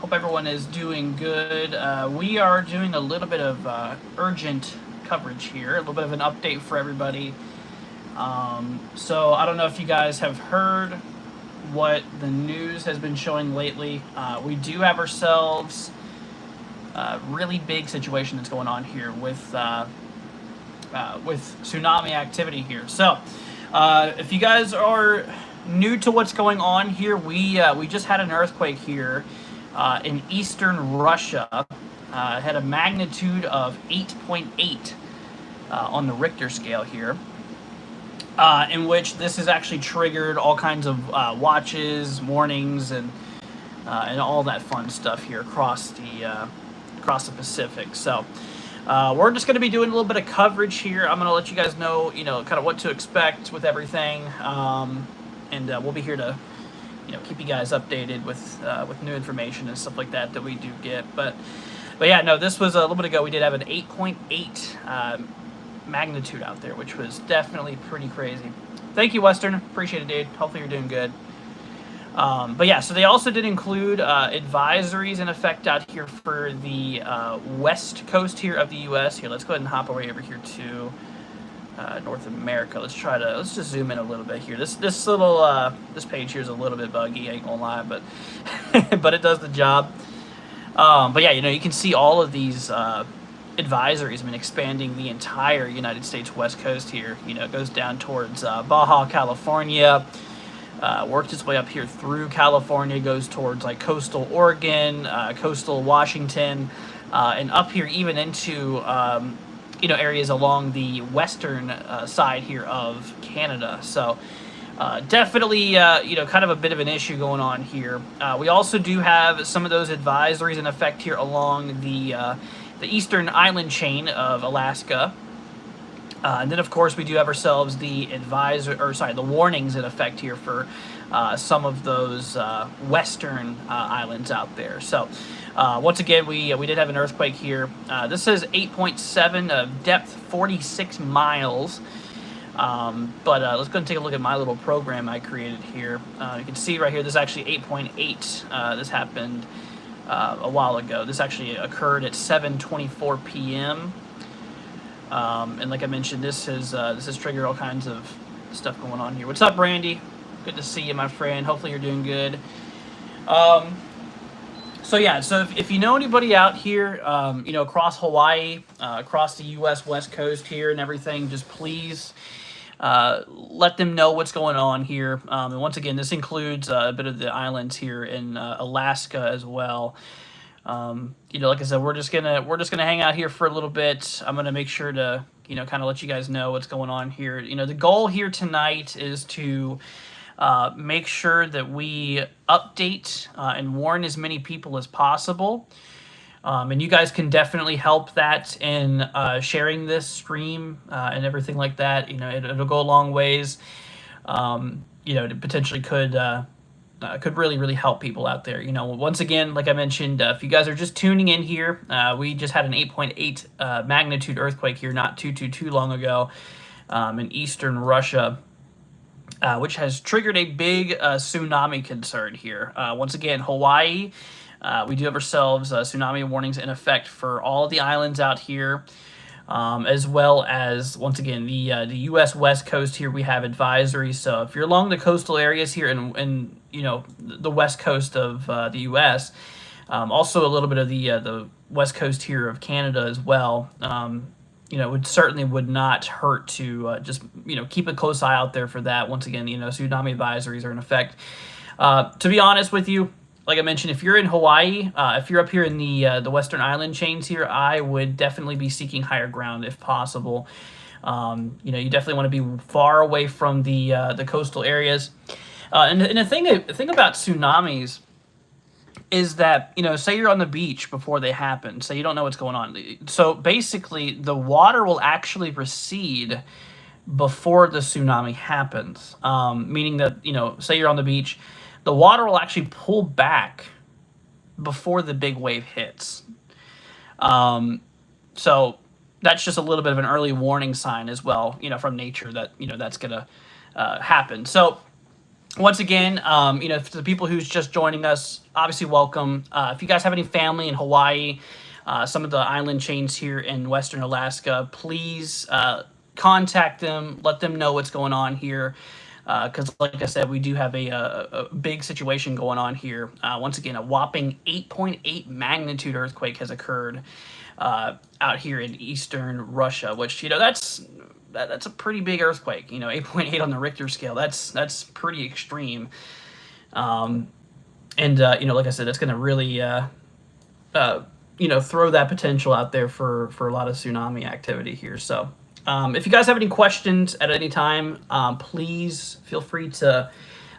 Hope everyone is doing good. We are doing a little bit of urgent coverage here, a little bit of an update for everybody. So I don't know if you guys have heard what the news has been showing lately. We do have ourselves a really big situation that's going on here with tsunami activity here. So if you guys are new to what's going on here, we just had an earthquake here in eastern Russia. It had a magnitude of 8.8 on the Richter scale here, in which this has actually triggered all kinds of watches, warnings, and all that fun stuff here across the Pacific. So we're just going to be doing a little bit of coverage here. I'm going to let you guys know, kind of what to expect with everything, and we'll be here to, keep you guys updated with new information and stuff like that we do get. But yeah, no, this was a little bit ago. We did have an 8.8 magnitude out there, which was definitely pretty crazy. Thank you, Western. Appreciate it, dude. Hopefully you're doing good. But yeah, so they also did include advisories in effect out here for the west coast here of the U.S. Here, let's go ahead and hop away over here to North America. Let's just zoom in a little bit here. This little this page here is a little bit buggy, I ain't gonna lie, but but it does the job. But yeah, you can see all of these advisories. I mean, expanding the entire United States west coast here. It goes down towards Baja California. Worked its way up here through California, goes towards like coastal Oregon, coastal Washington, and up here even into areas along the western side here of Canada. So definitely kind of a bit of an issue going on here. We also do have some of those advisories in effect here along the eastern island chain of Alaska. And then, of course, we do have ourselves the the warnings in effect here for some of those western islands out there. So, once again, we did have an earthquake here. This is 8.7 of depth, 46 miles. But let's go and take a look at my little program I created here. You can see right here, this is actually 8.8. This happened a while ago. This actually occurred at 7:24 p.m. And like I mentioned, this has triggered all kinds of stuff going on here. What's up, Randy? Good to see you, my friend. Hopefully you're doing good. So yeah, so if you know anybody out here, across Hawaii, across the U.S. West Coast here and everything, just please let them know what's going on here. And once again, this includes a bit of the islands here in Alaska as well. Like I said, we're just gonna hang out here for a little bit. I'm gonna make sure to, kind of let you guys know what's going on here. The goal here tonight is to make sure that we update and warn as many people as possible. And you guys can definitely help that in sharing this stream and everything like that. It'll go a long ways. It potentially could really, really help people out there. Once again, like I mentioned, if you guys are just tuning in here, we just had an 8.8 magnitude earthquake here not too long ago in eastern Russia, which has triggered a big tsunami concern here. Once again, Hawaii, we do have ourselves tsunami warnings in effect for all of the islands out here. As well as, once again, the U.S. West Coast here, we have advisories. So if you're along the coastal areas here in the West Coast of the U.S., also a little bit of the West Coast here of Canada as well, it certainly would not hurt to just, keep a close eye out there for that. Once again, tsunami advisories are in effect. To be honest with you, like I mentioned, if you're in Hawaii, if you're up here in the Western Island chains here, I would definitely be seeking higher ground if possible. You definitely want to be far away from the coastal areas. And the thing about tsunamis is that, say you're on the beach before they happen, say you don't know what's going on. So basically, the water will actually recede before the tsunami happens, meaning that, say you're on the beach, the water will actually pull back before the big wave hits. So that's just a little bit of an early warning sign as well, from nature that, that's going to happen. So once again, for the people who's just joining us, obviously welcome. If you guys have any family in Hawaii, some of the island chains here in Western Alaska, please contact them, let them know what's going on here. Because, like I said, we do have a big situation going on here. Once again, a whopping 8.8 magnitude earthquake has occurred out here in eastern Russia, which that's a pretty big earthquake. 8.8 on the Richter scale. That's pretty extreme. Like I said, that's going to really throw that potential out there for a lot of tsunami activity here. So. If you guys have any questions at any time, please feel free to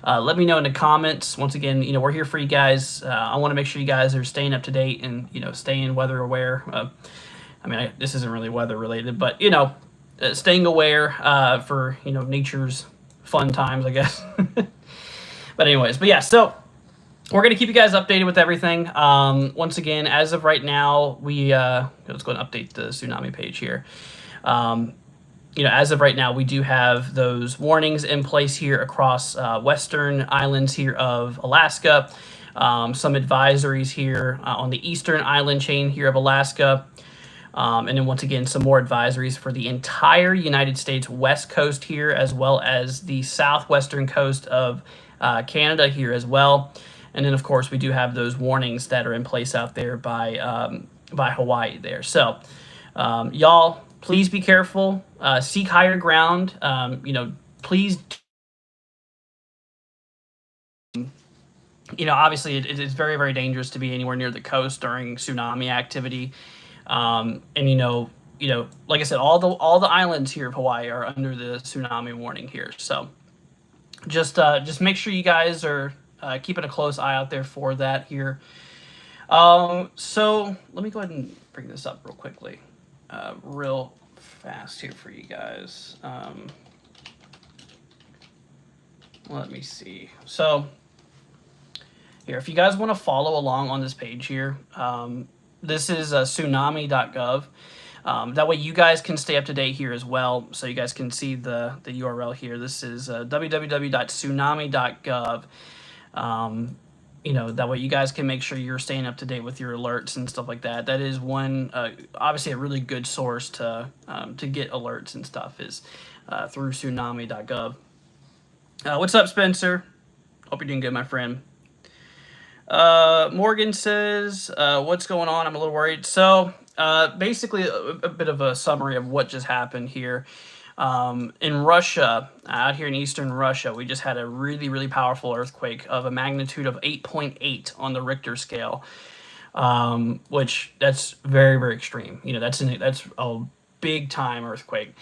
let me know in the comments. Once again, we're here for you guys. I want to make sure you guys are staying up to date and, staying weather aware. This isn't really weather related, but, staying aware for, nature's fun times, I guess. But anyways, so we're going to keep you guys updated with everything. Once again, as of right now, let's go and update the tsunami page here. As of right now, we do have those warnings in place here across western islands here of Alaska. Some advisories here on the eastern island chain here of Alaska. And then once again, some more advisories for the entire United States west coast here, as well as the southwestern coast of Canada here as well. And then, of course, we do have those warnings that are in place out there by Hawaii there. So, y'all, please be careful. Seek higher ground. Please. Obviously, it is very, very dangerous to be anywhere near the coast during tsunami activity. Like I said, all the islands here of Hawaii are under the tsunami warning here. So, just make sure you guys are keeping a close eye out there for that here. So let me go ahead and bring this up real quickly. Real fast here for you guys. Let me see. So here, if you guys want to follow along on this page here, this is tsunami.gov. That way you guys can stay up to date here as well. So you guys can see the URL here. This is www.tsunami.gov. That way you guys can make sure you're staying up to date with your alerts and stuff like that. That is one, obviously a really good source to get alerts and stuff is through tsunami.gov. What's up, Spencer? Hope you're doing good, my friend. Morgan says, what's going on? I'm a little worried. So basically a bit of a summary of what just happened here. In Russia, out here in eastern Russia, we just had a really, really powerful earthquake of a magnitude of 8.8 on the Richter scale, which that's very, very extreme. That's a big time earthquake.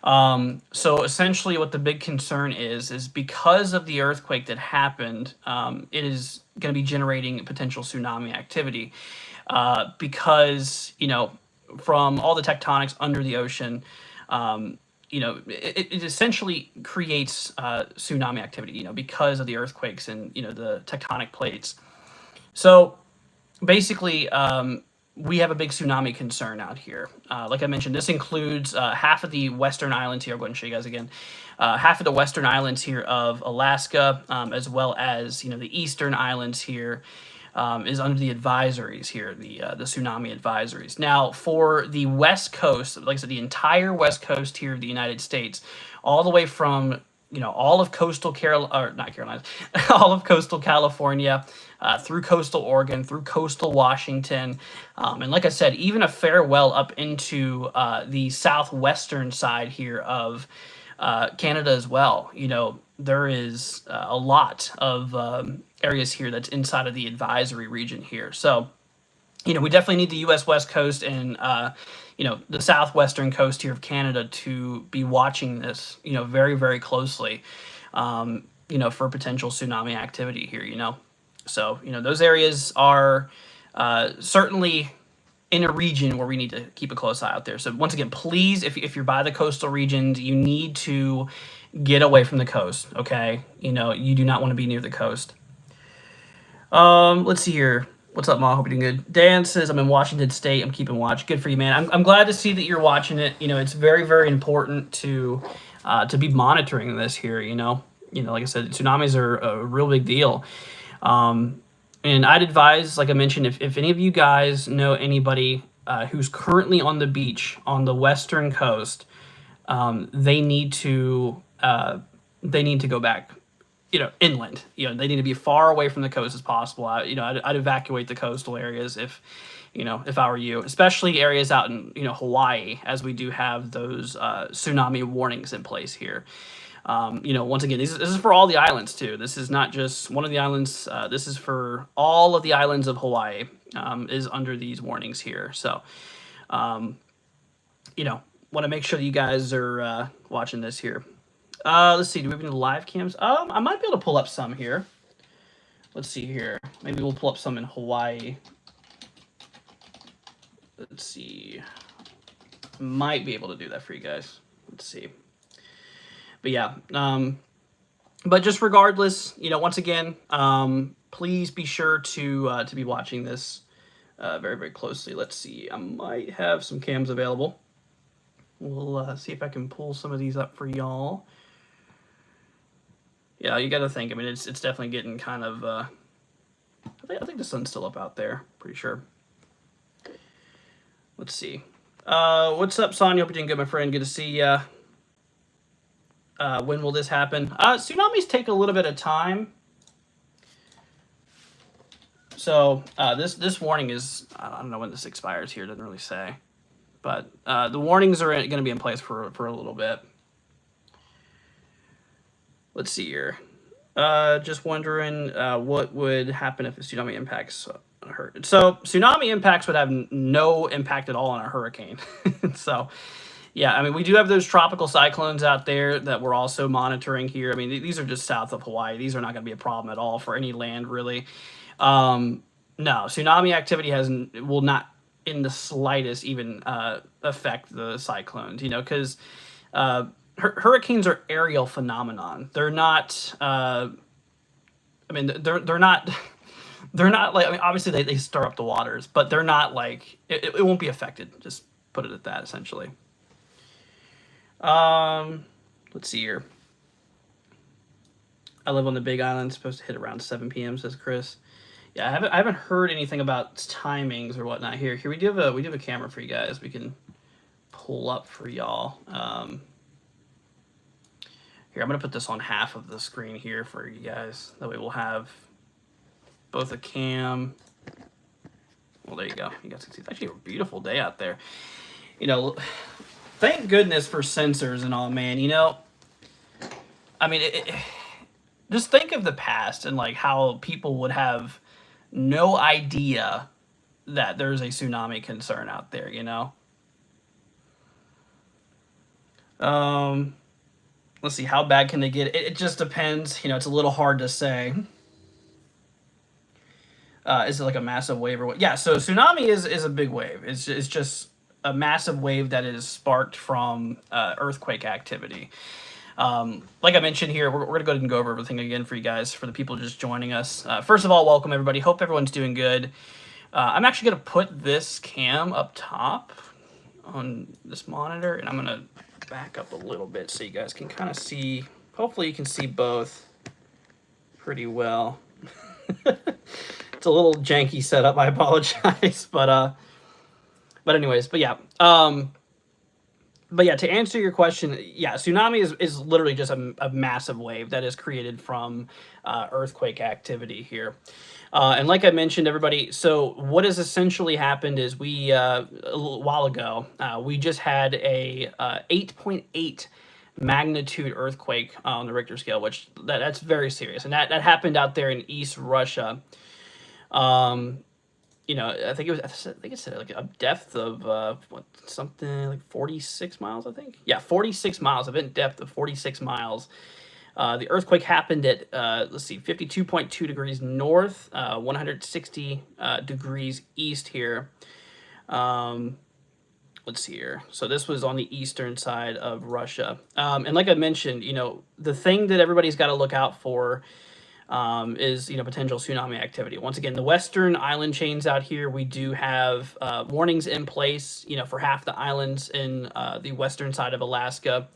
So essentially what the big concern is because of the earthquake that happened, it is going to be generating potential tsunami activity, because, from all the tectonics under the ocean, it essentially creates tsunami activity, because of the earthquakes and, the tectonic plates. So basically, we have a big tsunami concern out here. Like I mentioned, this includes half of the western islands here. I'll go ahead and show you guys again. Half of the western islands here of Alaska, as well as, the eastern islands here. Is under the advisories here, the tsunami advisories. Now, for the west coast, like I said, the entire west coast here of the United States, all the way from all of coastal all of coastal California, through coastal Oregon, through coastal Washington, and like I said, even a fair well up into the southwestern side here of Canada as well. There is a lot of areas here that's inside of the advisory region here. So, we definitely need the U.S. West Coast and, the southwestern coast here of Canada to be watching this, very, very closely, for potential tsunami activity here, So, those areas are certainly in a region where we need to keep a close eye out there. So once again, please, if you're by the coastal regions, you need to get away from the coast, okay? You do not want to be near the coast. Let's see here. What's up, Ma? Hope you're doing good. Dan says, I'm in Washington State. I'm keeping watch. Good for you, man. I'm glad to see that you're watching it. It's very, very important to be monitoring this here, like I said, tsunamis are a real big deal. And I'd advise, like I mentioned, if any of you guys know anybody who's currently on the beach on the western coast, they need to go back, inland. They need to be far away from the coast as possible. I'd evacuate the coastal areas if I were you, especially areas out in Hawaii, as we do have those tsunami warnings in place here. Once again, this is for all the islands too. This is not just one of the islands. This is for all of the islands of Hawaii. Is under these warnings here. So, want to make sure that you guys are watching this here. Let's see. Do we have any live cams? I might be able to pull up some here. Let's see here. Maybe we'll pull up some in Hawaii. Let's see. Might be able to do that for you guys. Let's see. But yeah, but just regardless, once again, please be sure to be watching this very, very closely. Let's see. I might have some cams available. We'll see if I can pull some of these up for y'all. Yeah, you got to think. I mean, it's definitely getting kind of. I think the sun's still up out there. Pretty sure. Let's see. What's up, Sonya? Hope you're doing good, my friend. Good to see ya. When will this happen? Tsunamis take a little bit of time. So this warning is, I don't know when this expires here. It doesn't really say. But the warnings are going to be in place for a little bit. Let's see here. Just wondering what would happen if a tsunami impacts a hurricane. So tsunami impacts would have no impact at all on a hurricane. So, yeah, I mean, we do have those tropical cyclones out there that we're also monitoring here. I mean, these are just south of Hawaii. These are not going to be a problem at all for any land, really. No, tsunami activity will not in the slightest even affect the cyclones, because hurricanes are aerial phenomenon. They're not. They're not. They're not like. I mean, obviously they stir up the waters, but they're not like. It won't be affected. Just put it at that, essentially. Let's see here. I live on the Big Island. Supposed to hit around 7 p.m. says Chris. Yeah, I haven't heard anything about timings or whatnot here. Here we do have a camera for you guys. We can pull up for y'all. Here, I'm gonna put this on half of the screen here for you guys. That way we'll have both a cam. Well, there you go. You guys can see it's actually a beautiful day out there. Thank goodness for sensors and all, man. I mean, just think of the past and like how people would have no idea that there's a tsunami concern out there, Let's see, how bad can they get? It just depends. It's a little hard to say. Is it like a massive wave or what? Yeah, so tsunami is a big wave. It's just a massive wave that is sparked from earthquake activity. Like I mentioned here, we're going to go ahead and go over everything again for you guys, for the people just joining us. First of all, welcome everybody. Hope everyone's doing good. I'm actually going to put this cam up top on this monitor, and I'm going to back up a little bit so you guys can kind of see. Hopefully you can see both pretty well. It's a little janky setup. I apologize, but anyways, but yeah. But yeah, to answer your question, yeah, tsunami is literally just a massive wave that is created from earthquake activity here. And like I mentioned, everybody, so what has essentially happened is we, a little while ago, we just had a 8.8 magnitude earthquake on the Richter scale, which that's very serious. And that happened out there in East Russia. I think it said like a depth of something like 46 miles, I think. Yeah, 46 miles, event depth of 46 miles. The earthquake happened at, 52.2 degrees north, 160 degrees east here. Let's see here. So this was on the eastern side of Russia. And like I mentioned, the thing that everybody's got to look out for is potential tsunami activity. Once again, the western island chains out here, we do have warnings in place, for half the islands in the western side of Alaska.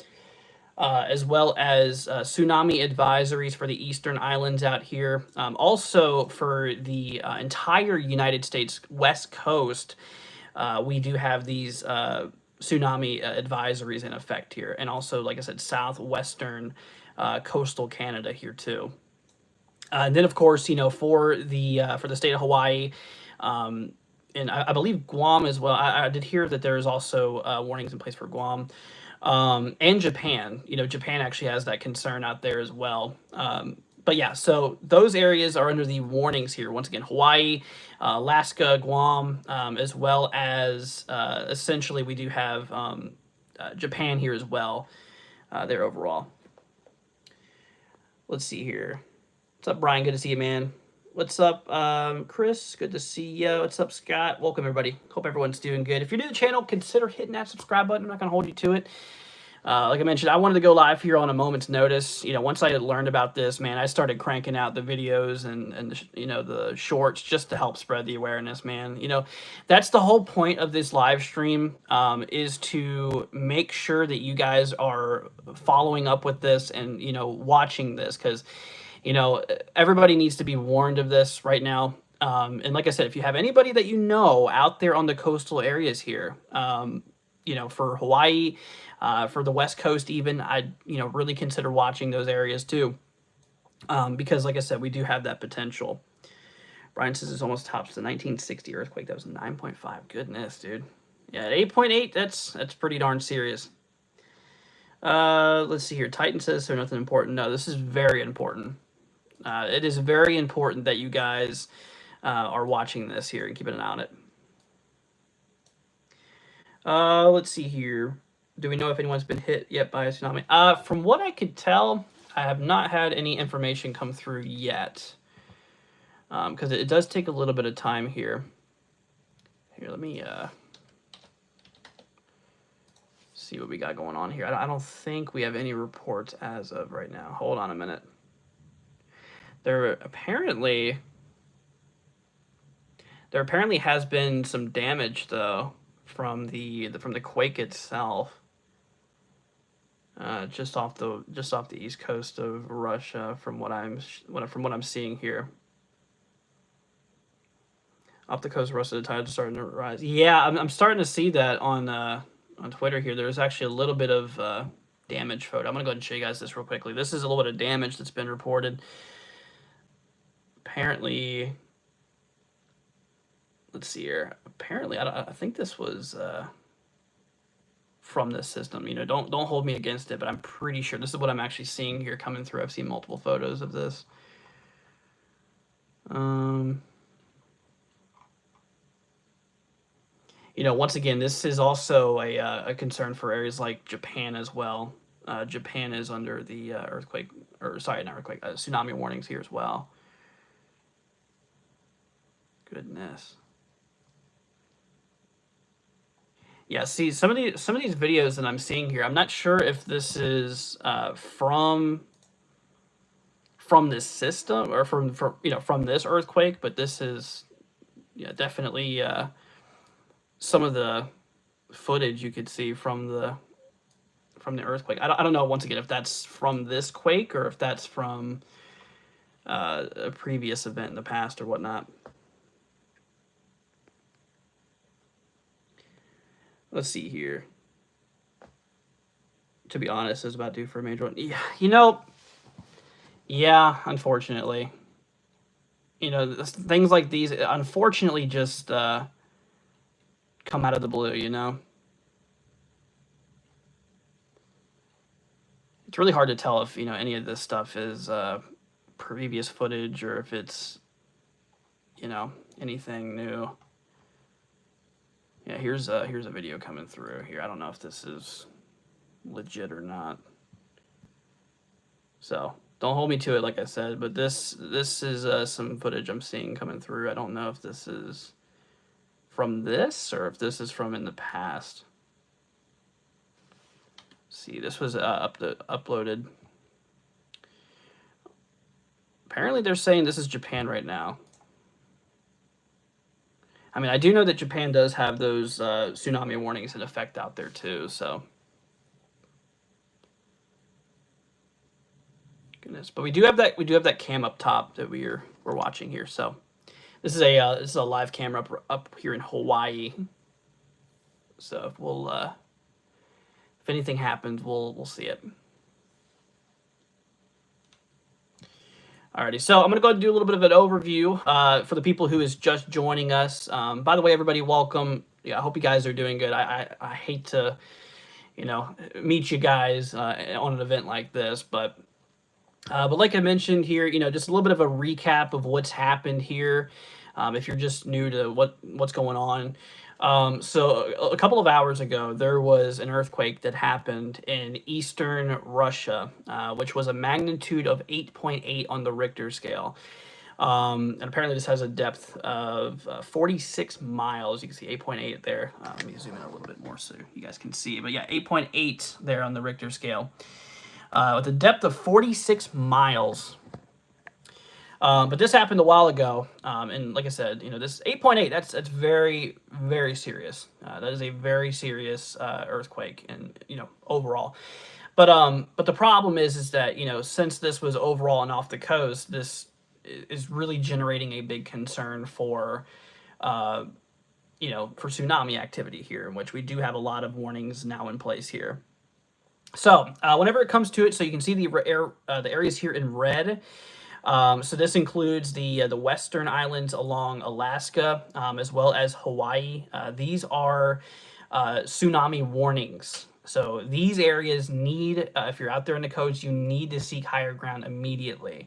as well as tsunami advisories for the eastern islands out here. Also, for the entire United States West Coast, we do have these tsunami advisories in effect here. And also, like I said, southwestern coastal Canada here too. And then, of course, for the state of Hawaii, and I believe Guam as well. I did hear that there is also warnings in place for Guam, and Japan. Japan actually has that concern out there as well. But yeah, so those areas are under the warnings here. Once again, Hawaii, Alaska, Guam, as well as essentially we do have Japan here as well. There overall. Let's see here. What's up, Brian? Good to see you, man. What's up, Chris? Good to see you. What's up, Scott? Welcome, everybody. Hope everyone's doing good. If you're new to the channel, consider hitting that subscribe button. I'm not going to hold you to it. Like I mentioned, I wanted to go live here on a moment's notice. Once I had learned about this, man, I started cranking out the videos and the shorts just to help spread the awareness, man. That's the whole point of this live stream, is to make sure that you guys are following up with this and, watching this, because, everybody needs to be warned of this right now. And like I said, if you have anybody that out there on the coastal areas here, for Hawaii, for the West Coast even, I'd really consider watching those areas too, because like I said, we do have that potential. Brian says it's almost tops the 1960 earthquake. That was 9.5. Goodness, dude. Yeah, at 8.8, that's pretty darn serious. Let's see here. Titan says so nothing important. No, this is very important. It is very important that you guys are watching this here and keeping an eye on it. Let's see here. Do we know if anyone's been hit yet by a tsunami? From what I could tell, I have not had any information come through yet. Because it does take a little bit of time here. Here, let me see what we got going on here. I don't think we have any reports as of right now. Hold on a minute. There apparently has been some damage though from the quake itself, just off the east coast of Russia, from what I'm seeing here. Off the coast of Russia, the tides are starting to rise. Yeah, I'm starting to see that on Twitter here. There's actually a little bit of damage photo. I'm gonna go ahead and show you guys this real quickly. This is a little bit of damage that's been reported. Apparently, let's see here. Apparently, I think this was from this system. Don't hold me against it, but I'm pretty sure this is what I'm actually seeing here coming through. I've seen multiple photos of this. Once again, this is also a concern for areas like Japan as well. Japan is under the tsunami warnings here as well. Goodness. Yeah, see, some of these videos that I'm seeing here, I'm not sure if this is from this system or from this earthquake, but this is definitely some of the footage you could see from the earthquake. I don't know, once again, if that's from this quake or if that's from a previous event in the past or whatnot. Let's see here. To be honest, is about due for a major one. Yeah, yeah, unfortunately. Things like these, unfortunately, just come out of the blue, It's really hard to tell if, any of this stuff is previous footage or if it's, anything new. Yeah, here's a video coming through here. I don't know if this is legit or not. So don't hold me to it, like I said, but this is some footage I'm seeing coming through. I don't know if this is from this or if this is from in the past. See, this was uploaded. Apparently they're saying this is Japan right now. I mean, I do know that Japan does have those tsunami warnings in effect out there too, so. goodness. But we do have that cam up top that we're watching here. So this is a live camera up here in Hawaii. So if we'll if anything happens, we'll see it. Alrighty, so I'm going to go ahead and do a little bit of an overview for the people who is just joining us. By the way, everybody, welcome. Yeah, I hope you guys are doing good. I hate to, meet you guys on an event like this, but like I mentioned here, just a little bit of a recap of what's happened here. If you're just new to what's going on. So a couple of hours ago, there was an earthquake that happened in eastern Russia, which was a magnitude of 8.8 on the Richter scale. And apparently this has a depth of 46 miles. You can see 8.8 there. Let me zoom in a little bit more so you guys can see. But yeah, 8.8 there on the Richter scale. With a depth of 46 miles. But this happened a while ago, and like I said, this 8.8, that's very, very serious. That is a very serious earthquake, and overall. But the problem is that since this was overall and off the coast, this is really generating a big concern for for tsunami activity here, in which we do have a lot of warnings now in place here. So whenever it comes to it, so you can see the areas here in red. So this includes the western islands along Alaska, as well as Hawaii. These are tsunami warnings. So these areas need, if you're out there in the coast, you need to seek higher ground immediately.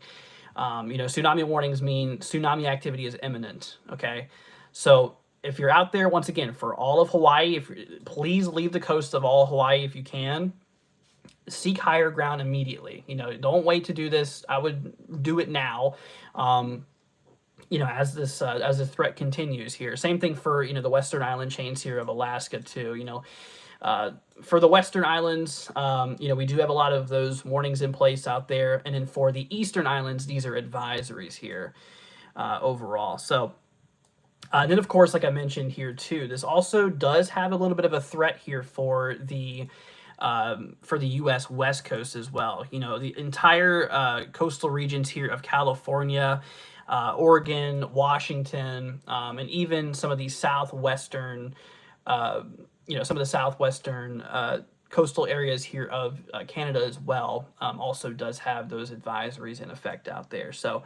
Tsunami warnings mean tsunami activity is imminent. Okay, so if you're out there, once again, for all of Hawaii, please leave the coast of all Hawaii if you can. Seek higher ground immediately. Don't wait to do this. I would do it now. As the threat continues here. Same thing for the western island chains here of Alaska too. For the western islands, we do have a lot of those warnings in place out there, and then for the eastern islands, these are advisories here overall. So. And then, of course, like I mentioned here too, this also does have a little bit of a threat here for the U.S. West Coast as well. The entire coastal regions here of California, Oregon, Washington, and even some of these southwestern, coastal areas here of Canada as well, also does have those advisories in effect out there. So,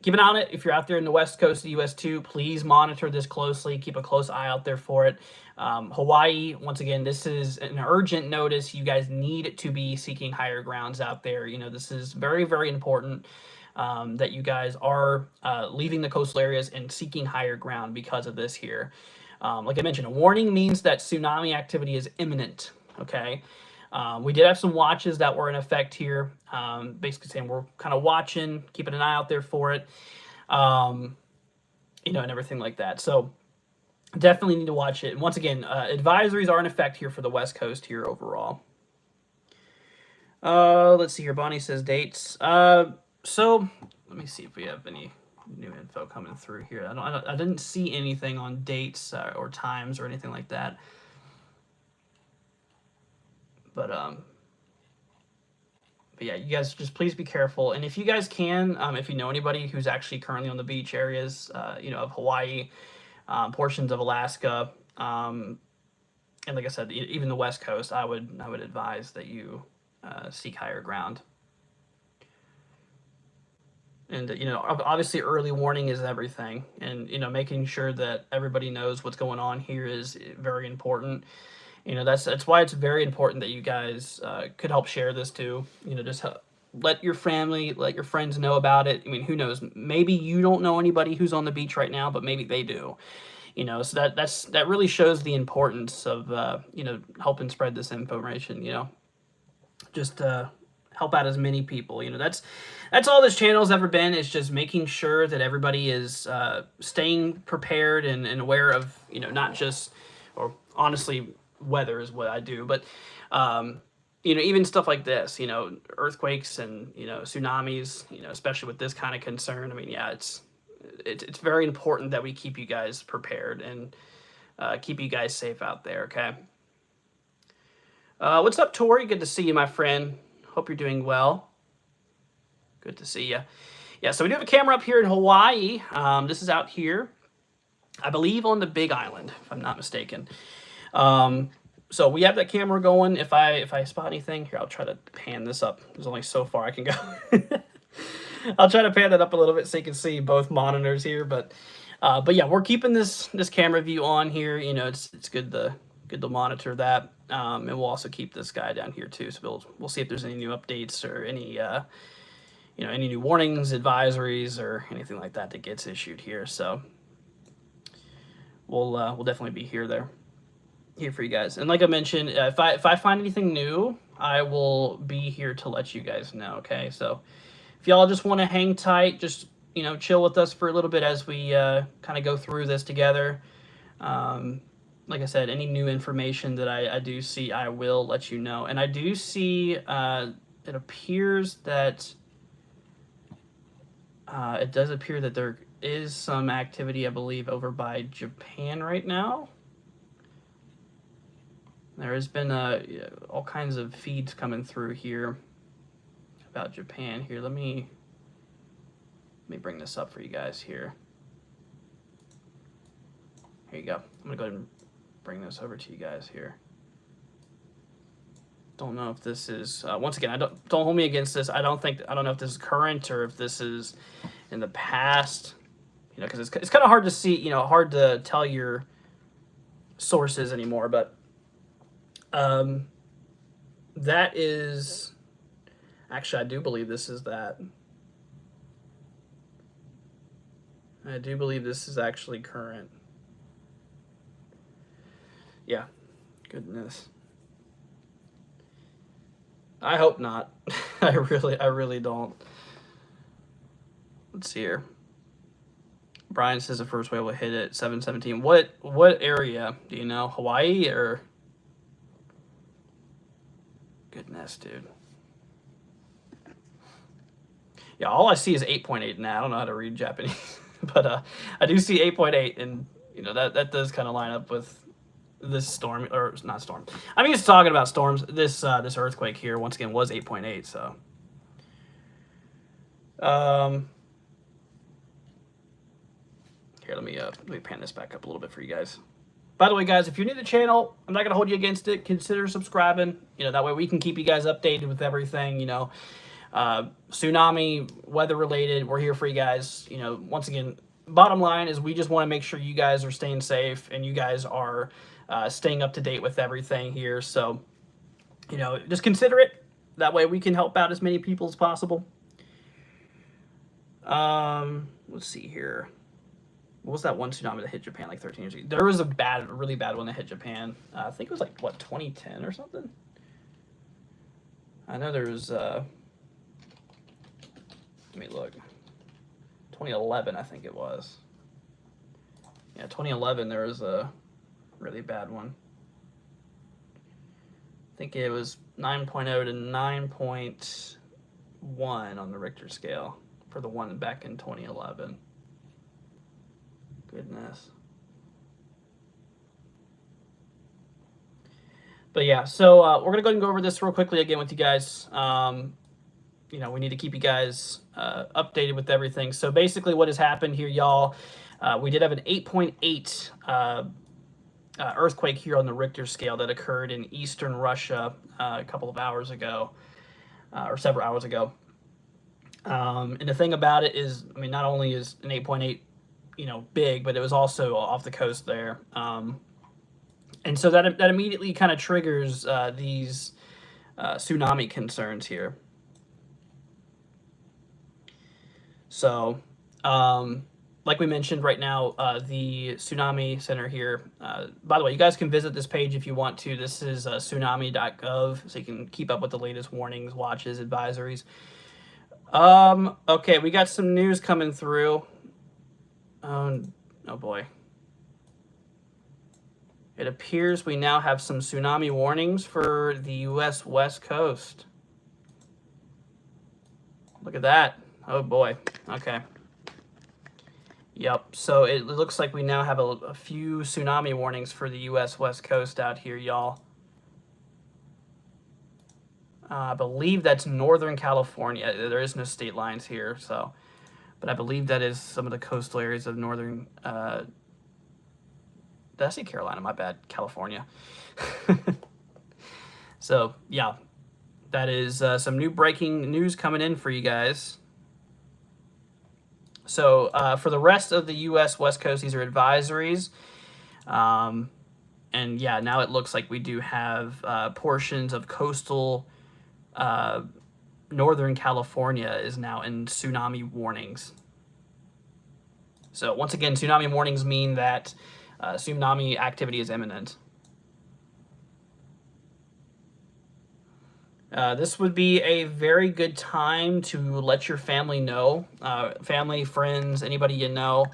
keep an eye on it. If you're out there in the west coast of the U.S. too, please monitor this closely. Keep a close eye out there for it. Hawaii, once again, this is an urgent notice. You guys need to be seeking higher grounds out there. This is very, very important that you guys are leaving the coastal areas and seeking higher ground because of this here. Like I mentioned, a warning means that tsunami activity is imminent, okay? We did have some watches that were in effect here, basically saying we're kind of watching, keeping an eye out there for it, and everything like that. So definitely need to watch it. And once again, advisories are in effect here for the West Coast here overall. Let's see here. Bonnie says dates. So let me see if we have any new info coming through here. I didn't see anything on dates or times or anything like that. But yeah, you guys just please be careful. And if you guys can, if you know anybody who's actually currently on the beach areas, of Hawaii, portions of Alaska, and like I said, even the West Coast, I would advise that you seek higher ground. And obviously, early warning is everything, and making sure that everybody knows what's going on here is very important. That's why it's very important that you guys could help share this too. Just let your family, let your friends know about it. I mean, who knows? Maybe you don't know anybody who's on the beach right now, but maybe they do. So that really shows the importance of helping spread this information. Just help out as many people. That's all this channel's ever been, is just making sure that everybody is staying prepared and aware of not just, or honestly, weather is what I do, but even stuff like this, earthquakes and tsunamis, especially with this kind of concern. I mean, yeah, it's very important that we keep you guys prepared and keep you guys safe out there. Okay. What's up, Tori? Good to see you, my friend. Hope you're doing well. Good to see you. Yeah, so we do have a camera up here in Hawaii. This is out here, I believe, on the Big Island, if I'm not mistaken. So we have that camera going. If I spot anything here, I'll try to pan this up. There's only so far I can go. I'll try to pan it up a little bit so you can see both monitors here. But yeah, we're keeping this camera view on here. You know, it's good to monitor that. And we'll also keep this guy down here too. So we'll see if there's any new updates or any any new warnings, advisories, or anything like that that gets issued here. So we'll definitely be here for you guys. And like I mentioned, if I find anything new, I will be here to let you guys know. Okay, so if y'all just want to hang tight, just chill with us for a little bit as we kind of go through this together. Like I said, any new information that I do see, I will let you know. And I do see it appears that it does appear that there is some activity, I believe, over by Japan right now. There has been all kinds of feeds coming through here about Japan. Here, let me bring this up for you guys here. Here you go. I'm gonna go ahead and bring this over to you guys here. Don't know if this is once again, don't hold me against this. I don't know if this is current or if this is in the past. Because it's kind of hard to see. Hard to tell your sources anymore. But that is actually, I do believe this is that. I do believe this is actually current. Yeah, goodness. I hope not. I really don't. Let's see here. Brian says the first wave will hit at 7:17. What area? Do you know? Hawaii or? Goodness, dude. Yeah, all I see is 8.8 now. I don't know how to read Japanese, but I do see 8.8, and that does kind of line up with this storm, or not storm. I'm used to talking about storms. This earthquake here once again was 8.8. So, here, let me pan this back up a little bit for you guys. By the way, guys, if you're new to the channel, I'm not gonna hold you against it. Consider subscribing. That way we can keep you guys updated with everything. Tsunami, weather related. We're here for you guys. Once again, bottom line is we just want to make sure you guys are staying safe and you guys are staying up to date with everything here. So, just consider it. That way we can help out as many people as possible. Let's see here. What was that one tsunami that hit Japan like 13 years ago? There was a really bad one that hit Japan. I think it was like, 2010 or something? I know there was, let me look. 2011, I think it was. Yeah, 2011, there was a really bad one. I think it was 9.0 to 9.1 on the Richter scale for the one back in 2011. Goodness. But yeah, so we're going to go ahead and go over this real quickly again with you guys. We need to keep you guys updated with everything. So basically what has happened here, y'all, we did have an 8.8 earthquake here on the Richter scale that occurred in eastern Russia a couple of hours ago, or several hours ago. And the thing about it is, not only is an 8.8, big, but it was also off the coast there. And so that immediately kind of triggers these tsunami concerns here. So, like we mentioned right now, the Tsunami Center here, by the way, you guys can visit this page if you want to. This is tsunami.gov, so you can keep up with the latest warnings, watches, advisories. Okay, we got some news coming through. Oh boy. It appears we now have some tsunami warnings for the U.S. West Coast. Look at that. Oh boy. Okay. Yep. So it looks like we now have a few tsunami warnings for the U.S. West Coast out here, y'all. I believe that's Northern California. There is no state lines here, so, but I believe that is some of the coastal areas of Northern. Did I say Carolina? My bad. California. So yeah, that is some new breaking news coming in for you guys. So for the rest of the U.S. West Coast, these are advisories. And yeah, now it looks like we do have portions of coastal Northern California is now in tsunami warnings. So once again, tsunami warnings mean that tsunami activity is imminent. This would be a very good time to let your family know, family, friends, anybody you know,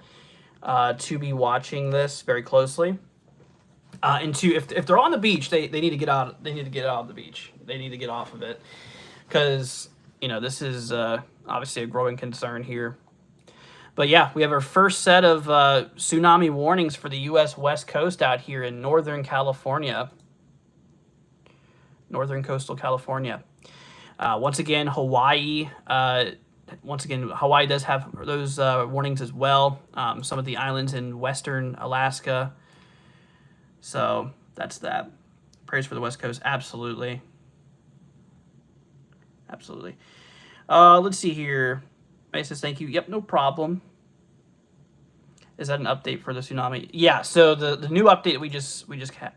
to be watching this very closely. And to if they're on the beach, they need to get out. They need to get out of the beach. They need to get off of it, because this is obviously a growing concern here. But yeah, we have our first set of tsunami warnings for the U.S. West Coast out here in Northern California. Northern coastal California. Once again, Hawaii. Hawaii does have those warnings as well. Some of the islands in western Alaska. So that's that. Prayers for the West Coast. Absolutely. Absolutely. Let's see here. May says thank you. Yep, no problem. Is that an update for the tsunami? Yeah, so the new update we just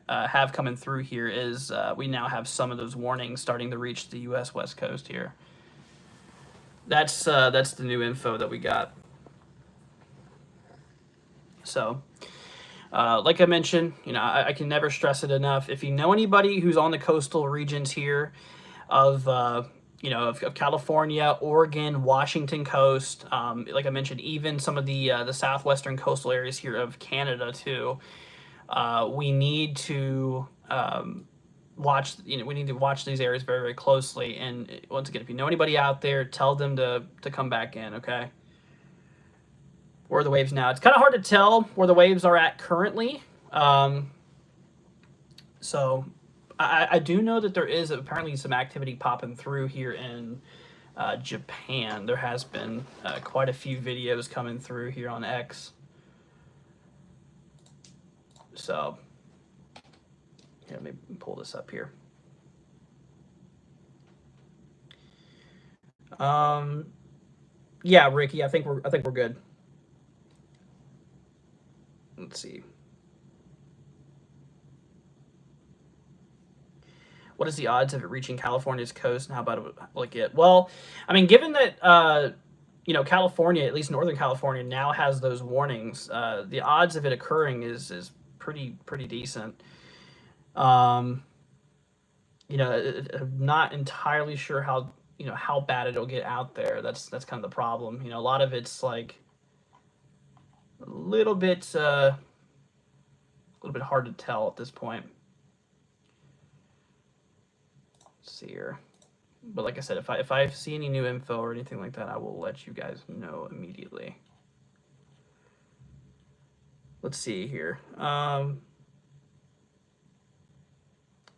have coming through here is we now have some of those warnings starting to reach the U.S. West Coast here. That's the new info that we got. So, like I mentioned, I can never stress it enough. If you know anybody who's on the coastal regions here of California, Oregon, Washington coast, like I mentioned, even some of the southwestern coastal areas here of Canada too. We need to watch. We need to watch these areas very, very closely. And once again, if you know anybody out there, tell them to come back in. Okay. Where are the waves now? It's kind of hard to tell where the waves are at currently. So. I do know that there is apparently some activity popping through here in Japan. There has been quite a few videos coming through here on X. So, here, let me pull this up here. Yeah, Ricky, I think we're good. Let's see. What is the odds of it reaching California's coast, and how about it will it get? Well, I mean, given that California, at least Northern California, now has those warnings, the odds of it occurring is pretty decent. I'm not entirely sure how bad it'll get out there. That's kind of the problem. A lot of it's like a little bit hard to tell at this point. Let's see here. But like I said, if I see any new info or anything like that, I will let you guys know immediately. Let's see here.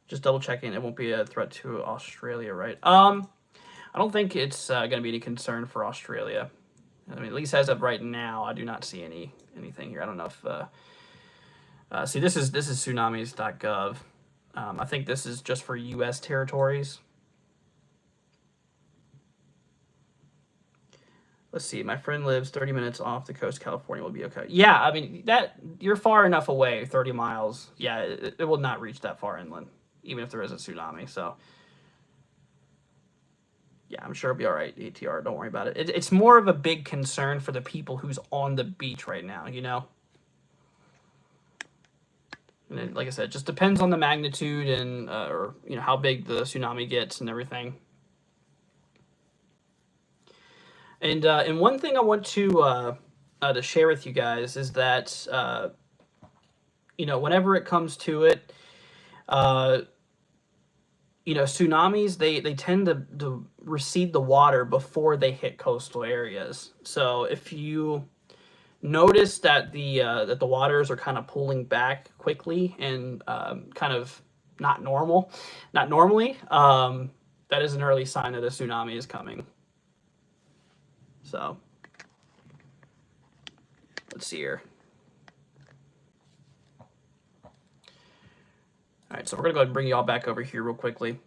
Just double checking. It won't be a threat to Australia, right? I don't think it's going to be any concern for Australia. I mean, at least as of right now, I do not see anything here. I don't know if see, this is tsunamis.gov. I think this is just for U.S. territories. Let's see. My friend lives 30 minutes off the coast of California. Will be okay. Yeah, I mean, that you're far enough away, 30 miles. Yeah, it will not reach that far inland, even if there is a tsunami. So, yeah, I'm sure it'll be all right, ATR. Don't worry about it. It's more of a big concern for the people who's on the beach right now, And then, like I said, it just depends on the magnitude and or how big the tsunami gets and everything. And one thing I want to share with you guys is that whenever it comes to it, tsunamis they tend to recede the water before they hit coastal areas. So if you notice that the waters are kind of pulling back quickly and kind of not normally, that is an early sign that a tsunami is coming. So, let's see here. All right, so we're going to go ahead and bring you all back over here real quickly.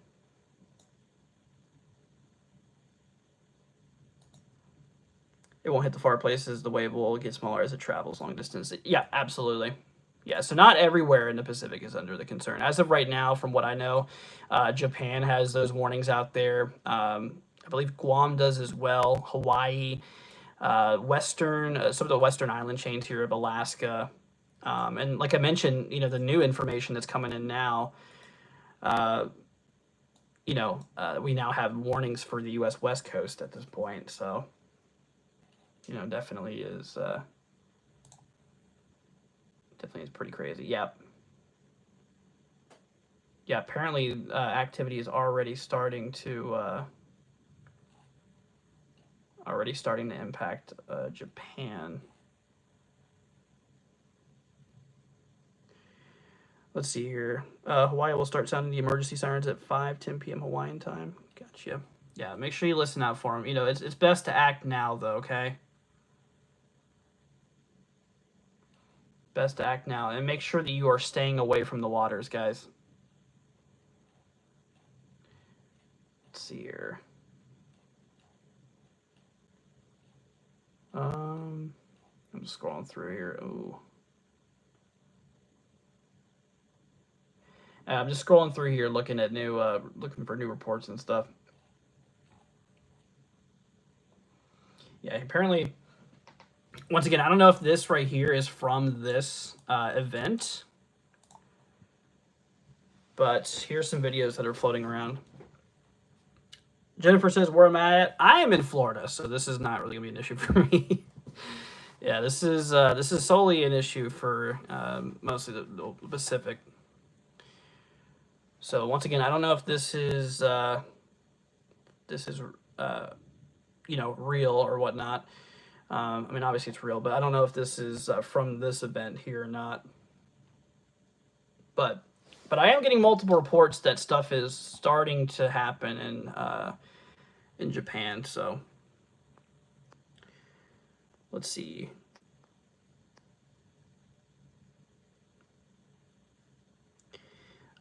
It won't hit the far places. The wave will get smaller as it travels long distance. Yeah, absolutely. Yeah, so not everywhere in the Pacific is under the concern. As of right now, from what I know, Japan has those warnings out there. I believe Guam does as well. Hawaii, some of the western island chains here of Alaska. And like I mentioned, the new information that's coming in now, we now have warnings for the U.S. West Coast at this point. So, definitely is pretty crazy. Yep. Yeah, apparently activity is already starting to impact Japan. Let's see here. Hawaii will start sounding the emergency sirens at 5:10 p.m. Hawaiian time. Gotcha. Yeah, make sure you listen out for them. It's best to act now, though, okay? Best to act now. And make sure that you are staying away from the waters, guys. Let's see here. I'm just scrolling through here. Ooh. I'm just scrolling through here, looking for new reports and stuff. Yeah, apparently, once again, I don't know if this right here is from this event, but here's some videos that are floating around. Jennifer says, where am I at? I am in Florida, so this is not really gonna be an issue for me. Yeah, this is solely an issue for mostly the Pacific. So once again, I don't know if this is real or whatnot. I mean, obviously it's real, but I don't know if this is from this event here or not. But I am getting multiple reports that stuff is starting to happen in Japan. So let's see.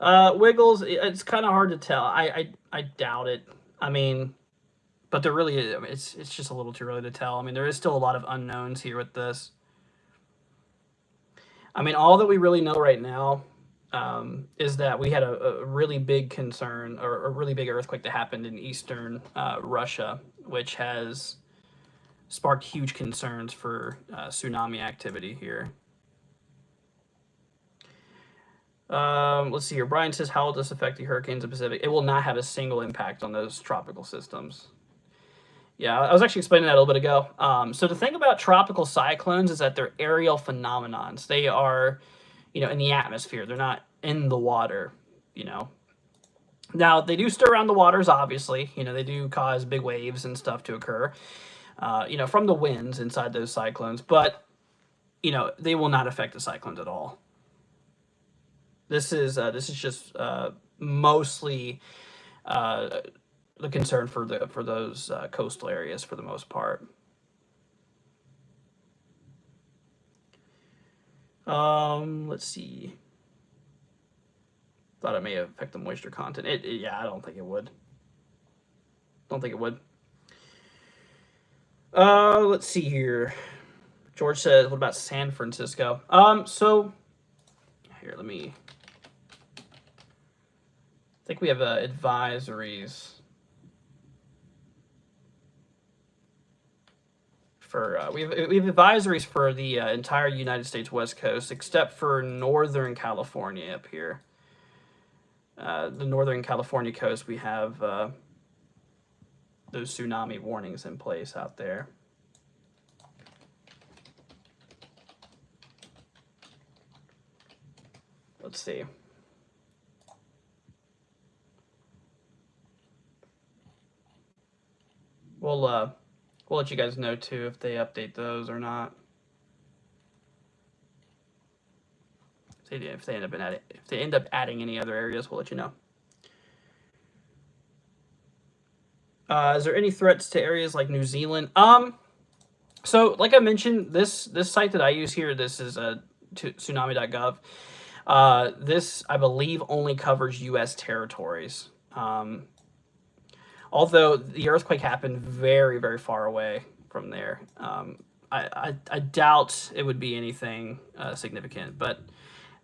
Wiggles, it's kind of hard to tell. I doubt it. I mean, but there really is. I mean, it's just a little too early to tell. I mean, there is still a lot of unknowns here with this. I mean, all that we really know right now is that we had a really big concern or a really big earthquake that happened in eastern Russia, which has sparked huge concerns for tsunami activity here. Let's see here. Brian says, how will this affect the hurricanes in the Pacific? It will not have a single impact on those tropical systems. Yeah, I was actually explaining that a little bit ago. So the thing about tropical cyclones is that they're aerial phenomenons. They are, in the atmosphere. They're not in the water, Now, they do stir around the waters, obviously. They do cause big waves and stuff to occur, from the winds inside those cyclones. But, they will not affect the cyclones at all. This is just mostly the concern for those coastal areas for the most part. Let's see. Thought it may affect the moisture content. Yeah, I don't think it would. Don't think it would. Let's see here. George says, what about San Francisco? So here, let me. I think we have advisories for we have advisories for the entire United States West Coast, except for Northern California up here. The Northern California coast, we have those tsunami warnings in place out there. Let's see. We'll let you guys know too if they update those or not. If they end up adding any other areas, we'll let you know. Is there any threats to areas like New Zealand? So like I mentioned, this site that I use here, this is tsunami.gov. This, I believe, only covers U.S. territories. Although the earthquake happened very, very far away from there. I doubt it would be anything significant, but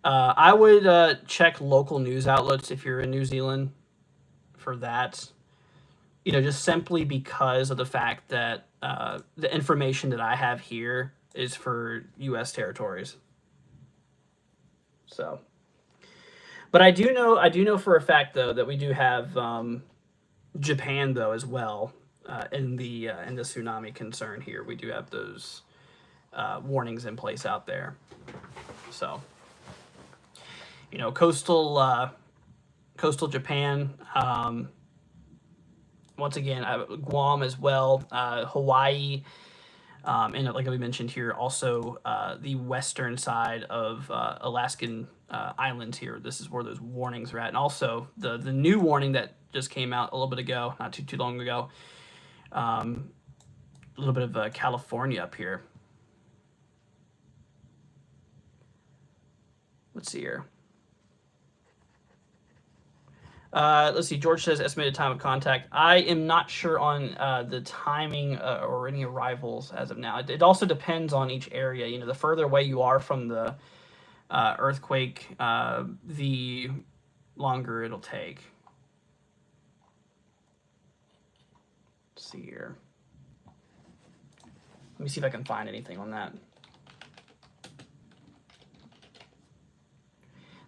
I would check local news outlets if you're in New Zealand for that. Just simply because of the fact that the information that I have here is for U.S. territories. So, but I do know for a fact though that we do have Japan though as well in the tsunami concern here. We do have those warnings in place out there. So, coastal Japan. Once again, Guam as well, Hawaii, and like we mentioned here, also the western side of Alaskan islands here. This is where those warnings are at, and also the new warning that just came out a little bit ago, not too long ago. A little bit of California up here. Let's see here. Let's see. George says estimated time of contact. I am not sure on the timing or any arrivals as of now. It also depends on each area. The further away you are from the earthquake, the longer it'll take. Let's see here. Let me see if I can find anything on that.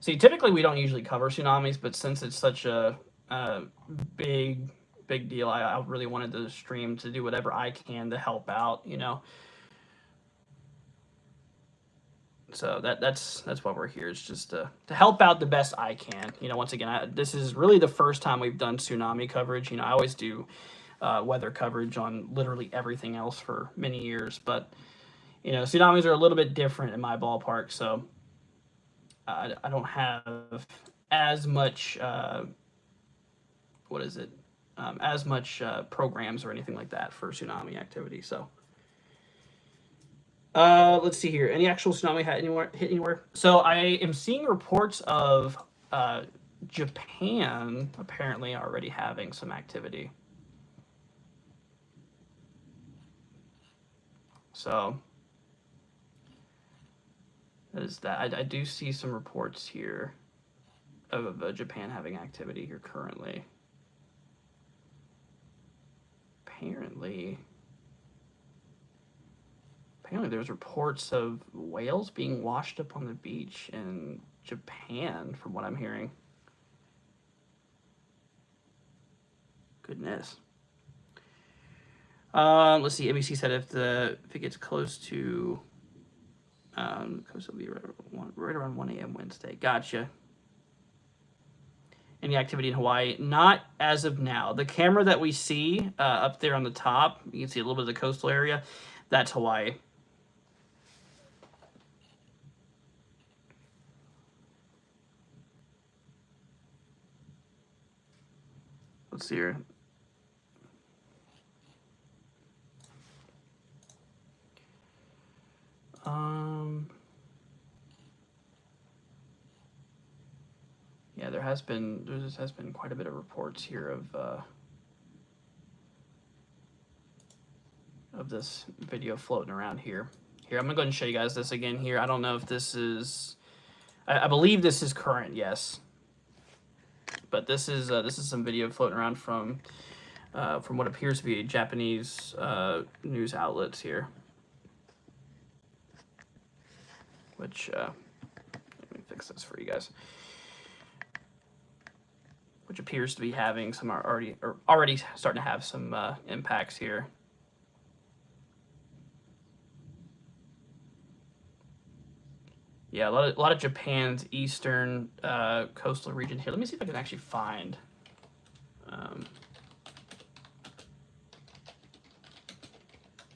See, typically we don't usually cover tsunamis, but since it's such a big deal, I really wanted the stream to do whatever I can to help out, So that's why we're here. It's just to help out the best I can. Once again, this is really the first time we've done tsunami coverage. I always do weather coverage on literally everything else for many years, but tsunamis are a little bit different in my ballpark, so I don't have as much as much programs or anything like that for tsunami activity. So let's see here. Any actual tsunami hit anywhere? So I am seeing reports of Japan apparently already having some activity. So that is that. I do see some reports here of Japan having activity here currently. Apparently there's reports of whales being washed up on the beach in Japan, from what I'm hearing. Goodness. Let's see. ABC said if it gets close to coast will be right around 1 a.m. Wednesday. Gotcha. Any activity in Hawaii? Not as of now. The camera that we see up there on the top, you can see a little bit of the coastal area. That's Hawaii. Let's see here. Yeah, there has been quite a bit of reports here of this video floating around here. Here, I'm gonna go ahead and show you guys this again here. I don't know if this is, I believe this is current, yes. But this is some video floating around from what appears to be Japanese news outlets here. Which let me fix this for you guys. Which appears to be having some already starting to have some impacts here. Yeah, a lot of Japan's eastern coastal region here. Let me see if I can actually find.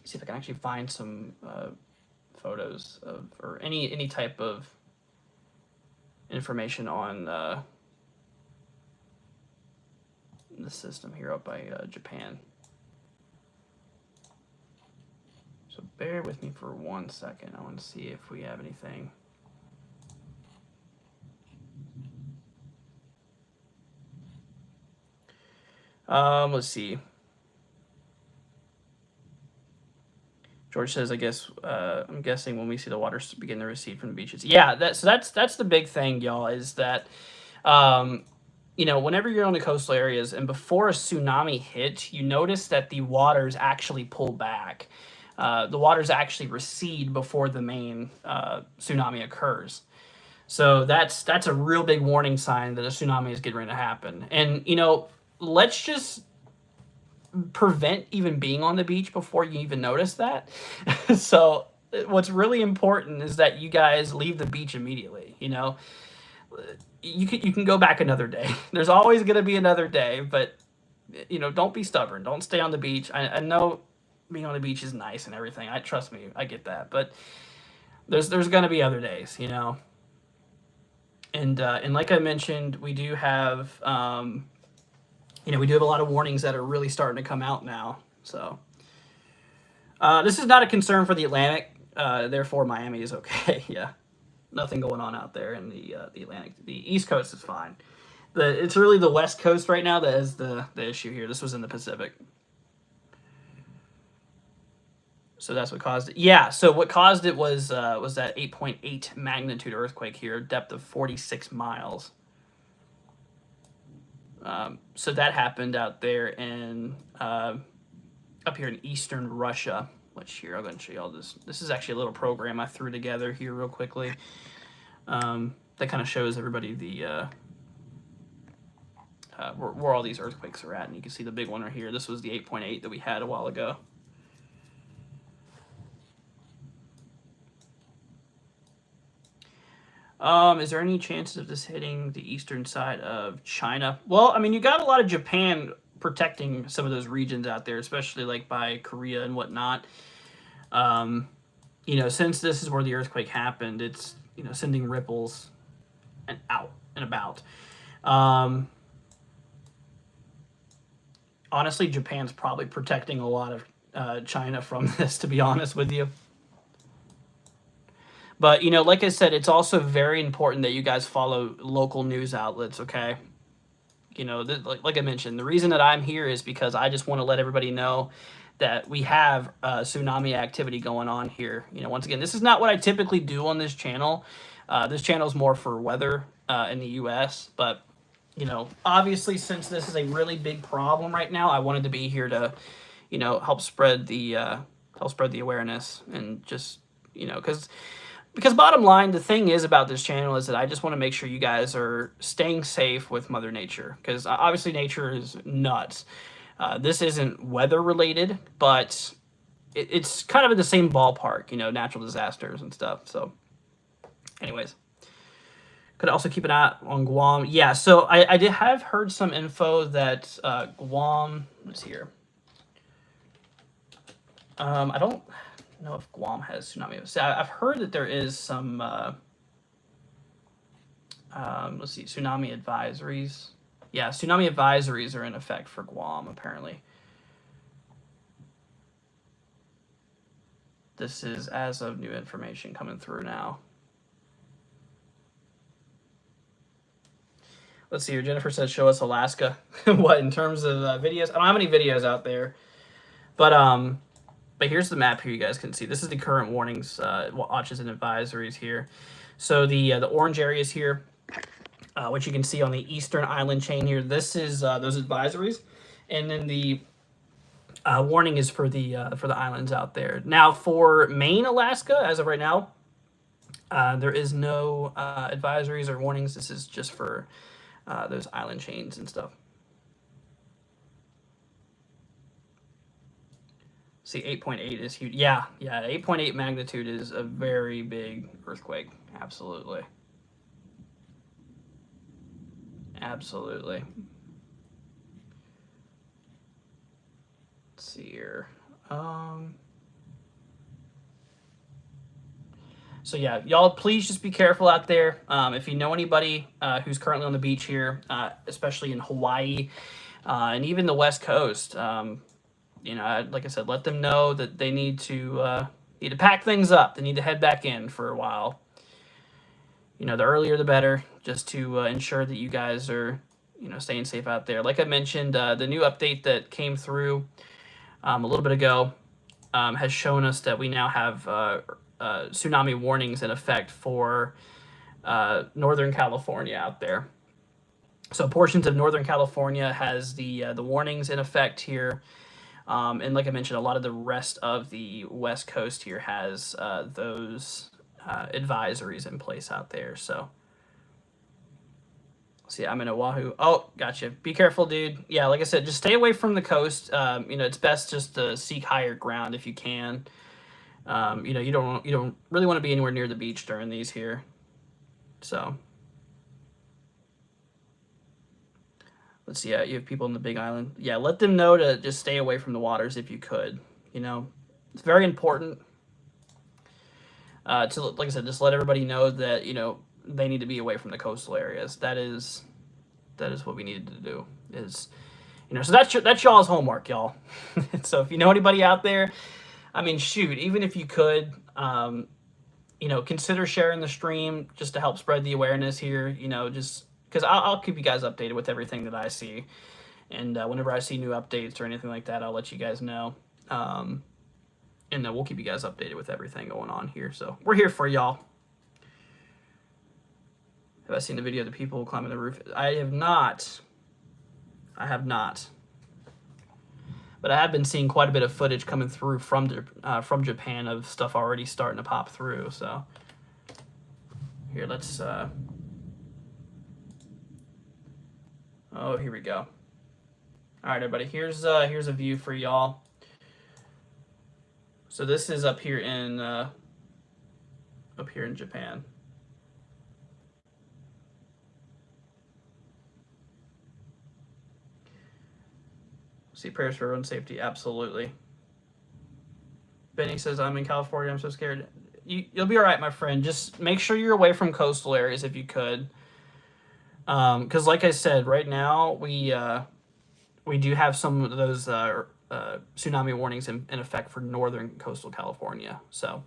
See if I can actually find some photos of or any type of information on the system here up by Japan. So bear with me for 1 second. I want to see if we have anything. Let's see. George says, I guess, I'm guessing when we see the water begin to recede from the beaches. Yeah, that's the big thing, y'all, is that, whenever you're on the coastal areas and before a tsunami hit, you notice that the waters actually pull back. The waters actually recede before the main tsunami occurs. So that's a real big warning sign that a tsunami is getting ready to happen. And, let's just prevent even being on the beach before you even notice that. So what's really important is that you guys leave the beach immediately. You can go back another day. There's always going to be another day, but don't be stubborn. Don't stay on the beach. I know being on the beach is nice and everything. Trust me, I get that, but there's going to be other days, and like I mentioned, we do have we do have a lot of warnings that are really starting to come out now. So this is not a concern for the Atlantic. Therefore, Miami is okay. Yeah, nothing going on out there in the Atlantic. The East Coast is fine. It's really the West Coast right now that is the issue here. This was in the Pacific. So that's what caused it. Yeah, so what caused it was that 8.8 magnitude earthquake here, depth of 46 miles. So that happened out there in up here in eastern Russia, which here I'm going to show you all this. This is actually a little program I threw together here real quickly. That kind of shows everybody the where all these earthquakes are at, and you can see the big one right here. This was the 8.8 that we had a while ago. Is there any chances of this hitting the eastern side of China? Well, I mean, you got a lot of Japan protecting some of those regions out there, especially like by Korea and whatnot. Since this is where the earthquake happened, it's, sending ripples and out and about. Honestly, Japan's probably protecting a lot of China from this, to be honest with you. But, like I said, it's also very important that you guys follow local news outlets, okay? Like I mentioned, the reason that I'm here is because I just want to let everybody know that we have tsunami activity going on here. Once again, this is not what I typically do on this channel. This channel is more for weather in the U.S., but, obviously, since this is a really big problem right now, I wanted to be here to, help spread the awareness and just, because bottom line, the thing is about this channel is that I just want to make sure you guys are staying safe with Mother Nature, because obviously nature is nuts. This isn't weather related, but it's kind of in the same ballpark, natural disasters and stuff. So anyways, could also keep an eye on Guam. Yeah, so I did have heard some info that Guam, let's see here. I don't know if Guam has tsunami. So I've heard that there is some, let's see, tsunami advisories. Yeah, tsunami advisories are in effect for Guam, apparently. This is as of new information coming through now. Let's see here. Jennifer says, show us Alaska. What, in terms of videos? I don't have any videos out there. But here's the map here you guys can see. This is the current warnings, watches and advisories here. So the orange areas here, which you can see on the eastern island chain here, this is those advisories. And then the warning is for the islands out there. Now for Maine, Alaska, as of right now, there is no advisories or warnings. This is just for those island chains and stuff. See, 8.8 is huge. Yeah, 8.8 magnitude is a very big earthquake. Absolutely. Absolutely. Let's see here. So yeah, y'all please just be careful out there. If you know anybody who's currently on the beach here, especially in Hawaii and even the West Coast, like I said, let them know that they need to pack things up. They need to head back in for a while. The earlier the better, just to ensure that you guys are, staying safe out there. Like I mentioned, the new update that came through a little bit ago has shown us that we now have tsunami warnings in effect for Northern California out there. So portions of Northern California has the warnings in effect here. And like I mentioned, a lot of the rest of the West Coast here has those advisories in place out there. So, see, I'm in Oahu. Oh, gotcha. Be careful, dude. Yeah, like I said, just stay away from the coast. It's best just to seek higher ground if you can. You don't really want to be anywhere near the beach during these here. So, let's see. You have people in the Big Island. Yeah, let them know to just stay away from the waters if you could. It's very important. To, like I said, just let everybody know that they need to be away from the coastal areas. That is what we needed to do. So that's y'all's homework, y'all. So if you know anybody out there, I mean, shoot, even if you could, consider sharing the stream just to help spread the awareness here. Just because I'll keep you guys updated with everything that I see, and whenever I see new updates or anything like that, I'll let you guys know. And then we'll keep you guys updated with everything going on here. So we're here for y'all. Have I seen the video of the people climbing the roof? I have not. But I have been seeing quite a bit of footage coming through from Japan of stuff already starting to pop through. So here, let's. Oh, here we go. All right, everybody. Here's a view for y'all. So this is up here in Japan. See, prayers for everyone's safety. Absolutely. Benny says, I'm in California. I'm so scared. You'll be all right, my friend. Just make sure you're away from coastal areas if you could. Because like I said, right now we do have some of those tsunami warnings in effect for northern coastal California. So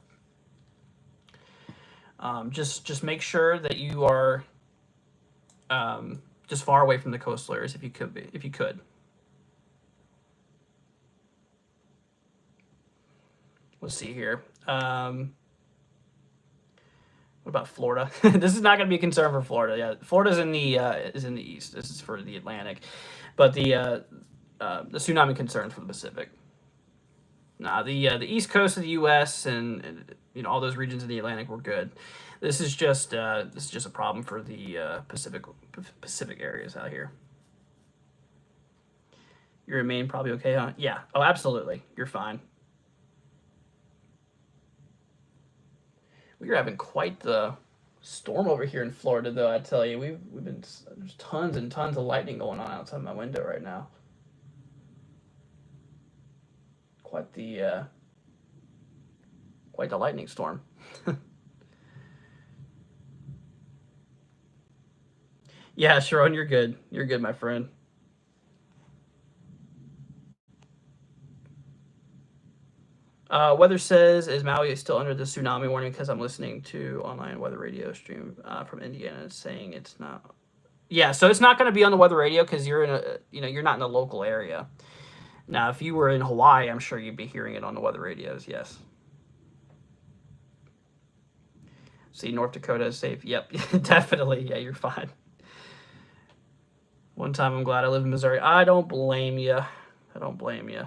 just make sure that you are just far away from the coastal areas if you could. Let's see here. What about Florida? This is not going to be a concern for Florida. Yeah, Florida's in the east. This is for the Atlantic, but the tsunami concerns for the Pacific. Nah, the east coast of the U.S. and all those regions in the Atlantic were good. This is just a problem for the Pacific areas out here. You remain probably okay, huh? Yeah. Oh, absolutely. You're fine. We're having quite the storm over here in Florida, though. I tell you, we've been there's tons and tons of lightning going on outside my window right now. Quite the lightning storm. Yeah, Sharon, you're good. You're good, my friend. Weather says, is Maui still under the tsunami warning? Because I'm listening to online weather radio stream from Indiana saying it's not. Yeah, so it's not going to be on the weather radio because you're you're not in the local area. Now, if you were in Hawaii, I'm sure you'd be hearing it on the weather radios. Yes. See, North Dakota is safe. Yep, definitely. Yeah, you're fine. One time, I'm glad I live in Missouri. I don't blame you. I don't blame you.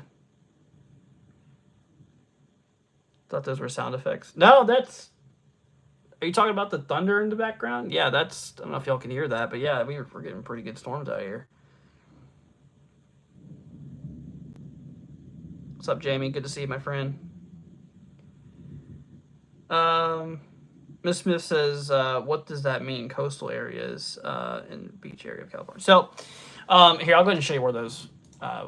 Thought those were sound effects. No, that's... Are you talking about the thunder in the background? Yeah, that's... I don't know if y'all can hear that, but yeah, we're getting pretty good storms out here. What's up, Jamie? Good to see you, my friend. Miss Smith says, what does that mean, coastal areas in the beach area of California? So, here, I'll go ahead and show you where those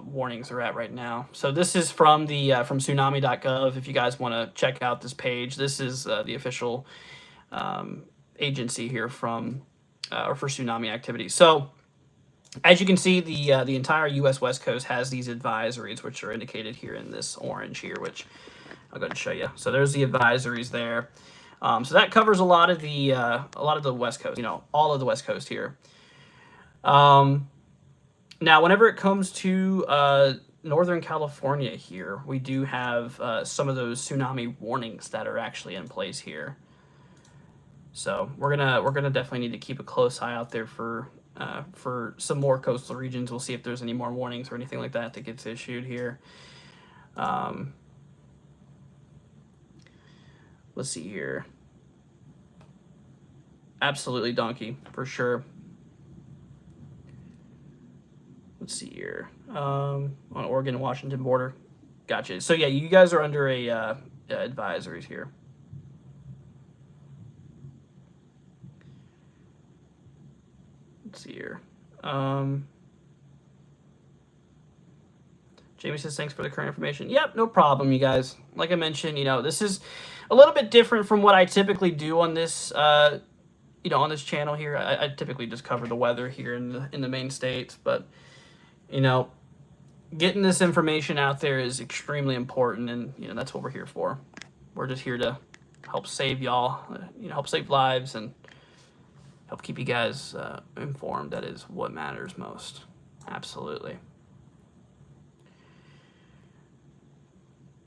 warnings are at right now. So this is from the from tsunami.gov. If you guys want to check out this page, this is the official agency here from or for tsunami activity. So As you can see, the entire U.S. West Coast has these advisories, which are indicated here in this orange here, which I'll go ahead and show you. So there's the advisories there. So that covers a lot of the West Coast, all of the West Coast here. Now, whenever it comes to Northern California here, we do have some of those tsunami warnings that are actually in place here. So we're gonna definitely need to keep a close eye out there for some more coastal regions. We'll see if there's any more warnings or anything like that gets issued here. Let's see here. Absolutely donkey, for sure. Let's see here. On Oregon and Washington border. Gotcha. So yeah, you guys are under a advisories here. Let's see here. Jamie says, thanks for the current information. Yep, no problem, you guys. Like I mentioned, this is a little bit different from what I typically do on this, on this channel here. I typically just cover the weather here in the main states, but, getting this information out there is extremely important, and, that's what we're here for. We're just here to help save y'all, help save lives, and help keep you guys informed. That is what matters most. Absolutely.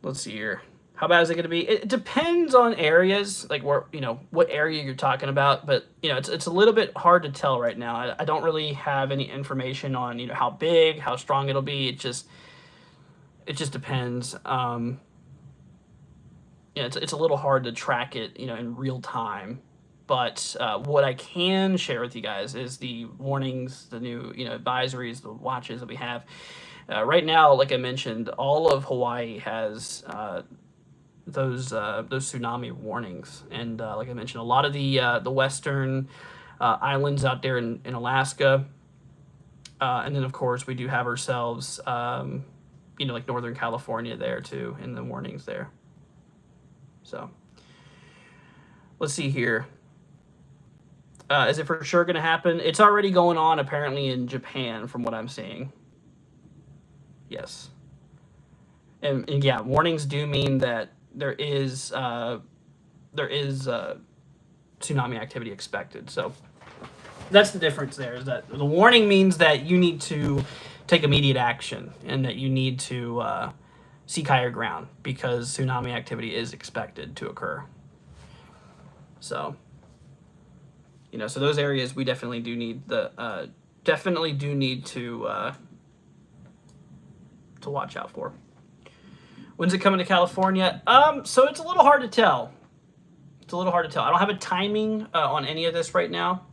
Let's see here. How bad is it going to be? It depends on areas, like where, what area you're talking about. But, it's a little bit hard to tell right now. I don't really have any information on, how big, how strong it'll be. It just depends. It's a little hard to track it, in real time. But what I can share with you guys is the warnings, the new, advisories, the watches that we have. Right now, like I mentioned, all of Hawaii has those tsunami warnings, and like I mentioned, a lot of the western islands out there in Alaska, and then of course we do have ourselves, like Northern California there too, in the warnings there. So let's see here. Is it for sure going to happen? It's already going on apparently in Japan, from what I'm seeing. Yes. And yeah, warnings do mean that there is tsunami activity expected. So that's the difference there, is that the warning means that you need to take immediate action and that you need to seek higher ground because tsunami activity is expected to occur. So, so those areas we definitely do need to watch out for. When's it coming to California? So it's a little hard to tell. I don't have a timing on any of this right now.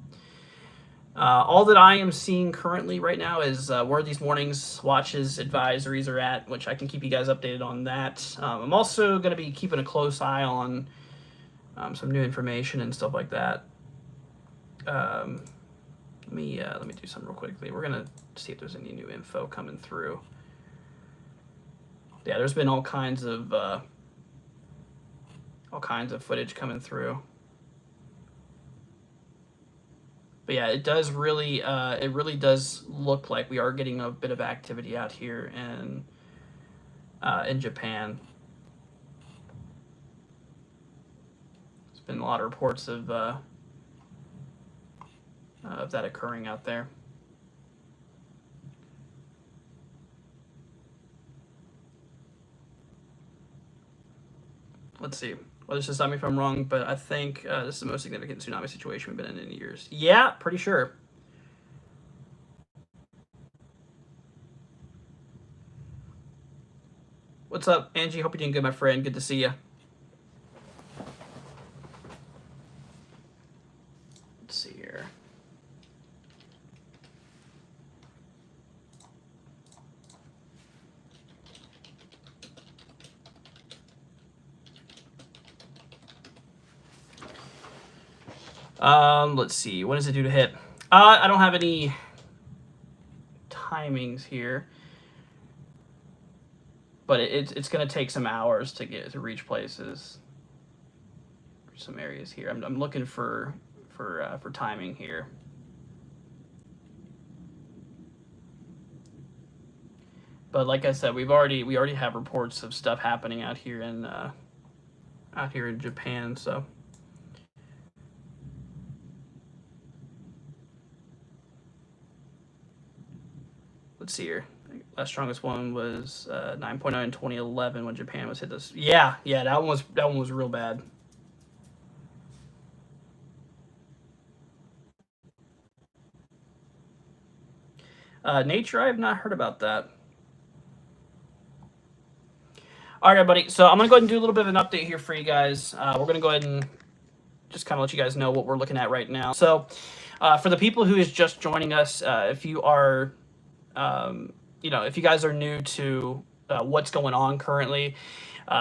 All that I am seeing currently right now is where these warnings, watches, advisories are at, which I can keep you guys updated on that. I'm also going to be keeping a close eye on some new information and stuff like that. Let me do something real quickly. We're gonna see if there's any new info coming through. Yeah, there's been all kinds of footage coming through. But yeah, it really does look like we are getting a bit of activity out here in Japan. There's been a lot of reports of that occurring out there. Let's see. Well, this is stop me if I'm wrong, but I think this is the most significant tsunami situation we've been in years. Yeah, pretty sure. What's up, Angie? Hope you're doing good, my friend. Good to see you. Let's see here. Let's see. When does it due to hit? I don't have any timings here, but it's going to take some hours to reach places. Some areas here. I'm looking for timing here. But like I said, we already have reports of stuff happening out here in Japan. So let's see here. Last strongest one was 9.0 in 2011 when Japan was hit this. Yeah, that one was real bad. Nature, I have not heard about that. All right, everybody. So I'm going to go ahead and do a little bit of an update here for you guys. We're going to go ahead and just kind of let you guys know what we're looking at right now. So for the people who is just joining us, if you are, if you guys are new to what's going on currently,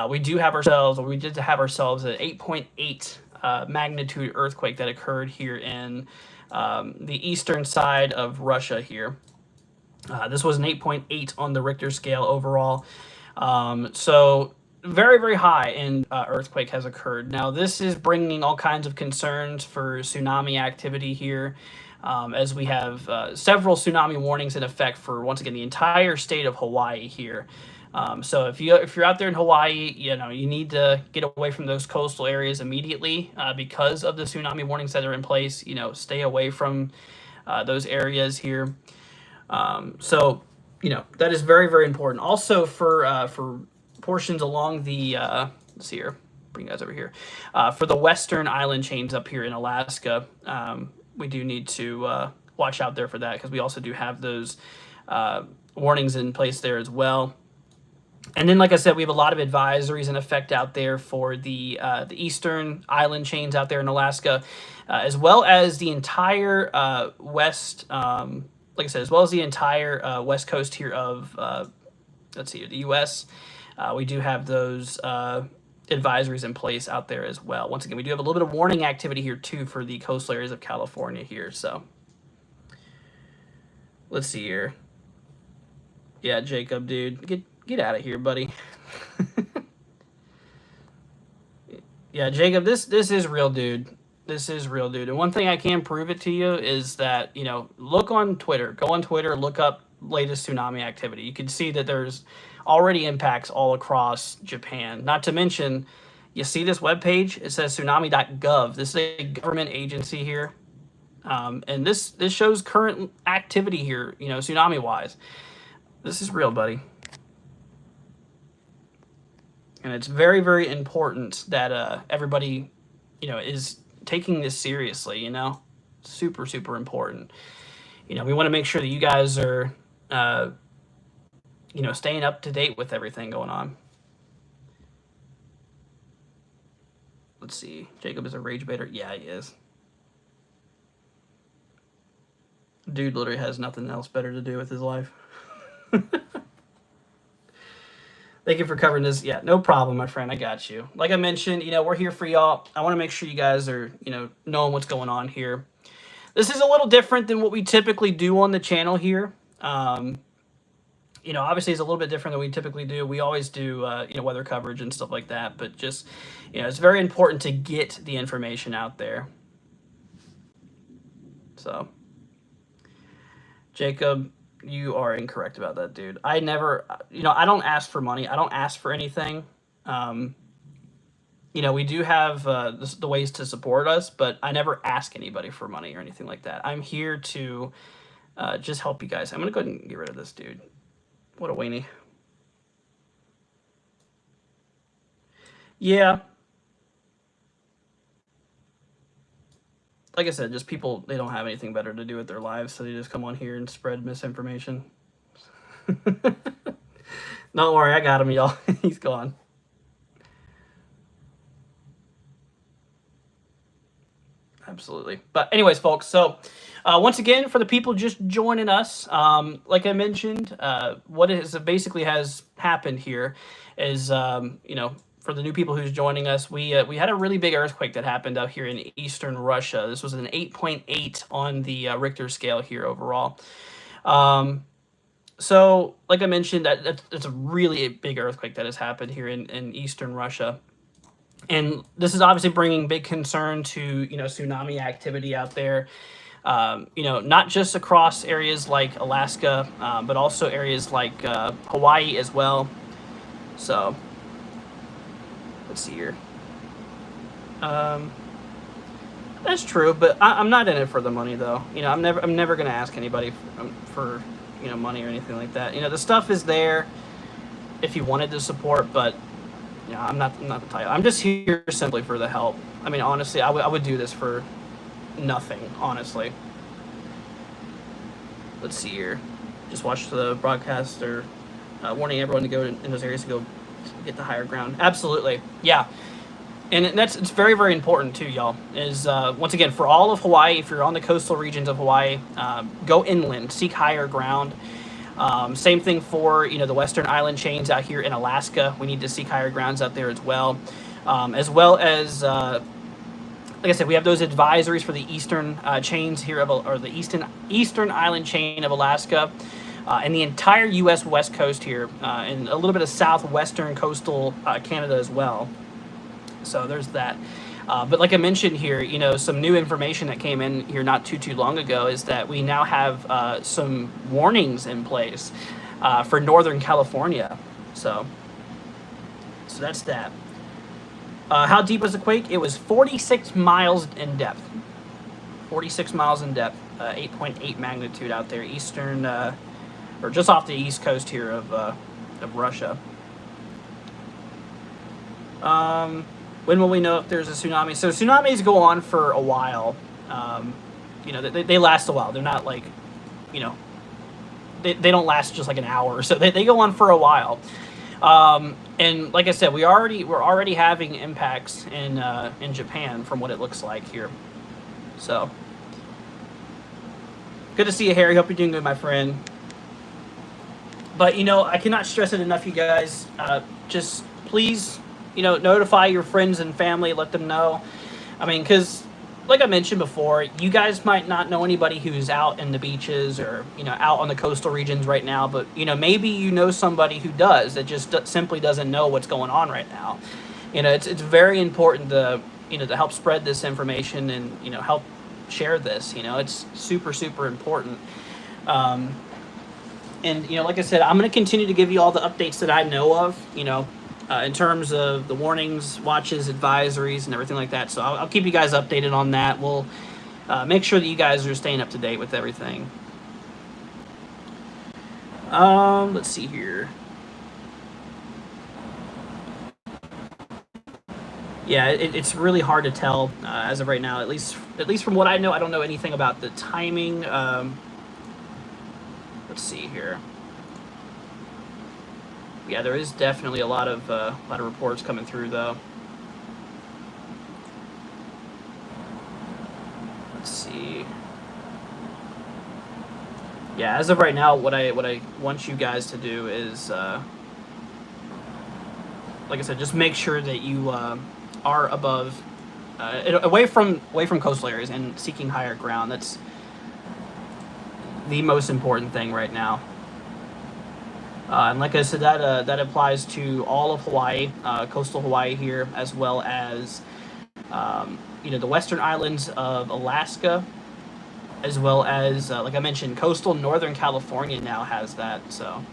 we did have ourselves an 8.8 magnitude earthquake that occurred here in the eastern side of Russia here. This was an 8.8 on the Richter scale overall. So very, very high in earthquake has occurred. Now, this is bringing all kinds of concerns for tsunami activity here, as we have several tsunami warnings in effect for, once again, the entire state of Hawaii here. So if you're out there in Hawaii, you need to get away from those coastal areas immediately because of the tsunami warnings that are in place. Stay away from those areas here. So that is very, very important. Also for portions along the let's see here, bring you guys over here, for the western island chains up here in Alaska, we do need to watch out there for that, because we also do have those warnings in place there as well. And then, like I said, we have a lot of advisories in effect out there for the eastern island chains out there in Alaska, as well as the entire west. Like I said, as well as the entire west coast here of, let's see, the U.S. We do have those advisories in place out there as well. Once again, we do have a little bit of warning activity here too for the coastal areas of California here. So let's see here. Yeah, Jacob, dude, get out of here, buddy. Yeah, Jacob, this is real, dude. This is real, dude. And one thing I can prove it to you is that, look on Twitter. Go on Twitter, look up latest tsunami activity. You can see that there's already impacts all across Japan. Not to mention, you see this webpage? It says tsunami.gov. This is a government agency here. And this shows current activity here, tsunami-wise. This is real, buddy. And it's very, very important that everybody, is taking this seriously, super, super important. We want to make sure that you guys are, staying up to date with everything going on. Let's see. Jacob is a rage baiter. Yeah, he is. Dude literally has nothing else better to do with his life. Thank you for covering this. Yeah, no problem, my friend. I got you. Like I mentioned, we're here for y'all. I want to make sure you guys are, knowing what's going on here. This is a little different than what we typically do on the channel here. Obviously it's a little bit different than we typically do. We always do, weather coverage and stuff like that. But just, it's very important to get the information out there. So, Jacob, you are incorrect about that, dude. I never, I don't ask for money. I don't ask for anything. We do have the ways to support us, but I never ask anybody for money or anything like that. I'm here to just help you guys. I'm going to go ahead and get rid of this dude. What a weenie. Yeah. Like I said, just people, they don't have anything better to do with their lives, so they just come on here and spread misinformation. Don't worry, I got him, y'all. He's gone. Absolutely. But anyways, folks, so once again, for the people just joining us, like I mentioned, what basically has happened here is, for the new people who's joining us, we had a really big earthquake that happened out here in eastern Russia. This was an 8.8 on the Richter scale here overall. So, like I mentioned, that's a really big earthquake that has happened here in eastern Russia. And this is obviously bringing big concern to, tsunami activity out there. You know, not just across areas like Alaska, but also areas like Hawaii as well. So let's see here. That's true, but I'm not in it for the money, though. You know, I'm never gonna ask anybody for you know, money or anything like that. You know, the stuff is there if you wanted to support, but you know, I'm not the type. I'm just here simply for the help. I mean, honestly, I would do this for nothing, honestly. Let's see here. Just watch the broadcast, or warning everyone to go in those areas to go get the higher ground. Absolutely, yeah. And it's very, very important too, y'all. Is once again, for all of Hawaii, if you're on the coastal regions of Hawaii, go inland, seek higher ground. Same thing for, you know, the western island chains out here in Alaska. We need to seek higher grounds out there as well. Like I said, we have those advisories for the eastern chains here or the eastern island chain of Alaska, and the entire U.S. west coast here, and a little bit of southwestern coastal Canada as well. So there's that. But like I mentioned here, you know, some new information that came in here not too long ago is that we now have some warnings in place for Northern California. So that's that. How deep was the quake? It was 46 miles in depth. 46 miles in depth. 8.8 magnitude out there, eastern, or just off the east coast here of Russia. When will we know if there's a tsunami? So tsunamis go on for a while. You know, they last a while. They're not like, you know, they don't last just like an hour. So they go on for a while. And like I said, we're already having impacts in Japan from what it looks like here. So good to see you, Harry. Hope you're doing good, my friend. But you know, I cannot stress it enough, you guys. Just please, you know, notify your friends and family, let them know. I mean, because like I mentioned before, you guys might not know anybody who's out in the beaches or, you know, out on the coastal regions right now, but, you know, maybe you know somebody who does, that just simply doesn't know what's going on right now. You know, it's very important to, you know, to help spread this information and, you know, help share this. You know, it's super, super important. And, you know, like I said, I'm going to continue to give you all the updates that I know of, you know, in terms of the warnings, watches, advisories, and everything like that. So I'll keep you guys updated on that. We'll make sure that you guys are staying up to date with everything. Let's see here. Yeah, it's really hard to tell as of right now. At least from what I know, I don't know anything about the timing. Let's see here. Yeah, there is definitely a lot of reports coming through, though. Let's see. Yeah, as of right now, what I want you guys to do is, like I said, just make sure that you are above, away from coastal areas and seeking higher ground. That's the most important thing right now. And like I said, that applies to all of Hawaii, coastal Hawaii here, as well as you know, the western islands of Alaska, as well as like I mentioned, coastal Northern California now has that. So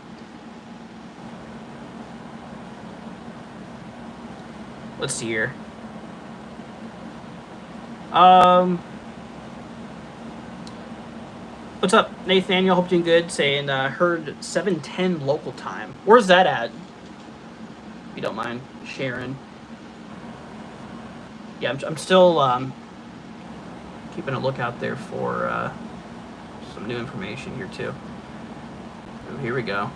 let's see here. What's up, Nathaniel? Hope you're doing good. Saying, heard 7:10 local time. Where's that at? If you don't mind sharing. Yeah, I'm still keeping a lookout there for some new information here too. Oh, here we go.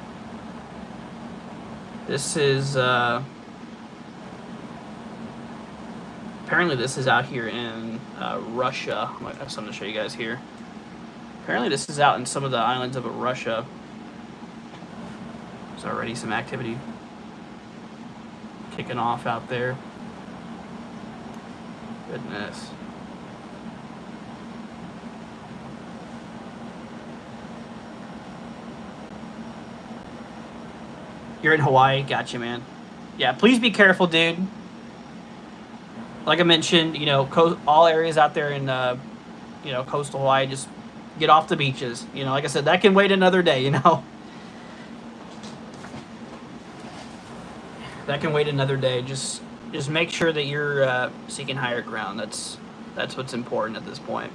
This is apparently this is out here in Russia. I might have something to show you guys here. Apparently this is out in some of the islands of Russia. There's already some activity kicking off out there. Goodness. You're in Hawaii? Gotcha, man. Yeah, please be careful, dude. Like I mentioned, you know, all areas out there in coastal Hawaii, just get off the beaches. Like I said, that can wait another day. That can wait another day. Just make sure that you're seeking higher ground. That's what's important at this point.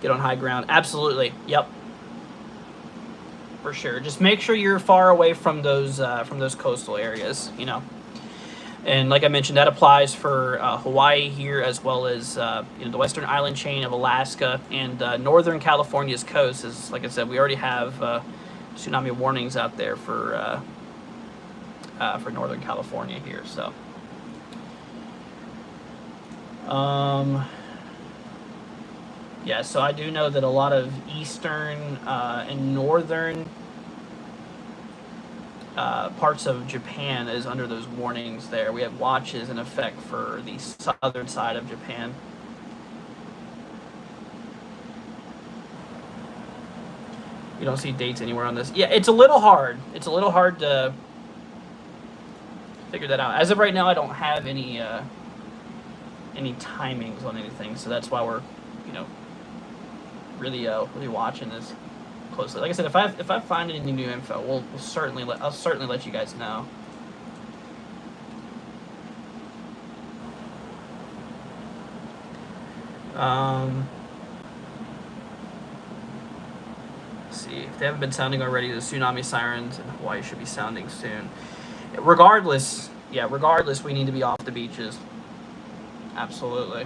Get on high ground. Absolutely. Yep. For sure. Just make sure you're far away from those coastal areas. And like I mentioned, that applies for Hawaii here, as well as the western island chain of Alaska and northern California's coast. Is, like I said, we already have tsunami warnings out there for northern California here. So, yeah. So I do know that a lot of eastern and northern parts of Japan is under those warnings there. We have watches in effect for the southern side of Japan. You don't see dates anywhere on this. Yeah, it's a little hard. It's a little hard to figure that out. As of right now, I don't have any timings on anything, so that's why we're, really watching this closely. Like I said, if I find any new info, I'll certainly let you guys know. Let's see, if they haven't been sounding already, the tsunami sirens in Hawaii should be sounding soon. Regardless, we need to be off the beaches. Absolutely.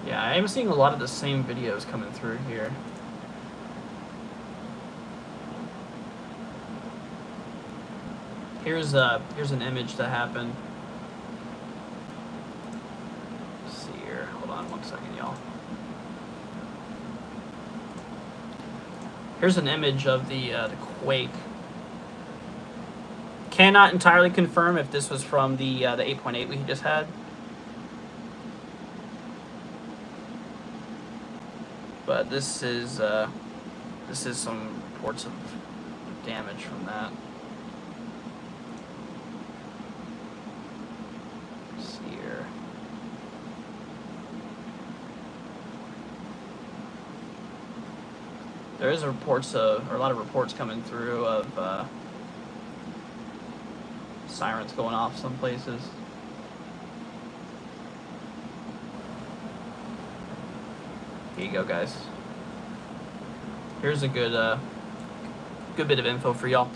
Yeah, I am seeing a lot of the same videos coming through here. Here's an image that happened. Let's see here. Hold on one second, y'all. Here's an image of the quake. Cannot entirely confirm if this was from the 8.8 we just had. But this is some reports of damage from that. Let's see here. There is a lot of reports coming through of sirens going off some places. Here you go, guys. Here's a good bit of info for y'all.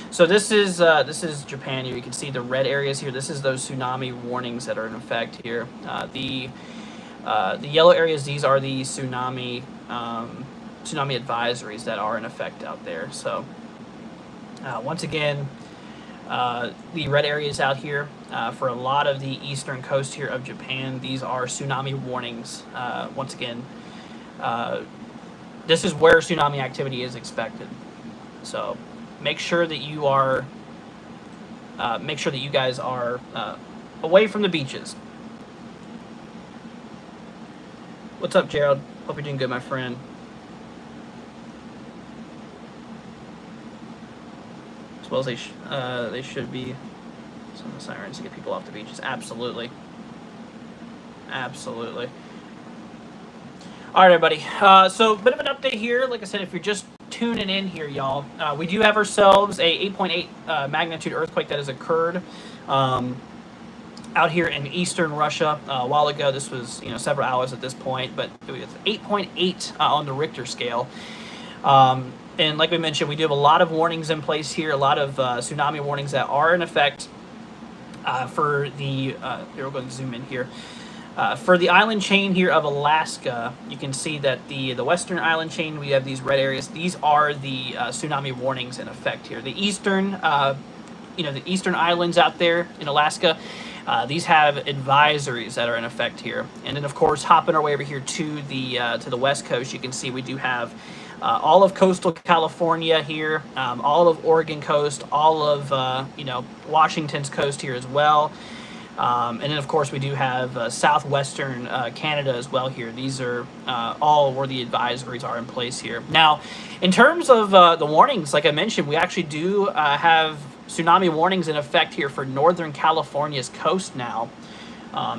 So this is Japan here. You can see the red areas here. This is those tsunami warnings that are in effect here. The yellow areas, these are the tsunami advisories that are in effect out there. So once again, the red areas out here for a lot of the eastern coast here of Japan, these are tsunami warnings. Once again, this is where tsunami activity is expected. So make sure that you are, you guys are away from the beaches. What's up, Gerald? Hope you're doing good, my friend. As well as they should be some of the sirens to get people off the beaches. Absolutely. Absolutely. All right, everybody. So, bit of an update here. Like I said, if you're just tuning in here, y'all, we do have ourselves a 8.8 magnitude earthquake that has occurred out here in eastern Russia a while ago. This was, several hours at this point, but it was 8.8 on the Richter scale. And like we mentioned, we do have a lot of warnings in place here, a lot of tsunami warnings that are in effect for the, here we're going to zoom in here. For the island chain here of Alaska, you can see that the western island chain, we have these red areas. These are the tsunami warnings in effect here. The eastern, the eastern islands out there in Alaska, these have advisories that are in effect here. And then, of course, hopping our way over here to the west coast, you can see we do have all of coastal California here, all of Oregon coast, all of Washington's coast here as well. And then, of course, we do have southwestern Canada as well here. These are all where the advisories are in place here. Now, in terms of the warnings, like I mentioned, we actually do have tsunami warnings in effect here for Northern California's coast now,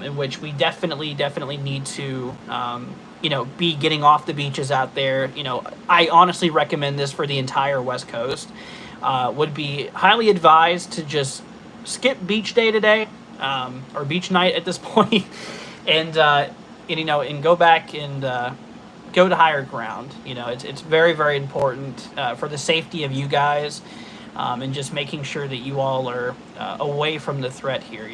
in which we definitely need to, be getting off the beaches out there. I honestly recommend this for the entire West Coast. Would be highly advised to just skip beach day today, or beach night at this point, and go back and go to higher ground. It's very, very important for the safety of you guys, and just making sure that you all are away from the threat here.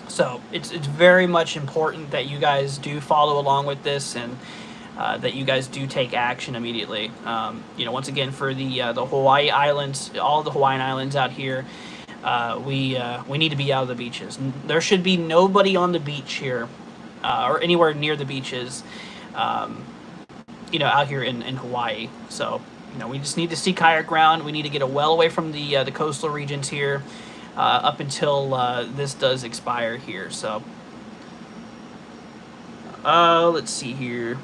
So it's very much important that you guys do follow along with this, and that you guys do take action immediately. Once again, for the Hawaii Islands, all the Hawaiian Islands out here, we need to be out of the beaches. There should be nobody on the beach here, or anywhere near the beaches, out here in Hawaii. So, we just need to seek higher ground. We need to get well away from the coastal regions here, up until this does expire here. So, let's see here.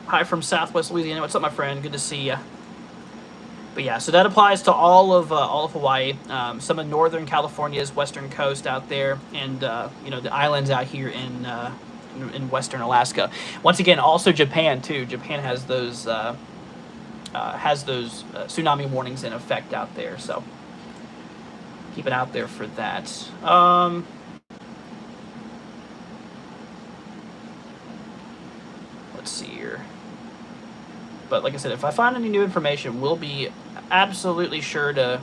Hi from Southwest Louisiana. What's up, my friend? Good to see you. But yeah, so that applies to all of Hawaii, some of Northern California's western coast out there, and the islands out here in western Alaska. Once again, also Japan too. Japan has those tsunami warnings in effect out there, so keep it out there for that. Let's see here. But like I said, if I find any new information, we'll be absolutely sure to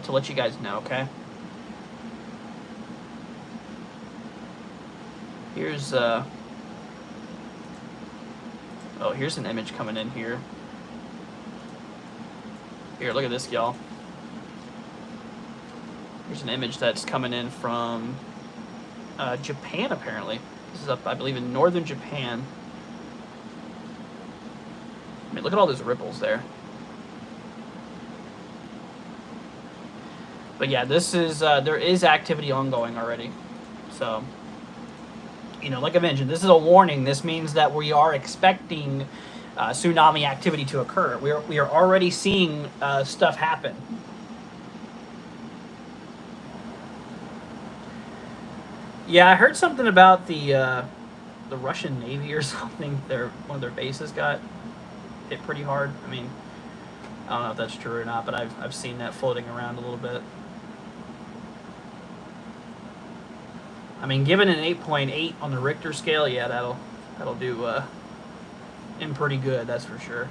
let you guys know, okay? Here's here's an image coming in here. Here, look at this, y'all. Here's an image that's coming in from Japan, apparently. This is up, I believe, in northern Japan. I mean, look at all those ripples there. But yeah, this is there is activity ongoing already. So, like I mentioned, this is a warning. This means that we are expecting tsunami activity to occur. We are already seeing stuff happen. Yeah, I heard something about the Russian Navy or something. One of their bases got hit pretty hard. I mean, I don't know if that's true or not, but I've seen that floating around a little bit. I mean, given an 8.8 on the Richter scale, yeah, that'll do in pretty good, that's for sure.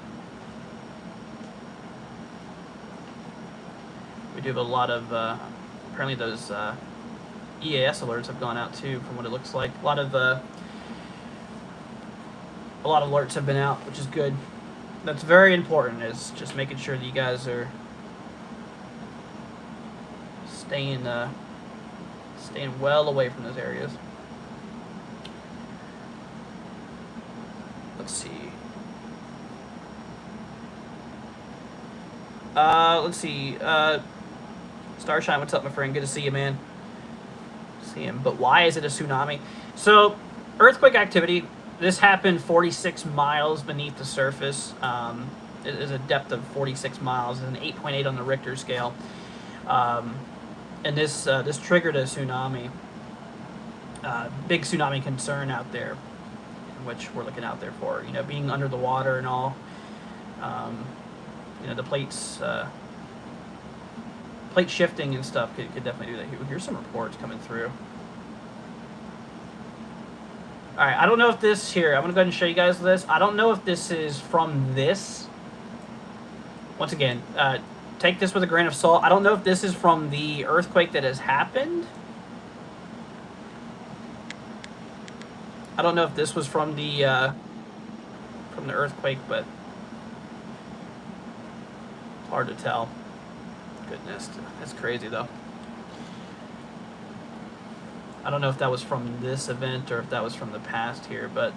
We do have a lot of apparently those EAS alerts have gone out too, from what it looks like. A lot of alerts have been out, which is good. That's very important, is just making sure that you guys are staying well away from those areas. Let's see. Let's see. Starshine, what's up, my friend? Good to see you, man. See him. But why is it a tsunami? So, earthquake activity. This happened 46 miles beneath the surface. It is a depth of 46 miles. It's an 8.8 on the Richter scale. And this triggered a tsunami. Big tsunami concern out there, which we're looking out there for. Being under the water and all. The plates, plate shifting and stuff could definitely do that. Here's some reports coming through. All right, I don't know if this here, I'm going to go ahead and show you guys this. I don't know if this is from this. Once again, take this with a grain of salt. I don't know if this is from the earthquake that has happened. I don't know if this was from the earthquake, but it's hard to tell. Goodness, that's crazy though. I don't know if that was from this event or if that was from the past here, but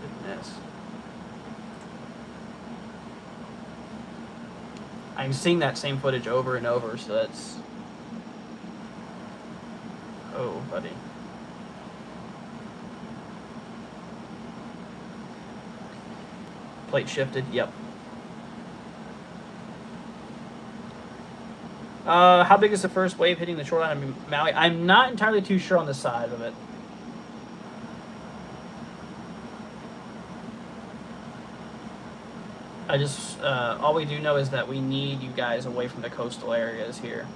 goodness. I'm seeing that same footage over and over, so that's... Oh, buddy. Plate shifted, yep. How big is the first wave hitting the shoreline of Maui? I'm not entirely too sure on the size of it. I just, all we do know is that we need you guys away from the coastal areas here.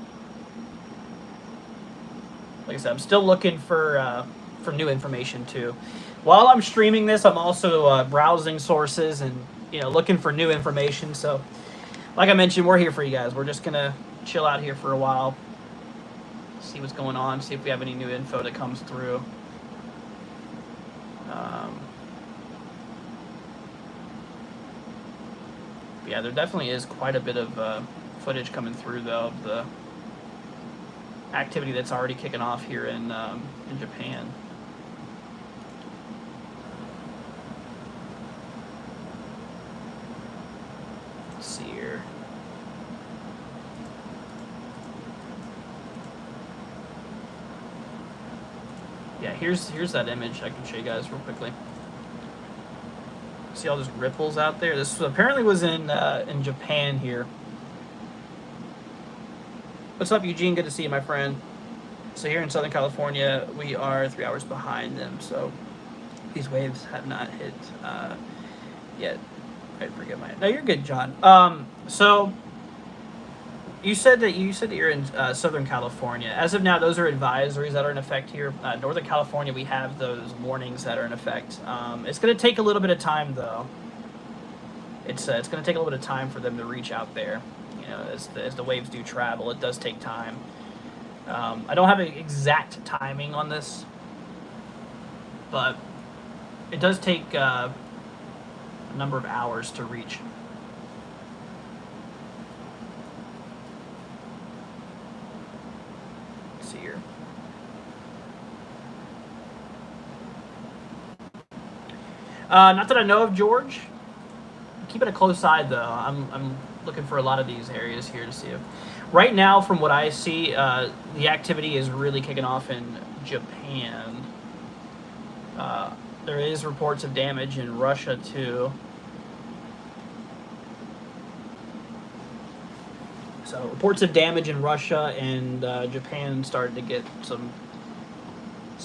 Like I said, I'm still looking for new information too. While I'm streaming this, I'm also browsing sources and, you know, looking for new information. So, like I mentioned, we're here for you guys. We're just gonna chill out here for a while, see what's going on, see if we have any new info that comes through. Yeah, there definitely is quite a bit of footage coming through, though, of the activity that's already kicking off here in Japan. Let's see here. Yeah, here's that image I can show you guys real quickly. See all those ripples out there? This apparently was in Japan here. What's up, Eugene? Good to see you, my friend. So here in Southern California, we are 3 hours behind them. So these waves have not hit yet. I forget my. No, you're good, John. So you said that you're in Southern California. As of now, those are advisories that are in effect here. Northern California, we have those warnings that are in effect. It's going to take a little bit of time, though. It's going to take a little bit of time for them to reach out there. You know, as the waves do travel, it does take time. I don't have an exact timing on this, but it does take a number of hours to reach. Here. Not that I know of, George. Keep it a close eye, though. I'm looking for a lot of these areas here to see if. Right now, from what I see, the activity is really kicking off in Japan. There is reports of damage in Russia too. So reports of damage in Russia and Japan started to get some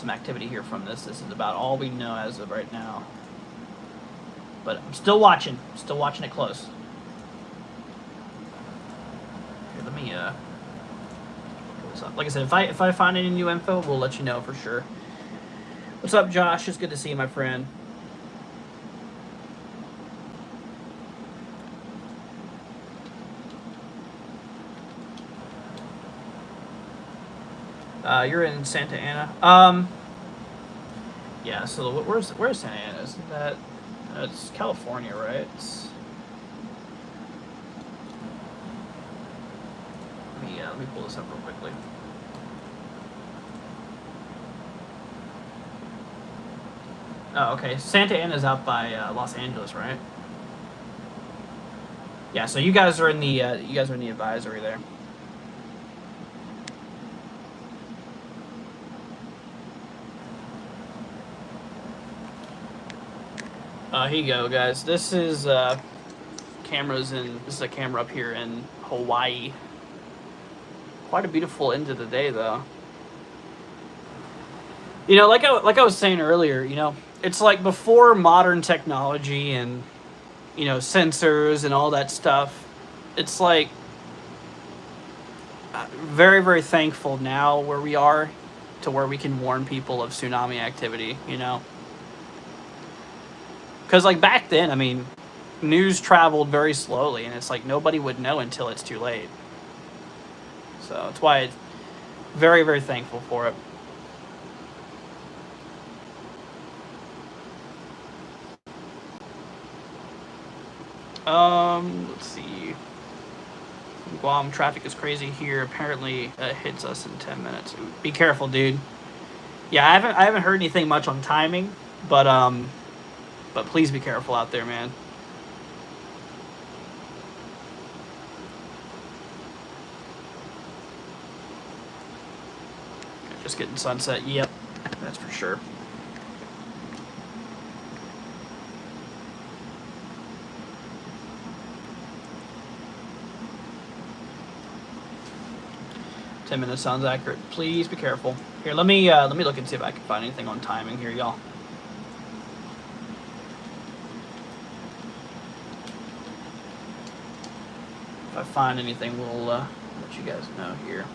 activity here from this. This is about all we know as of right now. But I'm still watching it close. Here, let me pull this up. Like I said, if I find any new info, we'll let you know for sure. What's up, Josh? It's good to see you, my friend. You're in Santa Ana. Yeah. So where's Santa Ana? Isn't that? It's California, right? Let me pull this up real quickly. Oh, okay. Santa Ana's out by Los Angeles, right? Yeah. So you guys are in the advisory there. Here you go, guys. This is cameras in. This is a camera up here in Hawaii. Quite a beautiful end of the day, though. You know, like I was saying earlier, you know, it's like before modern technology and, you know, sensors and all that stuff. It's like very, very thankful now where we are to where we can warn people of tsunami activity, you know. Because, like, back then, I mean, news traveled very slowly, and it's like nobody would know until it's too late. So that's why it's very, very thankful for it. Let's see. Guam traffic is crazy here. Apparently, hits us in 10 minutes. Be careful, dude. Yeah, I haven't heard anything much on timing, but please be careful out there, man. Just getting sunset. Yep, that's for sure. $10 sounds accurate. Please be careful. Here, let me look and see if I can find anything on timing here, y'all. If I find anything, we'll let you guys know here.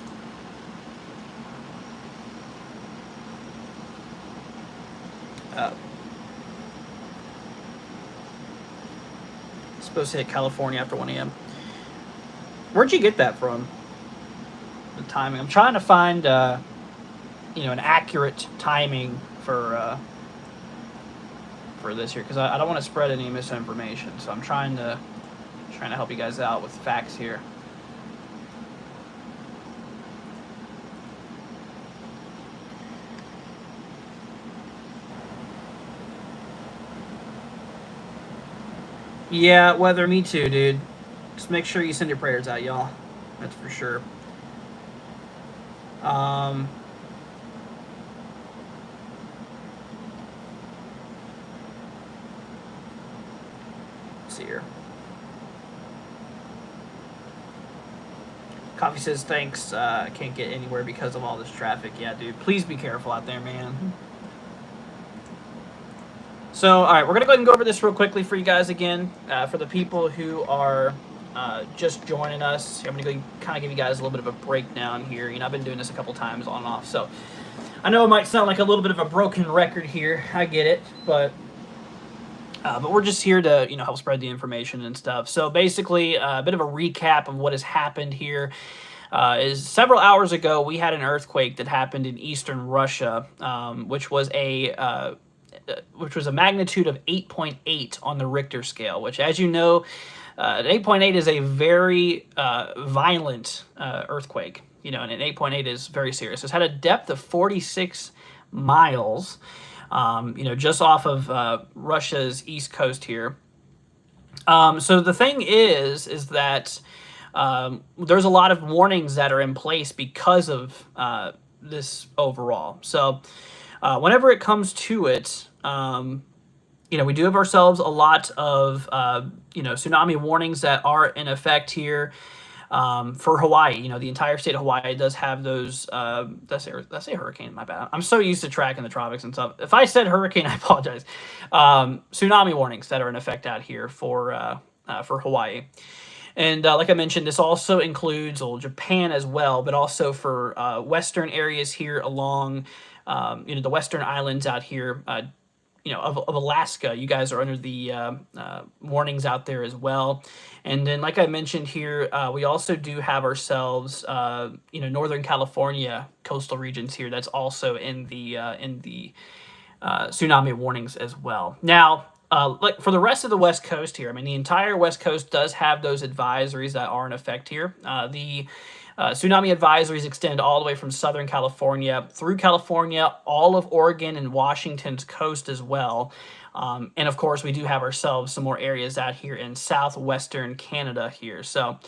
Supposed to hit California after 1 a.m. Where'd you get that from? The timing. I'm trying to find, an accurate timing for this here, because I don't want to spread any misinformation. So I'm trying to help you guys out with facts here. Yeah, weather, me too, dude. Just make sure you send your prayers out, y'all. That's for sure. Let's see here. Coffee says, thanks. I can't get anywhere because of all this traffic. Yeah, dude. Please be careful out there, man. So, all right, we're going to go ahead and go over this real quickly for you guys again. For the people who are just joining us, I'm going to go kind of give you guys a little bit of a breakdown here. You know, I've been doing this a couple times on and off, so I know it might sound like a little bit of a broken record here. I get it, but we're just here to, help spread the information and stuff. So basically, a bit of a recap of what has happened here. Is several hours ago, we had an earthquake that happened in eastern Russia, which was a magnitude of 8.8 on the Richter scale, which, as you know, 8.8 is a very violent earthquake, and an 8.8 is very serious. It's had a depth of 46 miles, just off of Russia's east coast here. So the thing is that there's a lot of warnings that are in place because of this overall. So whenever it comes to it, we do have ourselves a lot of, tsunami warnings that are in effect here for Hawaii. The entire state of Hawaii does have those, did I say hurricane? My bad. I'm so used to tracking the tropics and stuff. If I said hurricane, I apologize. Tsunami warnings that are in effect out here for Hawaii. And like I mentioned, this also includes Japan as well, but also for western areas here along, the western islands out here, of Alaska. You guys are under the warnings out there as well. And then, like I mentioned here, we also do have ourselves, Northern California coastal regions here. That's also in the tsunami warnings as well. Now, like for the rest of the West Coast here, the entire West Coast does have those advisories that are in effect here. The tsunami advisories extend all the way from Southern California through California, all of Oregon and Washington's coast as well. And of course, we do have ourselves some more areas out here in southwestern Canada here. So,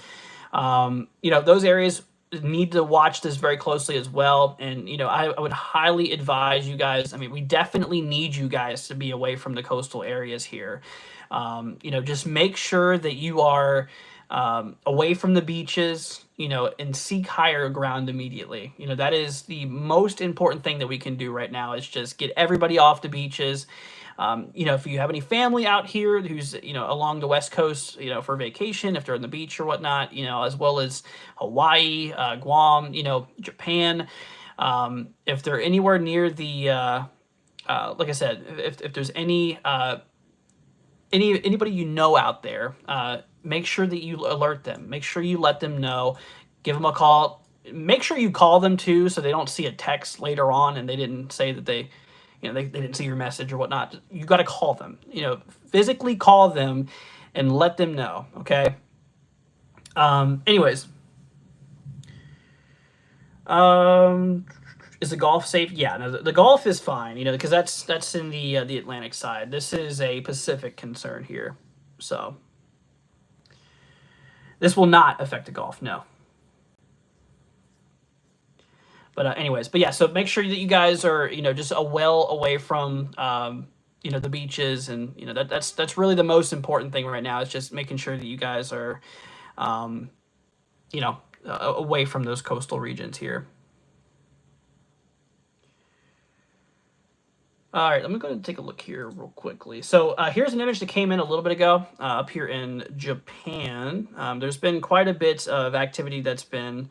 those areas need to watch this very closely as well. And, I would highly advise you guys, we definitely need you guys to be away from the coastal areas here. Just make sure that you are away from the beaches, and seek higher ground immediately. That is the most important thing that we can do right now, is just get everybody off the beaches. If you have any family out here who's, along the West Coast, for vacation, if they're on the beach or whatnot, as well as Hawaii, Guam, Japan, if they're anywhere near the, like I said, if there's anybody out there, make sure that you alert them. Make sure you let them know. Give them a call. Make sure you call them too, so they don't see a text later on and they didn't say that they didn't see your message or whatnot. You got to call them. Physically call them and let them know. Okay. Anyways. Is the Gulf safe? Yeah, no, the Gulf is fine. Because that's in the Atlantic side. This is a Pacific concern here, so this will not affect the Gulf. No. But anyways, but yeah, so make sure that you guys are, just well away from, the beaches, and that's really the most important thing right now. Is just making sure that you guys are, um, away from those coastal regions here. All right, let me go ahead and take a look here real quickly. So here's an image that came in a little bit ago up here in Japan. There's been quite a bit of activity that's been,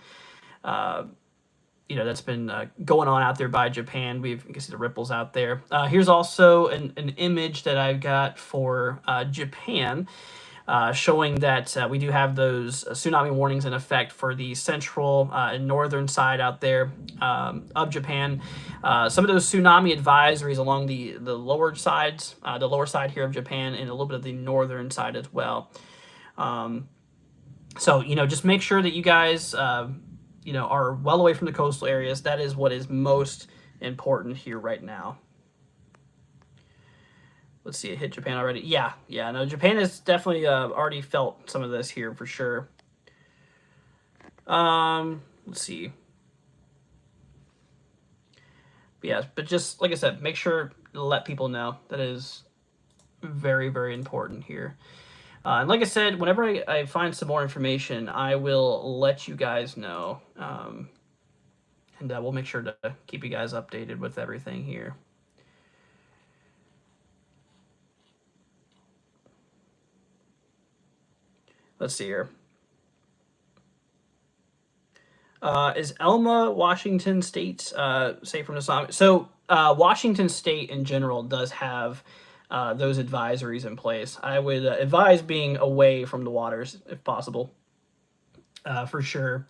going on out there by Japan. You can see the ripples out there. Here's also an image that I've got for Japan. Showing that we do have those tsunami warnings in effect for the central and northern side out there of Japan. Some of those tsunami advisories along the lower sides, the lower side here of Japan, and a little bit of the northern side as well. So just make sure that you guys are well away from the coastal areas. That is what is most important here right now. Let's see, it hit Japan already. Yeah, no, Japan has definitely already felt some of this here for sure. Let's see. But yeah, but just like I said, make sure to let people know. That is very, very important here. And like I said, whenever I find some more information, I will let you guys know. And we'll make sure to keep you guys updated with everything here. Let's see here. Is Elma, Washington State, safe from the tsunami? So Washington State in general does have those advisories in place. I would advise being away from the waters if possible, for sure.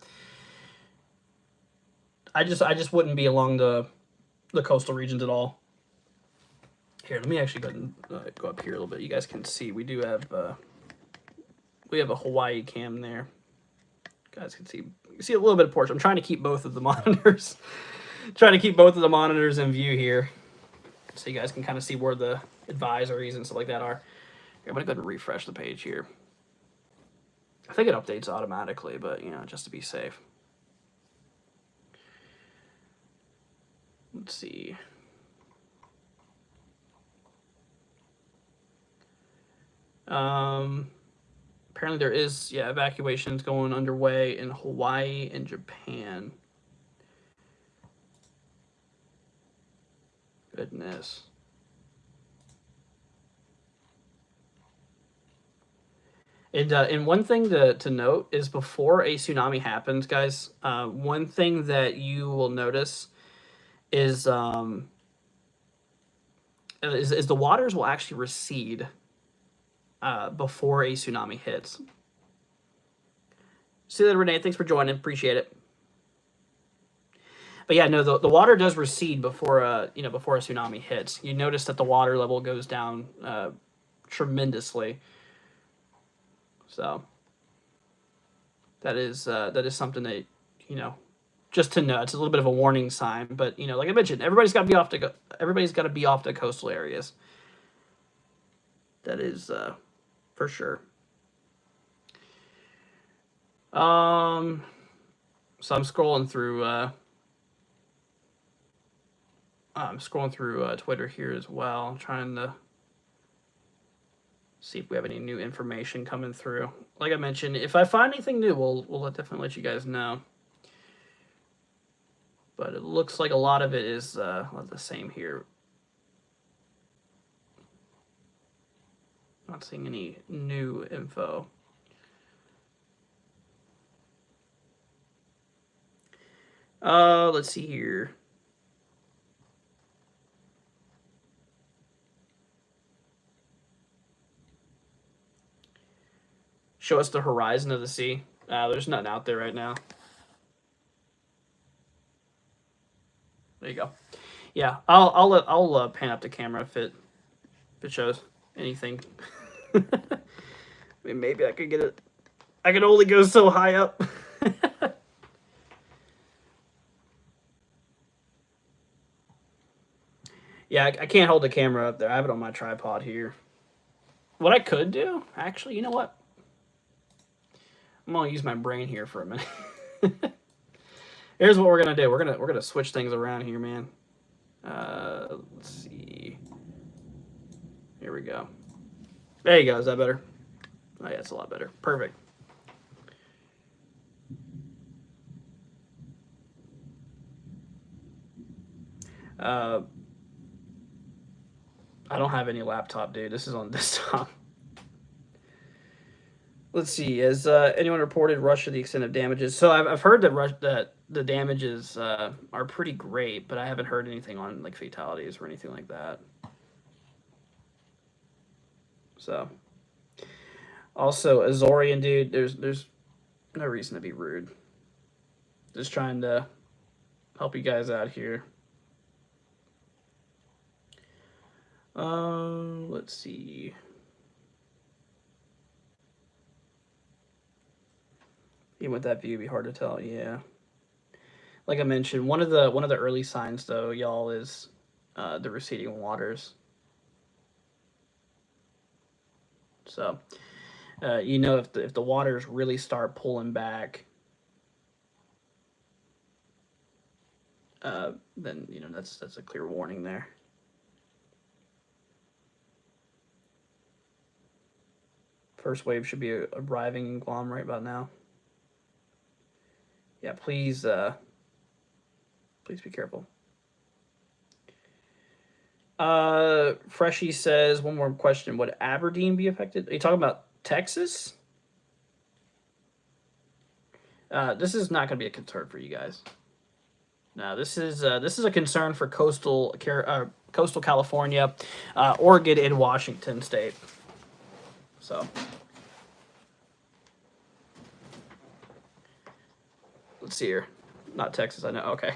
I just wouldn't be along the coastal regions at all. Here, let me actually go ahead and go up here a little bit. You guys can see we do have a Hawaii cam there. You guys can see a little bit of portion. I'm trying to keep both of the monitors. In view here, so you guys can kind of see where the advisories and stuff like that are. Here, I'm gonna go ahead and refresh the page here. I think it updates automatically, but just to be safe. Let's see. Apparently there is, evacuations going underway in Hawaii and Japan. Goodness. And one thing to note is before a tsunami happens, guys, one thing that you will notice is the waters will actually recede before a tsunami hits. See that, Renee? Thanks for joining. Appreciate it. But yeah, no, the water does recede before a tsunami hits. You notice that the water level goes down tremendously. So that is something that just to know. It's a little bit of a warning sign, but like I mentioned, everybody's got to be off the coastal areas. That is for sure. So I'm scrolling through Twitter here as well. I'm trying to see if we have any new information coming through. Like I mentioned, if I find anything new, we'll definitely let you guys know. But it looks like a lot of it is the same here. Not seeing any new info. Let's see here. Show us the horizon of the sea. There's nothing out there right now. There you go. Yeah, I'll pan up the camera if it shows anything. I mean, maybe I could get it. I can only go so high up. Yeah, I can't hold the camera up there. I have it on my tripod here. What I could do, actually, you know what? I'm gonna use my brain here for a minute. Here's what we're gonna do. We're gonna switch things around here, man. Let's see. Here we go. There you go. Is that better? Oh yeah, it's a lot better. Perfect. Uh, I don't have any laptop, dude. This is on desktop. Let's see. Has anyone reported Russia the extent of damages? So I've heard that the damages are pretty great, but I haven't heard anything on like fatalities or anything like that. So also Azorian, dude. There's no reason to be rude. Just trying to help you guys out here. Let's see. Even with that view, it'd be hard to tell. Yeah, like I mentioned, one of the early signs though, y'all, is the receding waters. So you know, if the waters really start pulling back, then you know that's a clear warning there. First wave should be arriving in Guam right about now. Yeah, please please be careful. Freshy says one more question: would Aberdeen be affected? Are you talking about Texas? This is not going to be a concern for you guys. No, this is a concern for coastal California, Oregon, and Washington State. So let's see here. Not Texas, I know. Okay.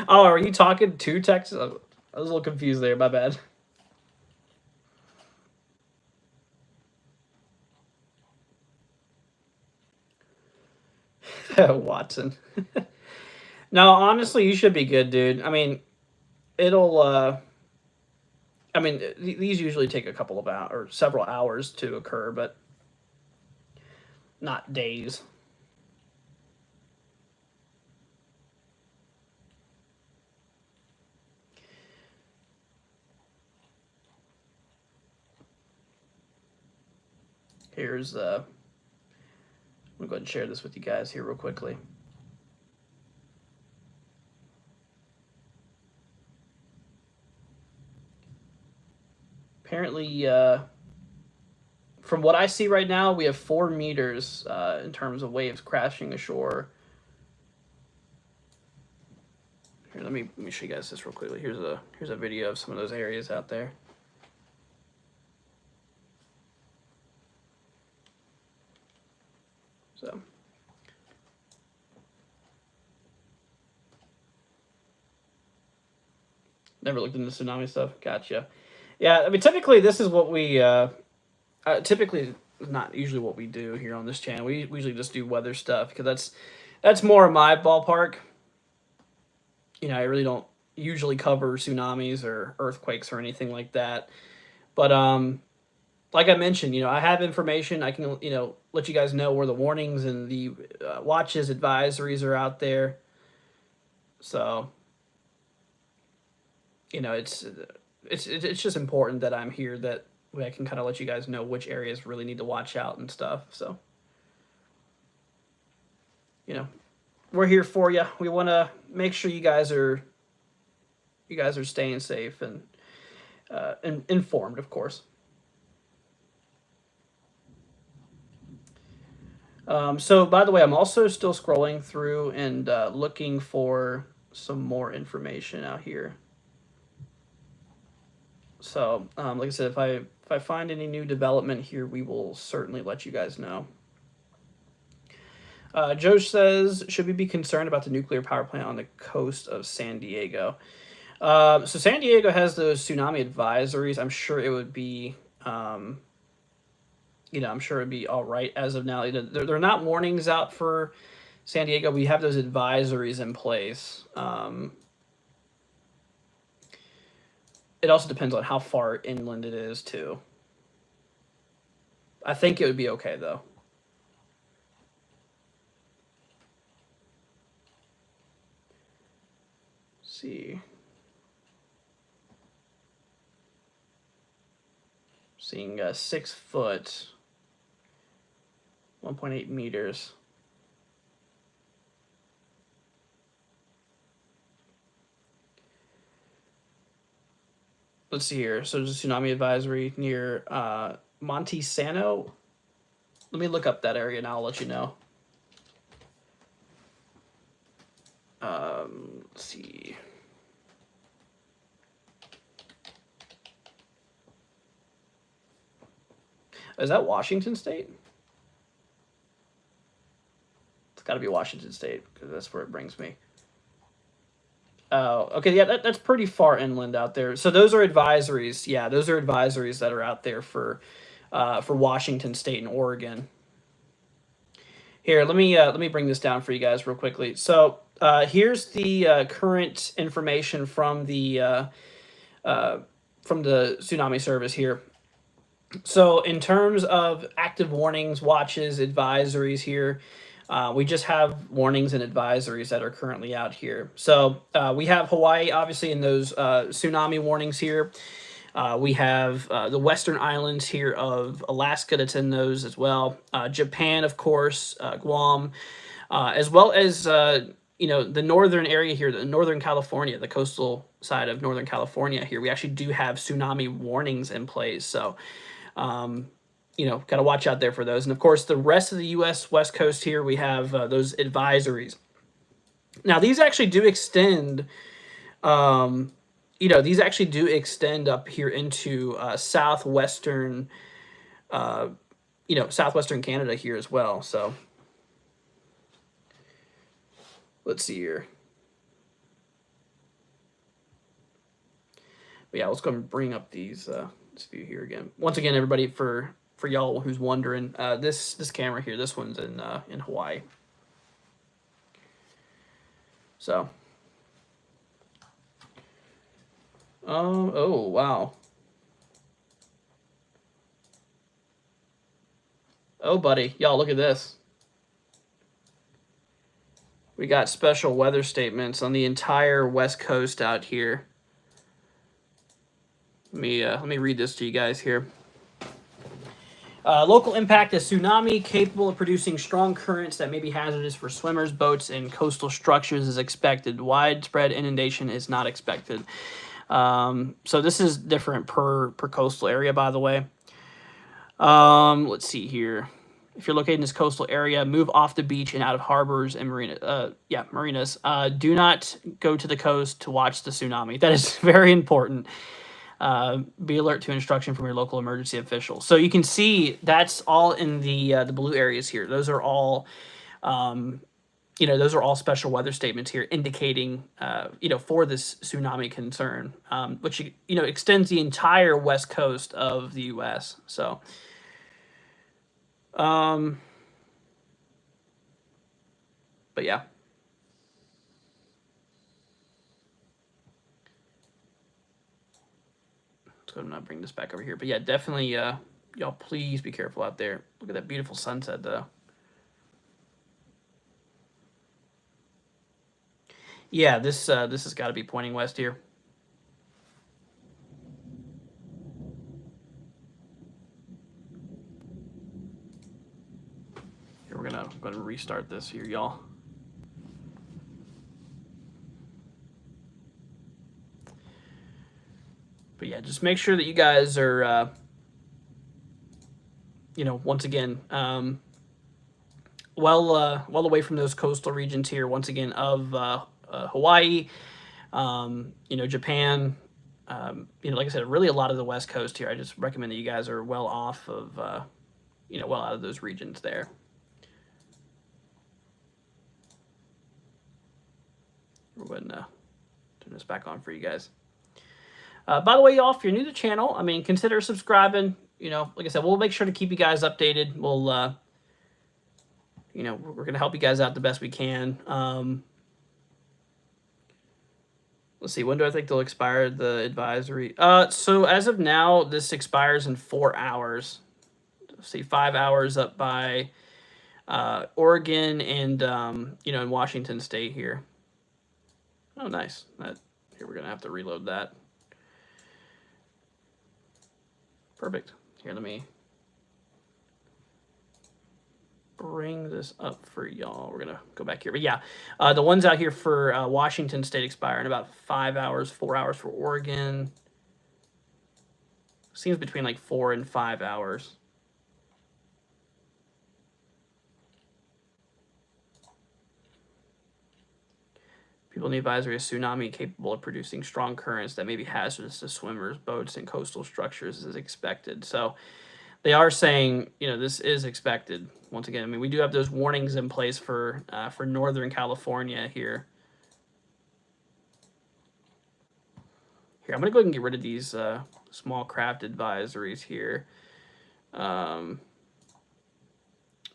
Oh, are you talking to Texas? I was a little confused there. My bad. Watson. No, honestly, you should be good, dude. I mean, it'll. I mean, these usually take a couple of hours or several hours to occur, but not days. Here's I'm gonna go ahead and share this with you guys here real quickly. Apparently, from what I see right now, we have 4 meters in terms of waves crashing ashore. Here, let me show you guys this real quickly. Here's a video of some of those areas out there. So. Never looked into tsunami stuff. Gotcha. Yeah, I mean, typically this is what we typically not usually what we do here on this channel. We usually just do weather stuff because that's more of my ballpark. You know, I really don't usually cover tsunamis or earthquakes or anything like that. But like I mentioned, you know, I have information. I can, you know, let you guys know where the warnings and the watches, advisories are out there. So, you know, it's just important that I'm here, that way I can kind of let you guys know which areas really need to watch out and stuff. So, you know, we're here for you. We want to make sure you guys are staying safe and informed, of course. So, by the way, I'm also still scrolling through and looking for some more information out here. So, like I said, if I find any new development here, we will certainly let you guys know. Joe says, should we be concerned about the nuclear power plant on the coast of San Diego? So San Diego has those tsunami advisories. I'm sure it would be, you know, I'm sure it'd be all right as of now. They're not warnings out for San Diego. We have those advisories in place. It also depends on how far inland it is, too. I think it would be okay, though. see. Seeing 6 foot, 1.8 meters. Let's see here. So there's a tsunami advisory near Montesano. Let me look up that area now. I'll let you know. Let's see. Is that Washington State? It's got to be Washington State because that's where it brings me. Oh, okay, yeah, that's pretty far inland out there. So those are advisories. Yeah, those are advisories that are out there for Washington State and Oregon. Here, let me bring this down for you guys real quickly. So here's the current information from the tsunami service here. So in terms of active warnings, watches, advisories here, we just have warnings and advisories that are currently out here. So we have Hawaii, obviously, in those tsunami warnings here. We have the Western Islands here of Alaska that's in those as well. Japan, of course, Guam, as well as, the northern area here, the Northern California, the coastal side of Northern California here. We actually do have tsunami warnings in place. So, got to watch out there for those. And of course, the rest of the U.S. West Coast here, we have those advisories. Now, these actually do extend, these actually do extend up here into southwestern, southwestern Canada here as well. So let's see here. But yeah, let's go and bring up these this view here again. Once again, everybody, for y'all who's wondering, this camera here, this one's in Hawaii. So, oh wow. Oh, buddy, y'all look at this. We got special weather statements on the entire West Coast out here. Let me read this to you guys here. Local impact is tsunami capable of producing strong currents that may be hazardous for swimmers, boats, and coastal structures is expected. Widespread inundation is not expected. So this is different per coastal area, by the way. Let's see here. If you're located in this coastal area, move off the beach and out of harbors and marinas. Do not go to the coast to watch the tsunami. That is very important. Be alert to instruction from your local emergency official. So you can see that's all in the blue areas here. Those are all, those are all special weather statements here indicating, for this tsunami concern, which, extends the entire west coast of the U.S. So, but yeah. So I'm not bringing this back over here, but yeah, definitely, y'all please be careful out there. Look at that beautiful sunset, though. Yeah, this has got to be pointing west here. Here we're gonna restart this here, y'all. But yeah, just make sure that you guys are, once again, well away from those coastal regions here. Once again, of Hawaii, Japan. Like I said, really a lot of the West Coast here. I just recommend that you guys are well off of, well out of those regions there. We're going to turn this back on for you guys. By the way, y'all, if you're new to the channel, consider subscribing. Like I said, we'll make sure to keep you guys updated. We'll, we're going to help you guys out the best we can. Let's see, when do I think they'll expire, the advisory? So as of now, this expires in 4 hours. Let's see, 5 hours up by Oregon and, in Washington State here. Oh, nice. Here, we're going to have to reload that. Perfect. Here, let me bring this up for y'all. We're going to go back here. But yeah, the ones out here for Washington State expire in about 5 hours, 4 hours for Oregon. Seems between like 4 and 5 hours. People in the advisory of tsunami capable of producing strong currents that may be hazardous to swimmers, boats, and coastal structures as expected. So they are saying, you know, this is expected. Once again, I mean, we do have those warnings in place for Northern California here. Here, I'm going to go ahead and get rid of these small craft advisories here. Let's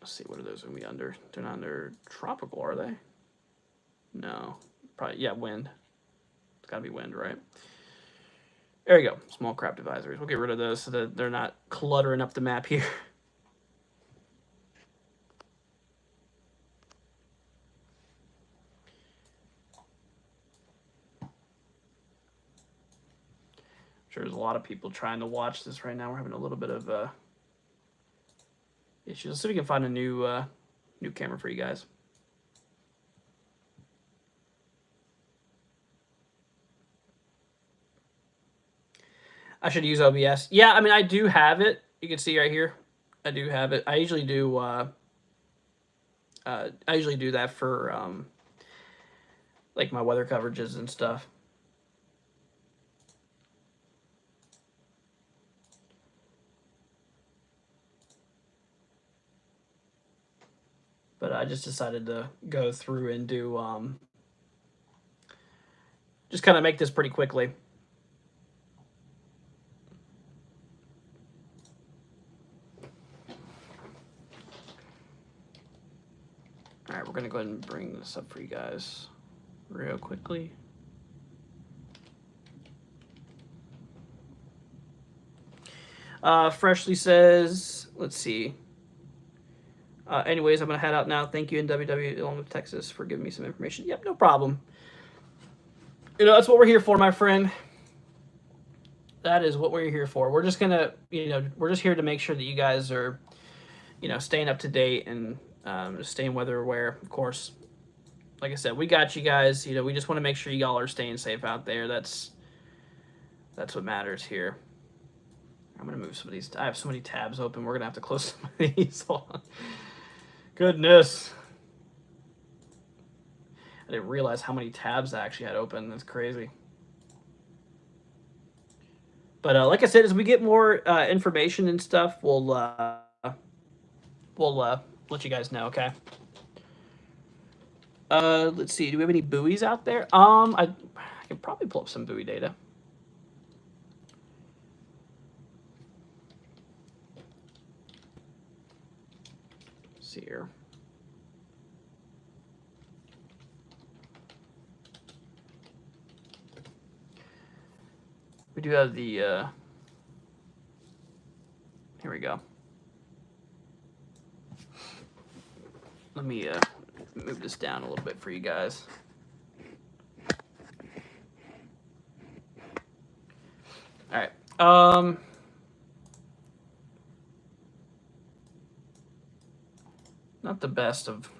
see, what are those going to be under? They're not under tropical, are they? No. Probably, yeah, wind. It's got to be wind, right? There you go. Small craft advisories. We'll get rid of those so that they're not cluttering up the map here. I'm sure there's a lot of people trying to watch this right now. We're having a little bit of issues. Let's see if we can find a new camera for you guys. I should use OBS. Yeah, I mean, I do have it. You can see right here. I do have it. I usually do that for like my weather coverages and stuff. But I just decided to go through and do just kind of make this pretty quickly. All right, we're going to go ahead and bring this up for you guys real quickly. Freshly says, let's see. Anyways, I'm going to head out now. Thank you, NWW, along with Texas, for giving me some information. Yep, no problem. You know, that's what we're here for, my friend. That is what we're here for. We're just going to, you know, we're just here to make sure that you guys are, you know, staying up to date and staying weather aware, of course. Like I said, we got you guys. You know, we just want to make sure y'all are staying safe out there. That's what matters here. I'm going to move some of these. I have so many tabs open. We're going to have to close some of these. Goodness. I didn't realize how many tabs I actually had open. That's crazy. But like I said, as we get more information and stuff, we'll let you guys know, okay? Let's see. Do we have any buoys out there? I can probably pull up some buoy data. Let's see here. We do have the, here we go. Let me move this down a little bit for you guys. All right. Not the best of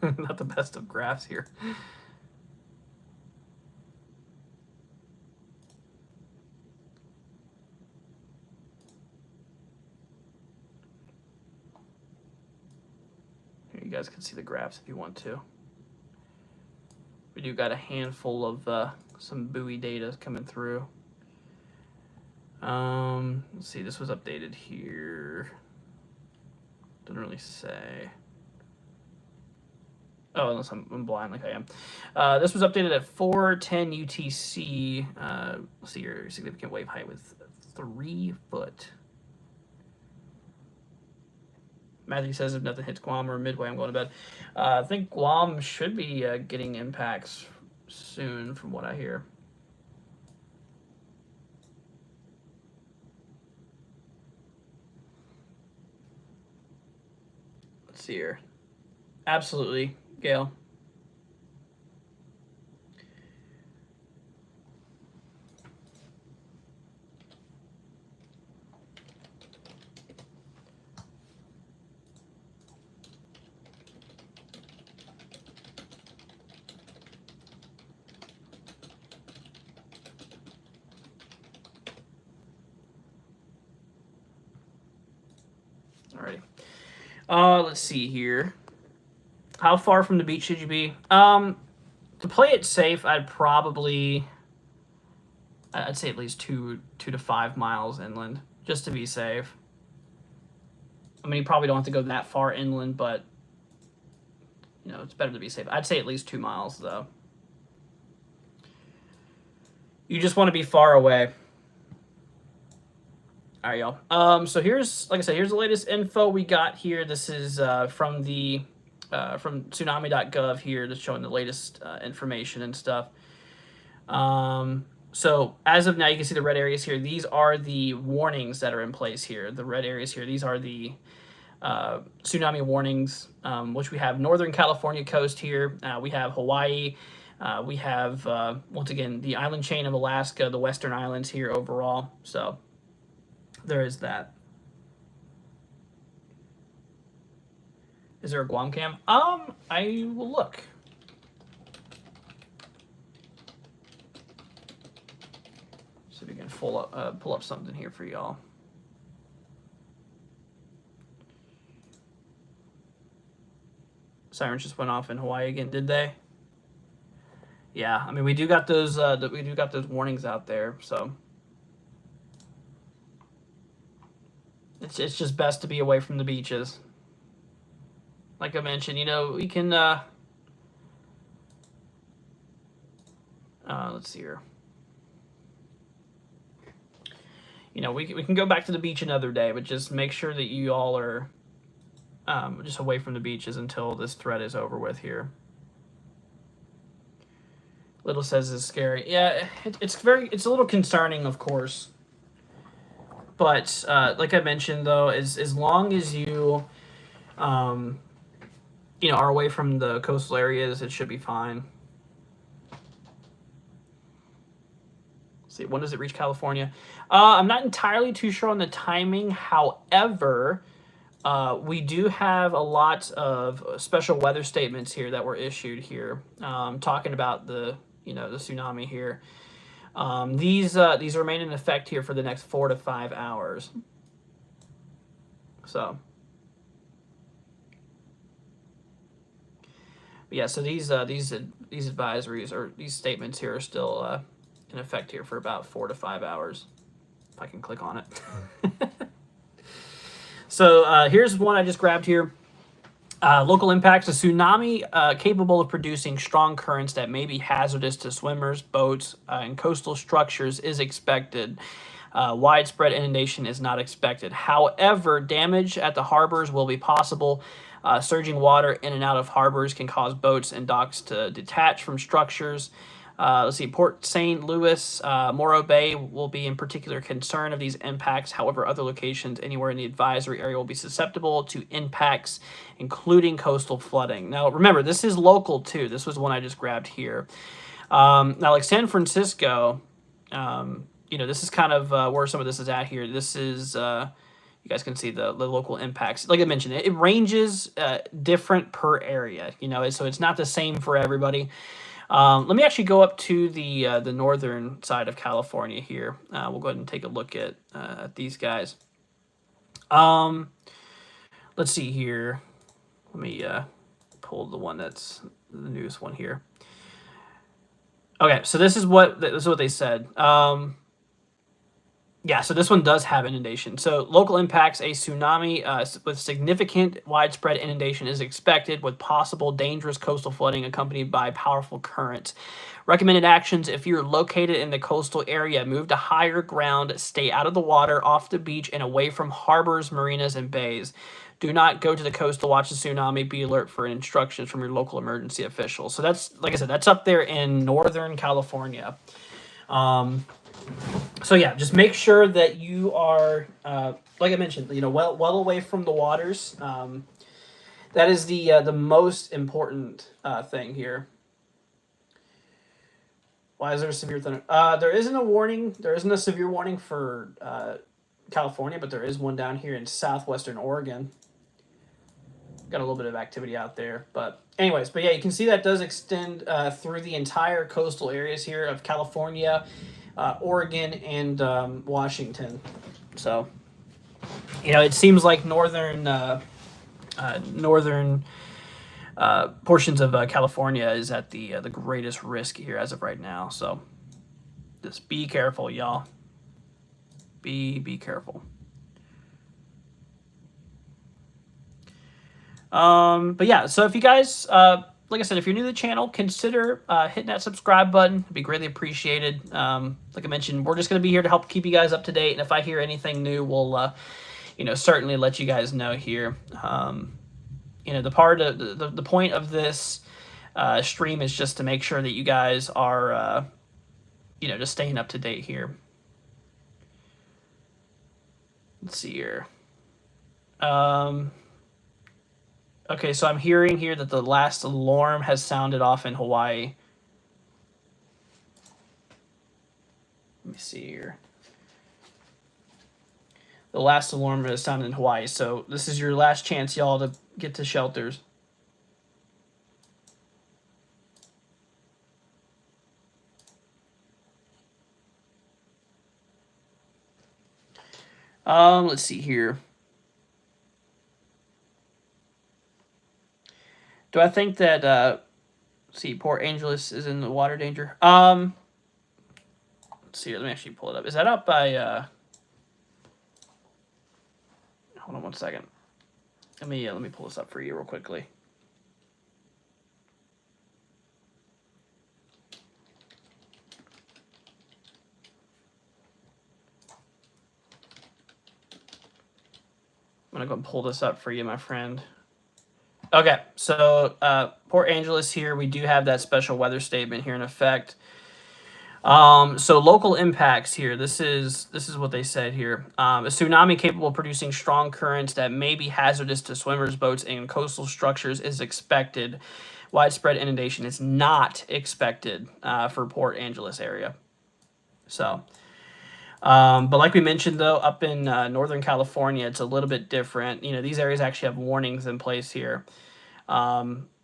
not the best of graphs here. You guys can see the graphs if you want to. We do got a handful of some buoy data coming through. Let's see, this was updated here. Doesn't really say. Oh, unless I'm blind like I am. This was updated at 4:10 UTC. Let's see your significant wave height with 3 foot. Matthew says if nothing hits Guam or Midway, I'm going to bed. I think Guam should be getting impacts soon, from what I hear. Let's see here. Absolutely, Gail. Alrighty. Let's see here. How far from the beach should you be? To play it safe, I'd say at least 2 to 5 miles inland, just to be safe. I mean, you probably don't have to go that far inland, but you know, it's better to be safe. I'd say at least 2 miles, though. You just want to be far away. All right, y'all. So here's, like I said, here's the latest info we got here. This is from tsunami.gov here, that's showing the latest information and stuff. So as of now, you can see the red areas here. These are the warnings that are in place here. The red areas here, these are the tsunami warnings, which we have Northern California coast here. We have Hawaii. We have, once again, the island chain of Alaska, the western islands here overall. So there is that. Is there a Guam cam? I will look. See if we can pull up something here for y'all. Sirens just went off in Hawaii again, did they? Yeah, I mean, we do got those warnings out there, so it's just best to be away from the beaches. Like I mentioned, you know, we can let's see here. You know, we can go back to the beach another day, but just make sure that you all are just away from the beaches until this threat is over with here. Little says it's scary. Yeah, it's a little concerning, of course. But like I mentioned, though, as long as you, you know, are away from the coastal areas, it should be fine. Let's see, when does it reach California? I'm not entirely too sure on the timing. However, we do have a lot of special weather statements here that were issued here, talking about the tsunami here. These remain in effect here for the next 4 to 5 hours. So, yeah. So these advisories or these statements here are still in effect here for about 4 to 5 hours. If I can click on it. So here's one I just grabbed here. Local impacts: a tsunami capable of producing strong currents that may be hazardous to swimmers, boats, and coastal structures is expected. Widespread inundation is not expected. However, damage at the harbors will be possible. Surging water in and out of harbors can cause boats and docks to detach from structures. Let's see, Port St. Louis, Morro Bay will be in particular concern of these impacts. However, other locations anywhere in the advisory area will be susceptible to impacts, including coastal flooding. Now, remember, this is local too. This was one I just grabbed here. Now, like San Francisco, you know, this is kind of where some of this is at here. This is, you guys can see the local impacts. Like I mentioned, it ranges different per area, you know, so it's not the same for everybody. Let me actually go up to the northern side of California here. We'll go ahead and take a look at these guys. Let's see here. Let me pull the one that's the newest one here. Okay, so this is what they said. Yeah, so this one does have inundation. So local impacts: a tsunami with significant widespread inundation is expected, with possible dangerous coastal flooding accompanied by powerful currents. Recommended actions: if you're located in the coastal area, move to higher ground, stay out of the water, off the beach, and away from harbors, marinas, and bays. Do not go to the coast to watch the tsunami. Be alert for instructions from your local emergency officials. So that's, like I said, that's up there in Northern California. So yeah, just make sure that you are, like I mentioned, you know, well away from the waters. That is the most important thing here. Why is there a severe thunder? There isn't a warning. There isn't a severe warning for California, but there is one down here in southwestern Oregon. Got a little bit of activity out there, but anyways, but yeah, you can see that does extend through the entire coastal areas here of California, Oregon, and Washington. So it seems like northern portions of California is at the greatest risk here as of right now. So just be careful, y'all. Be careful. But yeah, so if you guys, like I said, if you're new to the channel, consider hitting that subscribe button. It'd be greatly appreciated. Like I mentioned, we're just going to be here to help keep you guys up to date. And if I hear anything new, we'll, certainly let you guys know here. The point of this stream is just to make sure that you guys are, just staying up to date here. Let's see here. Okay, so I'm hearing here that the last alarm has sounded off in Hawaii. Let me see here. The last alarm has sounded in Hawaii, so this is your last chance, y'all, to get to shelters. Let's see here. Do I think that, let's see, Port Angeles is in the water danger? Let's see, let me actually pull it up. Is that up by, hold on one second. Let me pull this up for you real quickly. I'm going to go and pull this up for you, my friend. Okay, so Port Angeles here, we do have that special weather statement here in effect. So local impacts here, this is what they said here. A tsunami capable of producing strong currents that may be hazardous to swimmers, boats, and coastal structures is expected. Widespread inundation is not expected for Port Angeles area. So, but like we mentioned, though, up in Northern California, it's a little bit different. These areas actually have warnings in place here.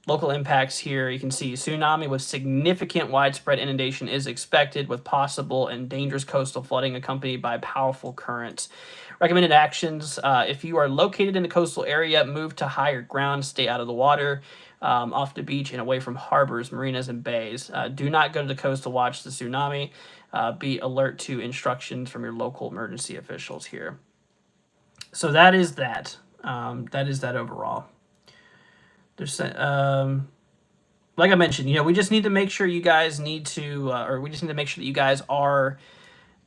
Local impacts here, you can see tsunami with significant widespread inundation is expected with possible and dangerous coastal flooding accompanied by powerful currents. Recommended actions, if you are located in the coastal area, move to higher ground, stay out of the water, off the beach and away from harbors, marinas, and bays. Do not go to the coast to watch the tsunami. Be alert to instructions from your local emergency officials here. So that is that. That is that overall. There's, like I mentioned, we just need to make sure you guys need to, or we just need to make sure that you guys are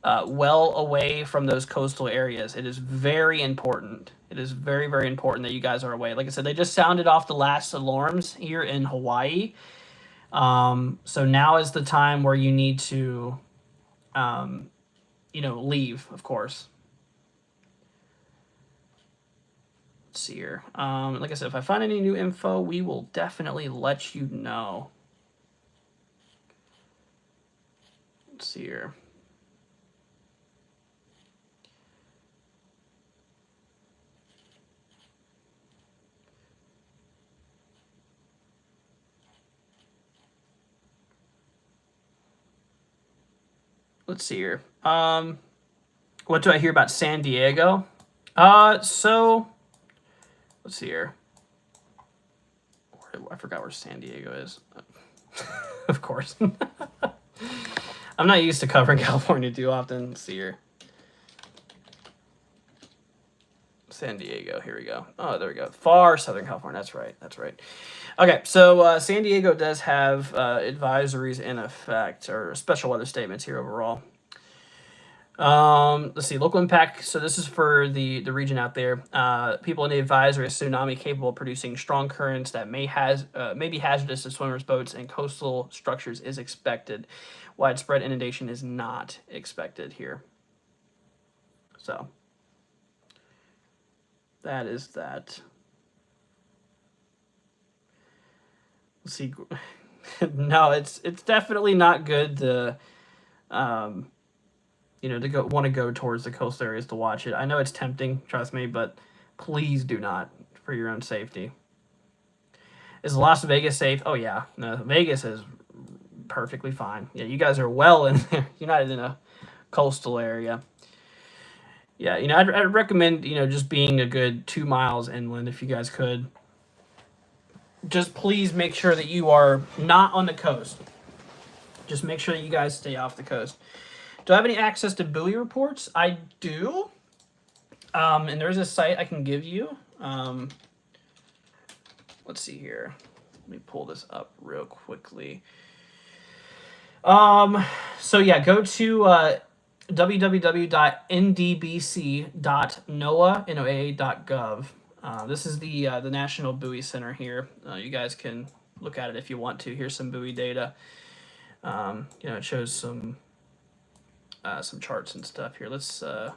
well away from those coastal areas. It is very important. It is very, very important that you guys are away. Like I said, they just sounded off the last alarms here in Hawaii. So now is the time where you need to, leave, of course. Let's see here. Like I said, if I find any new info, we will definitely let you know. Let's see here. Let's see here. What do I hear about San Diego? So let's see here. I forgot where San Diego is. Of course. I'm not used to covering California too often. Let's see here. San Diego. Here we go. Oh, there we go. Far Southern California. That's right. That's right. Okay, so San Diego does have advisories in effect, or special weather statements here overall. Let's see, local impact. So this is for the region out there. People in the advisory, a tsunami capable of producing strong currents that may be hazardous to swimmers, boats, and coastal structures is expected. Widespread inundation is not expected here. So that is that. Let's see. No, it's definitely not good to want to go towards the coastal areas to watch it. I know it's tempting, trust me, but please do not, for your own safety. Is Las Vegas safe? Oh yeah, no, Vegas is perfectly fine. Yeah, you guys are well in there. You're not in a coastal area. Yeah, I'd recommend, just being a good 2 miles inland if you guys could. Just please make sure that you are not on the coast. Just make sure that you guys stay off the coast. Do I have any access to buoy reports? I do. And there's a site I can give you. Let's see here. Let me pull this up real quickly. So yeah, go to www.ndbc.noaa.gov. This is the National Buoy Center here. You guys can look at it if you want to. Here's some buoy data. It shows some charts and stuff here. Let's go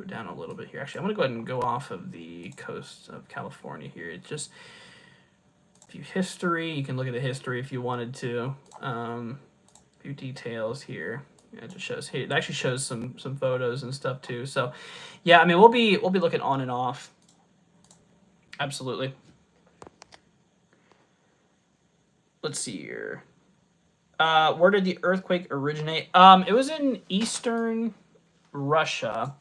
down a little bit here. Actually, I'm gonna go ahead and go off of the coast of California here. It's just a few history. You can look at the history if you wanted to. A few details here. It just shows here. It actually shows some photos and stuff too. So, yeah, I mean we'll be looking on and off. Absolutely. Let's see here. Where did the earthquake originate? It was in eastern Russia.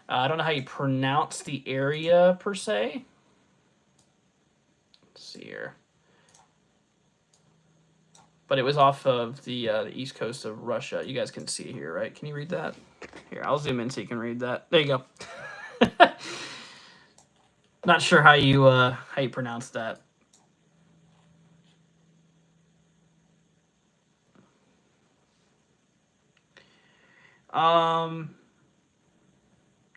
I don't know how you pronounce the area per se. Let's see here. But it was off of the east coast of Russia. You guys can see here, right? Can you read that? Here, I'll zoom in so you can read that. There you go. Not sure how you pronounce that.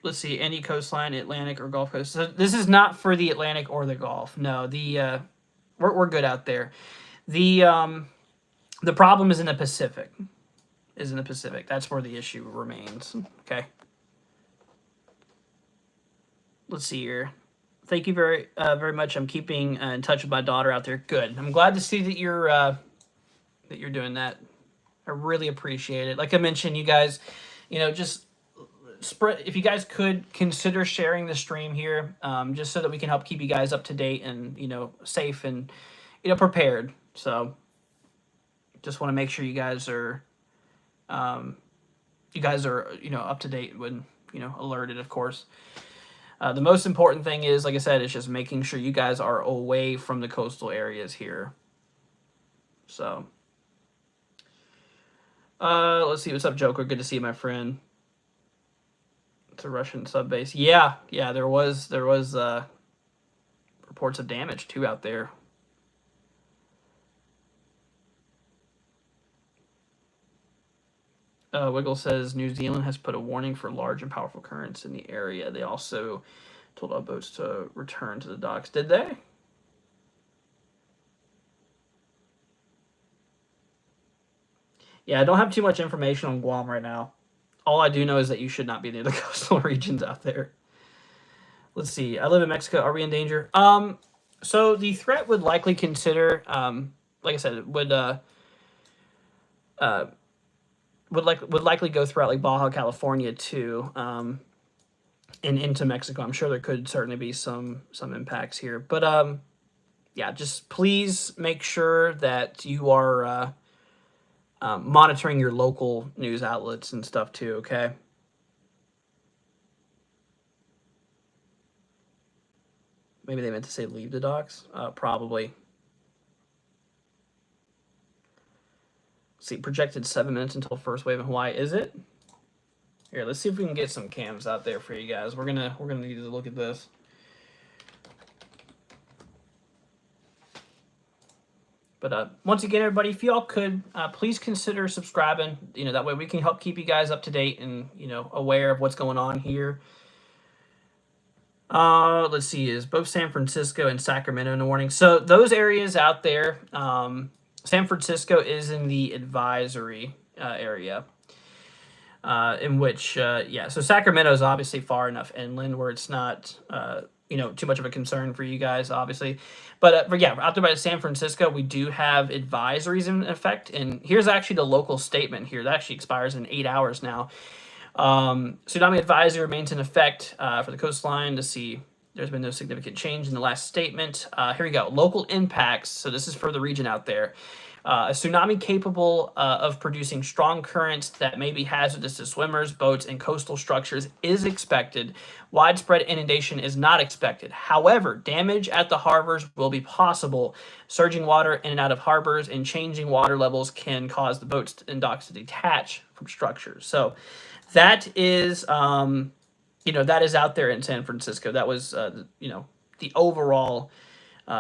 Let's see, any coastline, Atlantic or Gulf Coast. So this is not for the Atlantic or the Gulf. No, we're good out there. The problem is in the Pacific. That's where the issue remains. Okay. Let's see here. Thank you very much. I'm keeping in touch with my daughter out there. Good. I'm glad to see that you're doing that. I really appreciate it. Like I mentioned, you guys, just spread. If you guys could consider sharing the stream here, just so that we can help keep you guys up to date and safe and prepared. So, just want to make sure you guys are up to date when alerted, of course. The most important thing is, like I said, is just making sure you guys are away from the coastal areas here. So, let's see. What's up, Joker? Good to see you, my friend. It's a Russian sub base. Yeah, there was reports of damage too out there. Wiggle says New Zealand has put a warning for large and powerful currents in the area. They also told all boats to return to the docks. Did they? Yeah, I don't have too much information on Guam right now. All I do know is that you should not be near the coastal regions out there. Let's see. I live in Mexico. Are we in danger? So the threat would likely consider, like I said, would likely go throughout like Baja California too, and into Mexico. I'm sure there could certainly be some impacts here, but yeah, just please make sure that you are monitoring your local news outlets and stuff too. Okay. Maybe they meant to say leave the docks. Probably. See, projected 7 minutes until first wave in Hawaii. Is it? Here, let's see if we can get some cams out there for you guys. We're gonna need to look at this. But once again, everybody, if y'all could, please consider subscribing. That way we can help keep you guys up to date and aware of what's going on here. Let's see, is both San Francisco and Sacramento in the warning? So those areas out there, San Francisco is in the advisory area, in which, so Sacramento is obviously far enough inland where it's not, too much of a concern for you guys, obviously. But yeah, out there by San Francisco, we do have advisories in effect. And here's actually the local statement here. That actually expires in 8 hours now. Tsunami advisory remains in effect for the coastline. To see, there's been no significant change in the last statement. Here we go. Local impacts. So this is for the region out there. A tsunami capable of producing strong currents that may be hazardous to swimmers, boats, and coastal structures is expected. Widespread inundation is not expected. However, damage at the harbors will be possible. Surging water in and out of harbors and changing water levels can cause the boats and docks to detach from structures. So that is, that is out there in San Francisco. That was, the overall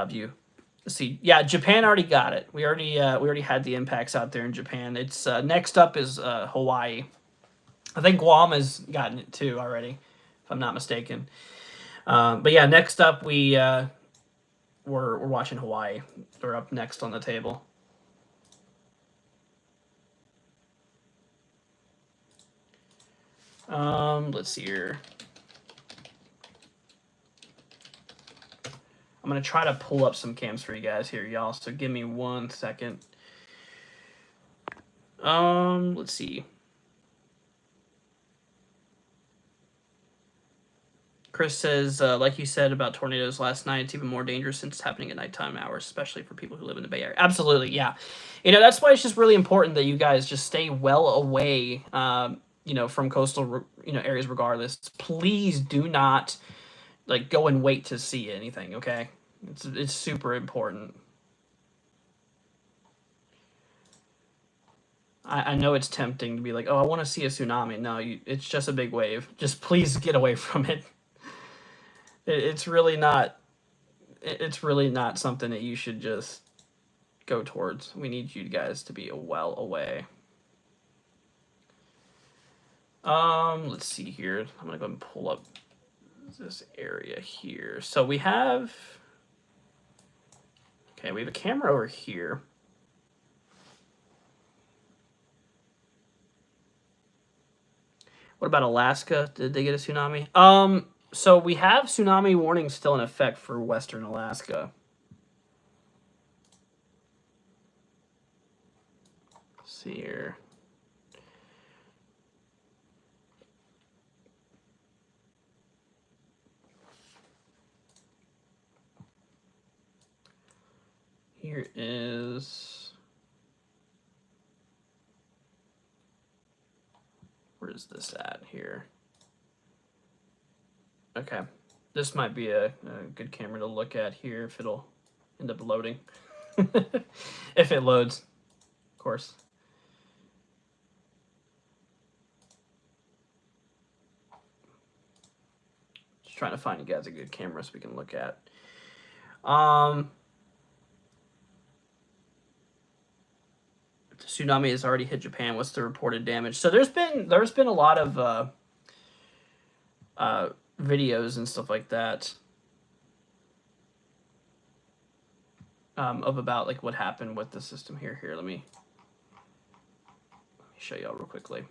view. Let's see. Yeah, Japan already got it. We already had the impacts out there in Japan. It's next up is Hawaii. I think Guam has gotten it too already, if I'm not mistaken. But yeah, next up we're watching Hawaii. They're up next on the table. Let's see here. I'm going to try to pull up some cams for you guys here, y'all, so give me 1 second. Let's see. Chris says, like you said about tornadoes last night, it's even more dangerous since it's happening at nighttime hours, especially for people who live in the Bay Area. Absolutely, yeah. That's why it's just really important that you guys just stay well away, from coastal, areas regardless. Please do not, go and wait to see anything, okay? It's super important. I know it's tempting to be like, oh, I want to see a tsunami. No, it's just a big wave. Just please get away from it. It's really not something that you should just go towards. We need you guys to be well away. Let's see here. I'm gonna go and pull up this area here. So we have a camera over here. What about Alaska? Did they get a tsunami? So we have tsunami warnings still in effect for Western Alaska. Let's see here. Here is, where is this at here? Okay, this might be a good camera to look at here if it'll end up loading. If it loads, of course. Just trying to find you guys a good camera so we can look at. The tsunami has already hit Japan. What's the reported damage? So there's been a lot of videos and stuff like that of about what happened with the system here. Let me show y'all real quickly.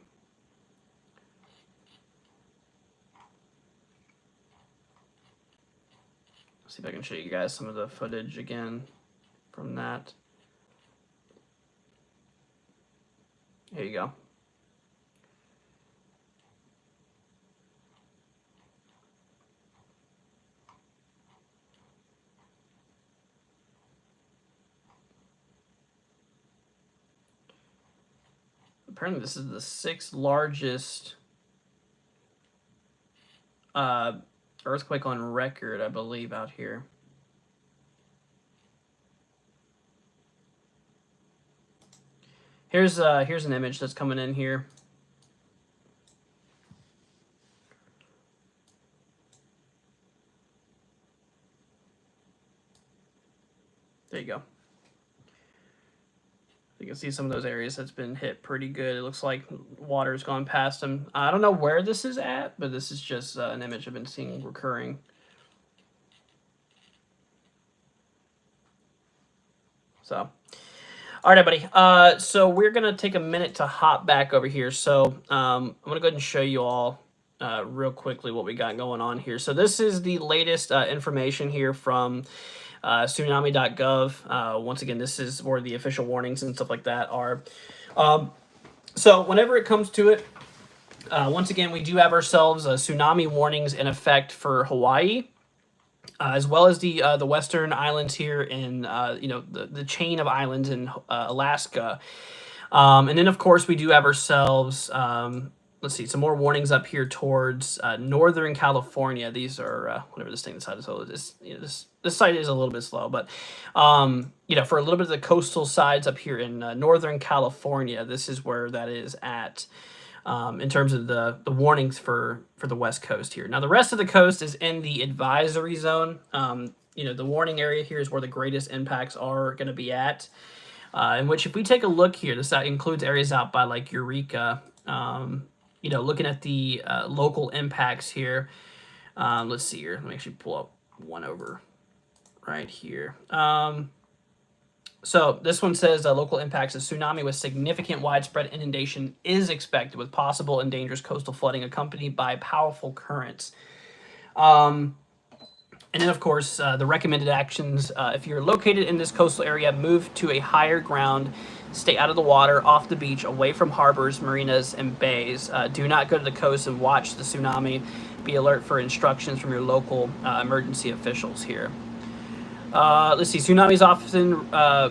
See if I can show you guys some of the footage again from that. Here you go. Apparently this is the 6th largest earthquake on record, I believe, out here. Here's an image that's coming in here. There you go. You can see some of those areas that's been hit pretty good. It looks like water's gone past them. I don't know where this is at, but this is just an image I've been seeing recurring. So, all right, everybody. So we're going to take a minute to hop back over here. So I'm going to go ahead and show you all real quickly what we got going on here. So this is the latest information here from tsunami.gov. Once again, this is where the official warnings and stuff like that are. So whenever it comes to it, once again, we do have ourselves tsunami warnings in effect for Hawaii. as well as the western islands here in the chain of islands in Alaska. And then, of course, we do have ourselves, let's see, some more warnings up here towards northern California. These are, whatever this thing decided to hold. This site is a little bit slow, but, for a little bit of the coastal sides up here in northern California, this is where that is at. In terms of the warnings for the West Coast here. Now, the rest of the coast is in the advisory zone. The warning area here is where the greatest impacts are going to be at. In which, if we take a look here, this includes areas out by like Eureka. Looking at the local impacts here. Let's see here. Let me actually pull up one over right here. So this one says local impacts: a tsunami with significant widespread inundation is expected, with possible and dangerous coastal flooding accompanied by powerful currents. And then, of course, the recommended actions: if you're located in this coastal area, move to a higher ground, stay out of the water, off the beach, away from harbors, marinas, and bays. Do not go to the coast and watch the tsunami. Be alert for instructions from your local emergency officials here. Let's see. Tsunamis often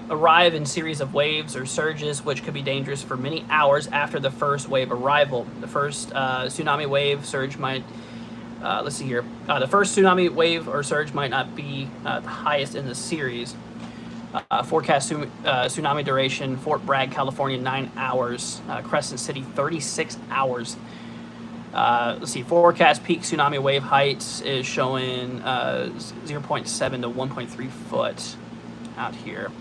arrive in series of waves or surges, which could be dangerous for many hours after the first wave arrival. The first tsunami wave surge might, let's see here. The first tsunami wave or surge might not be the highest in the series. Forecast tsunami duration: Fort Bragg, California, 9 hours. Crescent City, 36 hours. Let's see, forecast peak tsunami wave heights is showing 0.7 to 1.3 foot out here.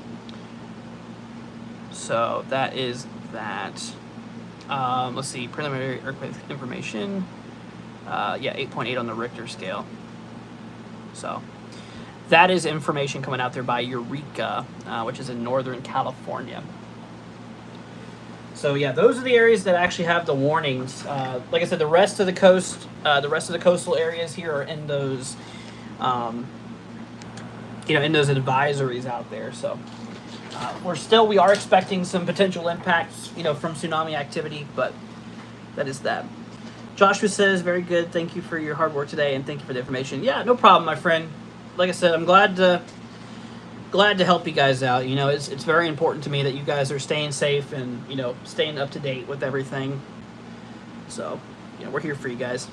So that is that. Let's see, preliminary earthquake information. 8.8 on the Richter scale. So that is information coming out there by Eureka, which is in northern California. So yeah, those are the areas that actually have the warnings. Like I said, the rest of the coast, the rest of the coastal areas here are in those, in those advisories out there. So we are expecting some potential impacts, from tsunami activity, but that is that. Joshua says, very good. Thank you for your hard work today, and thank you for the information. Yeah, no problem, my friend. Like I said, I'm glad to help you guys out. It's very important to me that you guys are staying safe and, staying up to date with everything. So, we're here for you guys.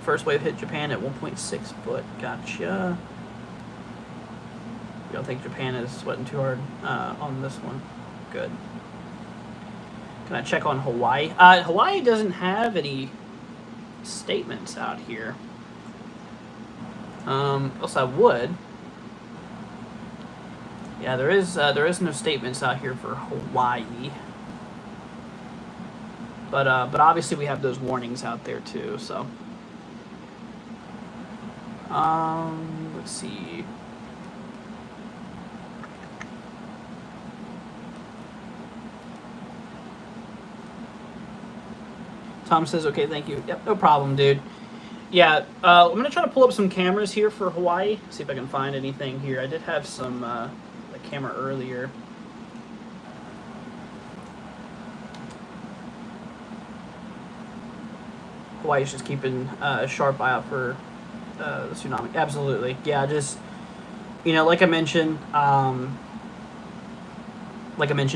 First wave hit Japan at 1.6 foot. Gotcha. You don't think Japan is sweating too hard on this one? Good. Can I check on Hawaii? Hawaii doesn't have any statements out here. Else I would. Yeah, there is no statements out here for Hawaii. But obviously we have those warnings out there too, so. Let's see. Tom says, okay, thank you. Yep, no problem, dude. Yeah, I'm going to try to pull up some cameras here for Hawaii, see if I can find anything here. I did have some a camera earlier. Hawaii's just keeping a sharp eye out for the tsunami. Absolutely. Yeah, just, like I mentioned,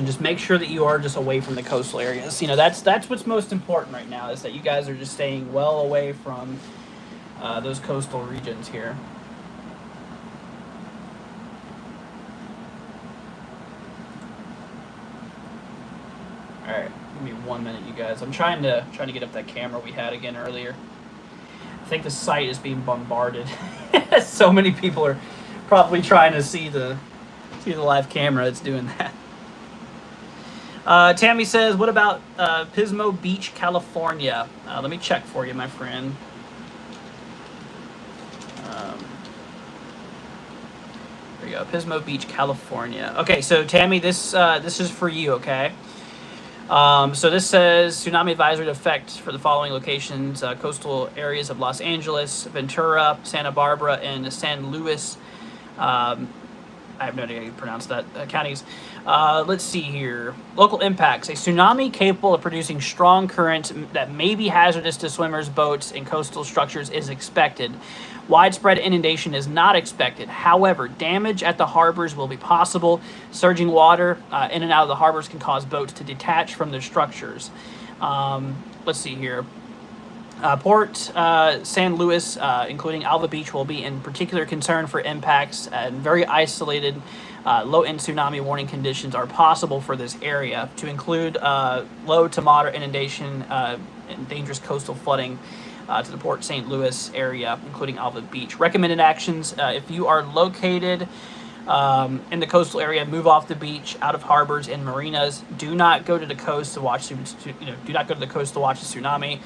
just make sure that you are just away from the coastal areas. That's what's most important right now, is that you guys are just staying well away from those coastal regions here. All right, give me 1 minute, you guys. I'm trying to get up that camera we had again earlier. I think the site is being bombarded. So many people are probably trying to see the live camera that's doing that. Tammy says, what about Pismo Beach, California? Let me check for you, my friend. There you go, Pismo Beach, California. Okay, so Tammy, this is for you, okay? So this says tsunami advisory effect for the following locations: coastal areas of Los Angeles, Ventura, Santa Barbara, and San Luis. I have no idea how you pronounce that. Counties. Let's see here. Local impacts. A tsunami capable of producing strong currents that may be hazardous to swimmers, boats, and coastal structures is expected. Widespread inundation is not expected. However, damage at the harbors will be possible. Surging water in and out of the harbors can cause boats to detach from their structures. Let's see here. Port San Luis, including Alva Beach, will be in particular concern for impacts, and very isolated low-end tsunami warning conditions are possible for this area, to include low to moderate inundation and dangerous coastal flooding to the Port St. Louis area, including Alva Beach. Recommended actions: if you are located in the coastal area, move off the beach, out of harbors and marinas. Do not go to the coast to watch. Do not go to the coast to watch the tsunami.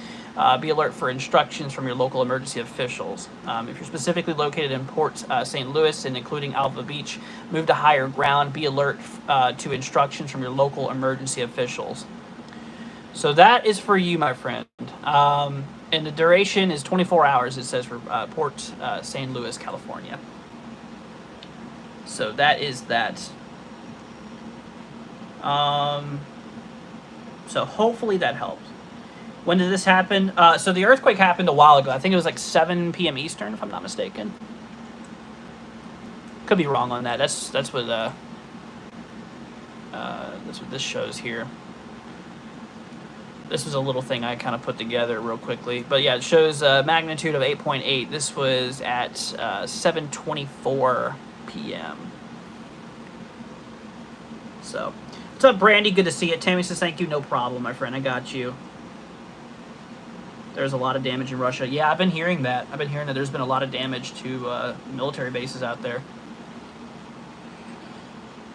Be alert for instructions from your local emergency officials. If you're specifically located in Port St. Louis and including Alva Beach, move to higher ground. Be alert to instructions from your local emergency officials. So that is for you, my friend. And the duration is 24 hours, it says, for Port St. Louis, California. So that is that. So hopefully that helps. When did this happen? So the earthquake happened a while ago. I think it was like 7 p.m. Eastern, if I'm not mistaken. Could be wrong on that. That's what this shows here. This was a little thing I kind of put together real quickly. But yeah, it shows magnitude of 8.8. This was at 7:24 p.m. So, what's up, Brandy? Good to see you. Tammy says, thank you. No problem, my friend. I got you. There's a lot of damage in Russia. Yeah, I've been hearing that. I've been hearing that there's been a lot of damage to military bases out there.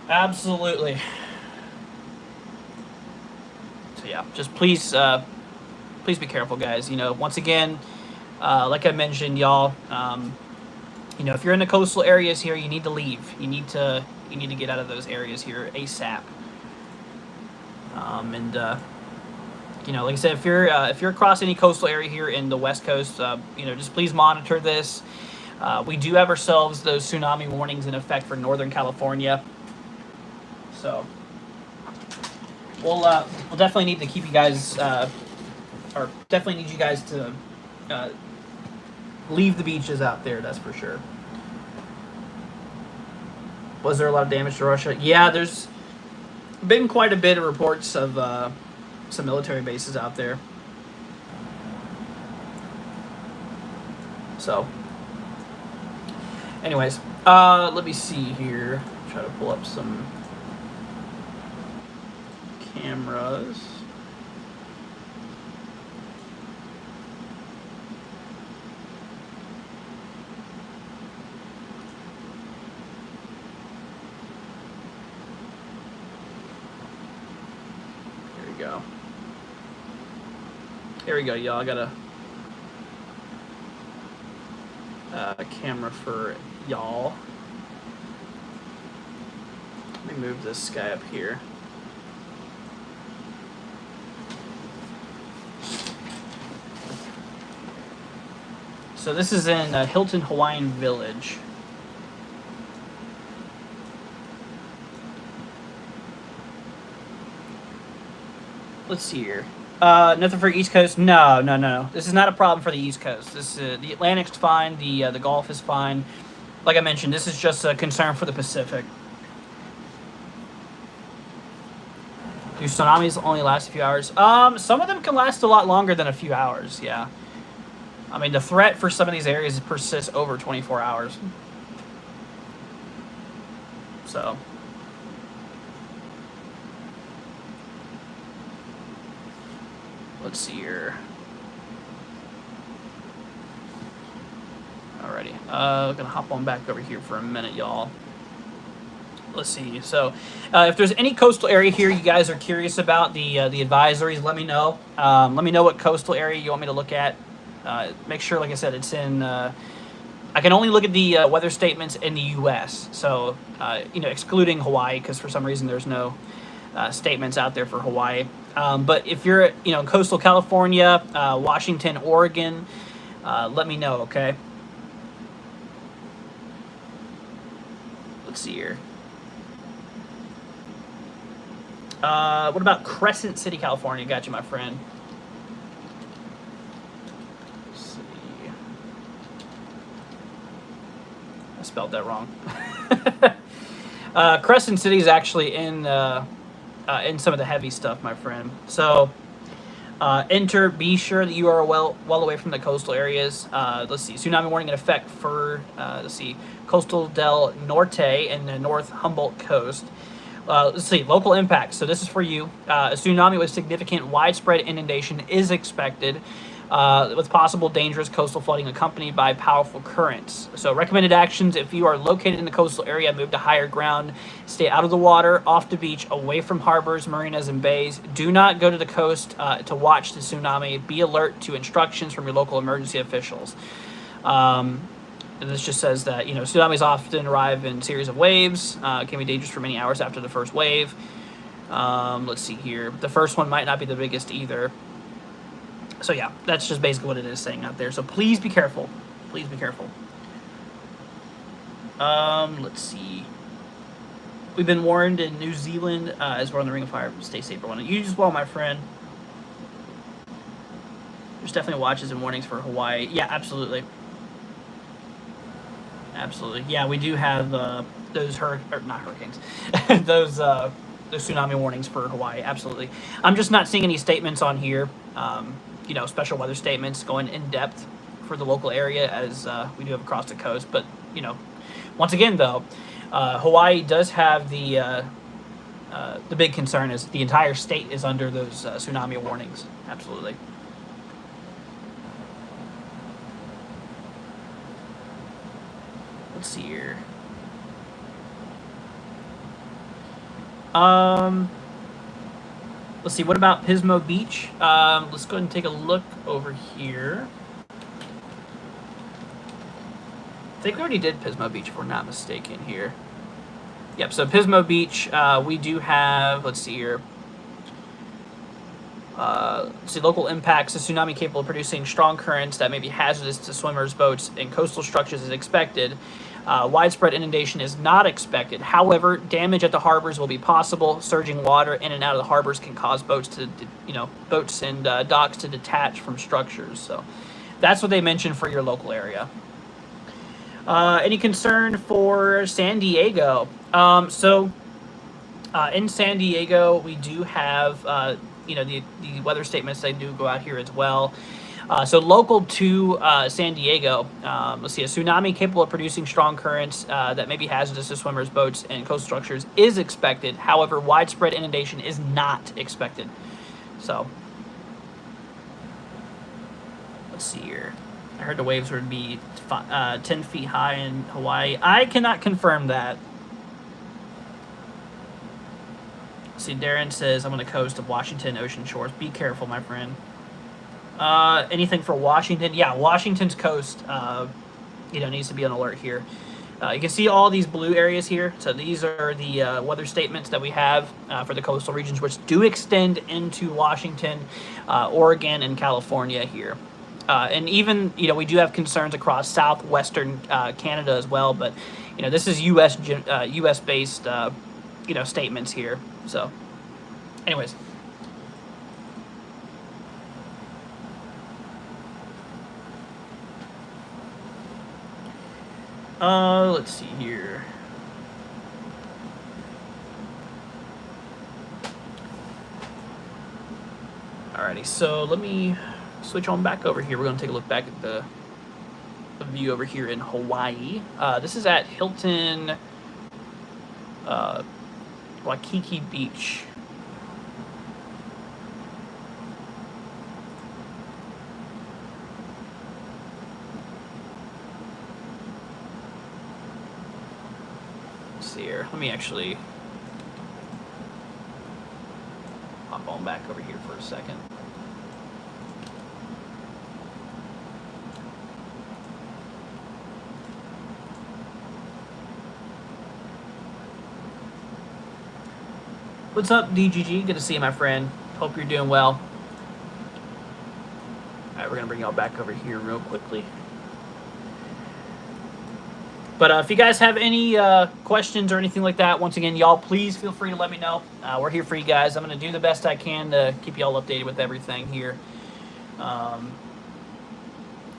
Absolutely. So yeah, just please be careful, guys. You know, once again, like I mentioned, y'all, you know, if you're in the coastal areas here, you need to leave. You need to get out of those areas here ASAP. You know, like I said, if you're across any coastal area here in the West Coast, you know, just please monitor this. We do have ourselves those tsunami warnings in effect for Northern California. So we'll definitely need to keep you guys, or definitely need you guys to leave the beaches out there. That's for sure. Was there a lot of damage to Russia? Yeah, there's been quite a bit of reports of some military bases out there. So, anyways, let me see here. Try to pull up some cameras. Here we go. Here we go, y'all. I got a camera for y'all. Let me move this guy up here. So this is in Hilton Hawaiian Village. Let's see here. Nothing for East Coast. No. This is not a problem for the East Coast. This the Atlantic's fine. The Gulf is fine. Like I mentioned, this is just a concern for the Pacific. Do tsunamis only last a few hours? Some of them can last a lot longer than a few hours. Yeah. I mean, the threat for some of these areas persists over 24 hours. So. Let's see here. Alrighty. Gonna hop on back over here for a minute, y'all. Let's see. So, if there's any coastal area here you guys are curious about, the advisories, let me know. Let me know what coastal area you want me to look at. Make sure, like I said, it's in. I can only look at the weather statements in the U.S. So, you know, excluding Hawaii, because for some reason there's no statements out there for Hawaii. But if you're, you know, in coastal California, Washington, Oregon, let me know. Okay. Let's see here. What about Crescent City, California? Got you, my friend. Let's see. I spelled that wrong. Crescent City is actually in some of the heavy stuff, my friend. So enter. Be sure that you are well away from the coastal areas. Let's see. Tsunami warning in effect for let's see, Coastal del Norte and the North Humboldt Coast. Let's see, local impacts. So this is for you. A tsunami with significant widespread inundation is expected, with possible dangerous coastal flooding accompanied by powerful currents. So recommended actions: if you are located in the coastal area, move to higher ground, stay out of the water, off the beach, away from harbors, marinas, and bays. Do not go to the coast to watch the tsunami. Be alert to instructions from your local emergency officials. And this just says that, tsunamis often arrive in series of waves, can be dangerous for many hours after the first wave. Let's see here. The first one might not be the biggest either. So yeah, that's just basically what it is saying out there. So please be careful. Please be careful. Let's see. We've been warned in New Zealand as we're on the Ring of Fire. Stay safe, everyone. You as well, my friend. There's definitely watches and warnings for Hawaii. Yeah, absolutely. Absolutely. Yeah, we do have those not hurricanes, those tsunami warnings for Hawaii. Absolutely. I'm just not seeing any statements on here, special weather statements going in depth for the local area as we do have across the coast. But, once again, though, Hawaii does have the big concern is the entire state is under those tsunami warnings. Absolutely. Let's see here. Let's see. What about Pismo Beach? Let's go ahead and take a look over here. I think we already did Pismo Beach, if we're not mistaken here. Yep. So Pismo Beach, we do have. Let's see here. See local impacts. A tsunami capable of producing strong currents that may be hazardous to swimmers, boats, and coastal structures is expected. Widespread inundation is not expected. However, damage at the harbors will be possible. Surging water in and out of the harbors can cause boats and docks to detach from structures. So that's what they mentioned for your local area. Any concern for San Diego? In San Diego, we do have the weather statements. They do go out here as well. So local to San Diego, let's see, a tsunami capable of producing strong currents that may be hazardous to swimmers, boats, and coastal structures is expected. However, widespread inundation is not expected. So let's see here. I heard the waves would be 10 feet high in Hawaii. I cannot confirm that. See, Darren says, I'm on the coast of Washington, ocean shores. Be careful, my friend. Anything for Washington? Yeah, Washington's coast, needs to be on alert here. You can see all these blue areas here. So these are the weather statements that we have for the coastal regions, which do extend into Washington, Oregon, and California here. And even, we do have concerns across southwestern Canada as well. But, this is U.S.-based, statements here. So, anyways. Let's see here. Alrighty, so let me switch on back over here. We're going to take a look back at the view over here in Hawaii. This is at Hilton Waikiki Beach. Here. Let me actually hop on back over here for a second. What's up, DGG? Good to see you, my friend. Hope you're doing well. All right, we're gonna bring y'all back over here real quickly. But if you guys have any questions or anything like that, once again, y'all, please feel free to let me know. We're here for you guys. I'm going to do the best I can to keep y'all updated with everything here. Um,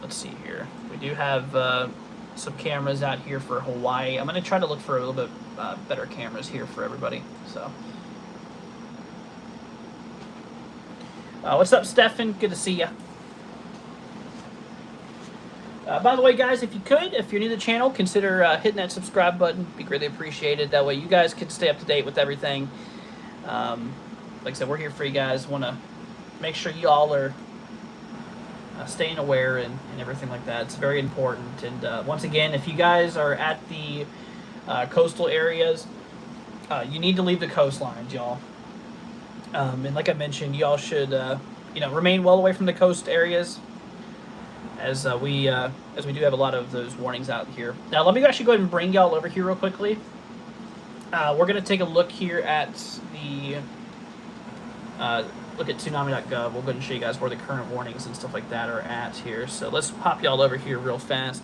let's see here. We do have some cameras out here for Hawaii. I'm going to try to look for a little bit better cameras here for everybody. So, what's up, Stefan? Good to see you. By the way, guys, if you're new to the channel, consider hitting that subscribe button. It'd be greatly appreciated. That way you guys can stay up to date with everything. Like I said, we're here for you guys. Want to make sure you all are staying aware and everything like that. It's very important. And once again, if you guys are at the coastal areas, you need to leave the coastlines, y'all. And like I mentioned, y'all should remain well away from the coast areas, as we do have a lot of those warnings out here. Now, let me actually go ahead and bring y'all over here real quickly. We're going to take a look here at the look at tsunami.gov. We'll go ahead and show you guys where the current warnings and stuff like that are at here. So let's pop y'all over here real fast.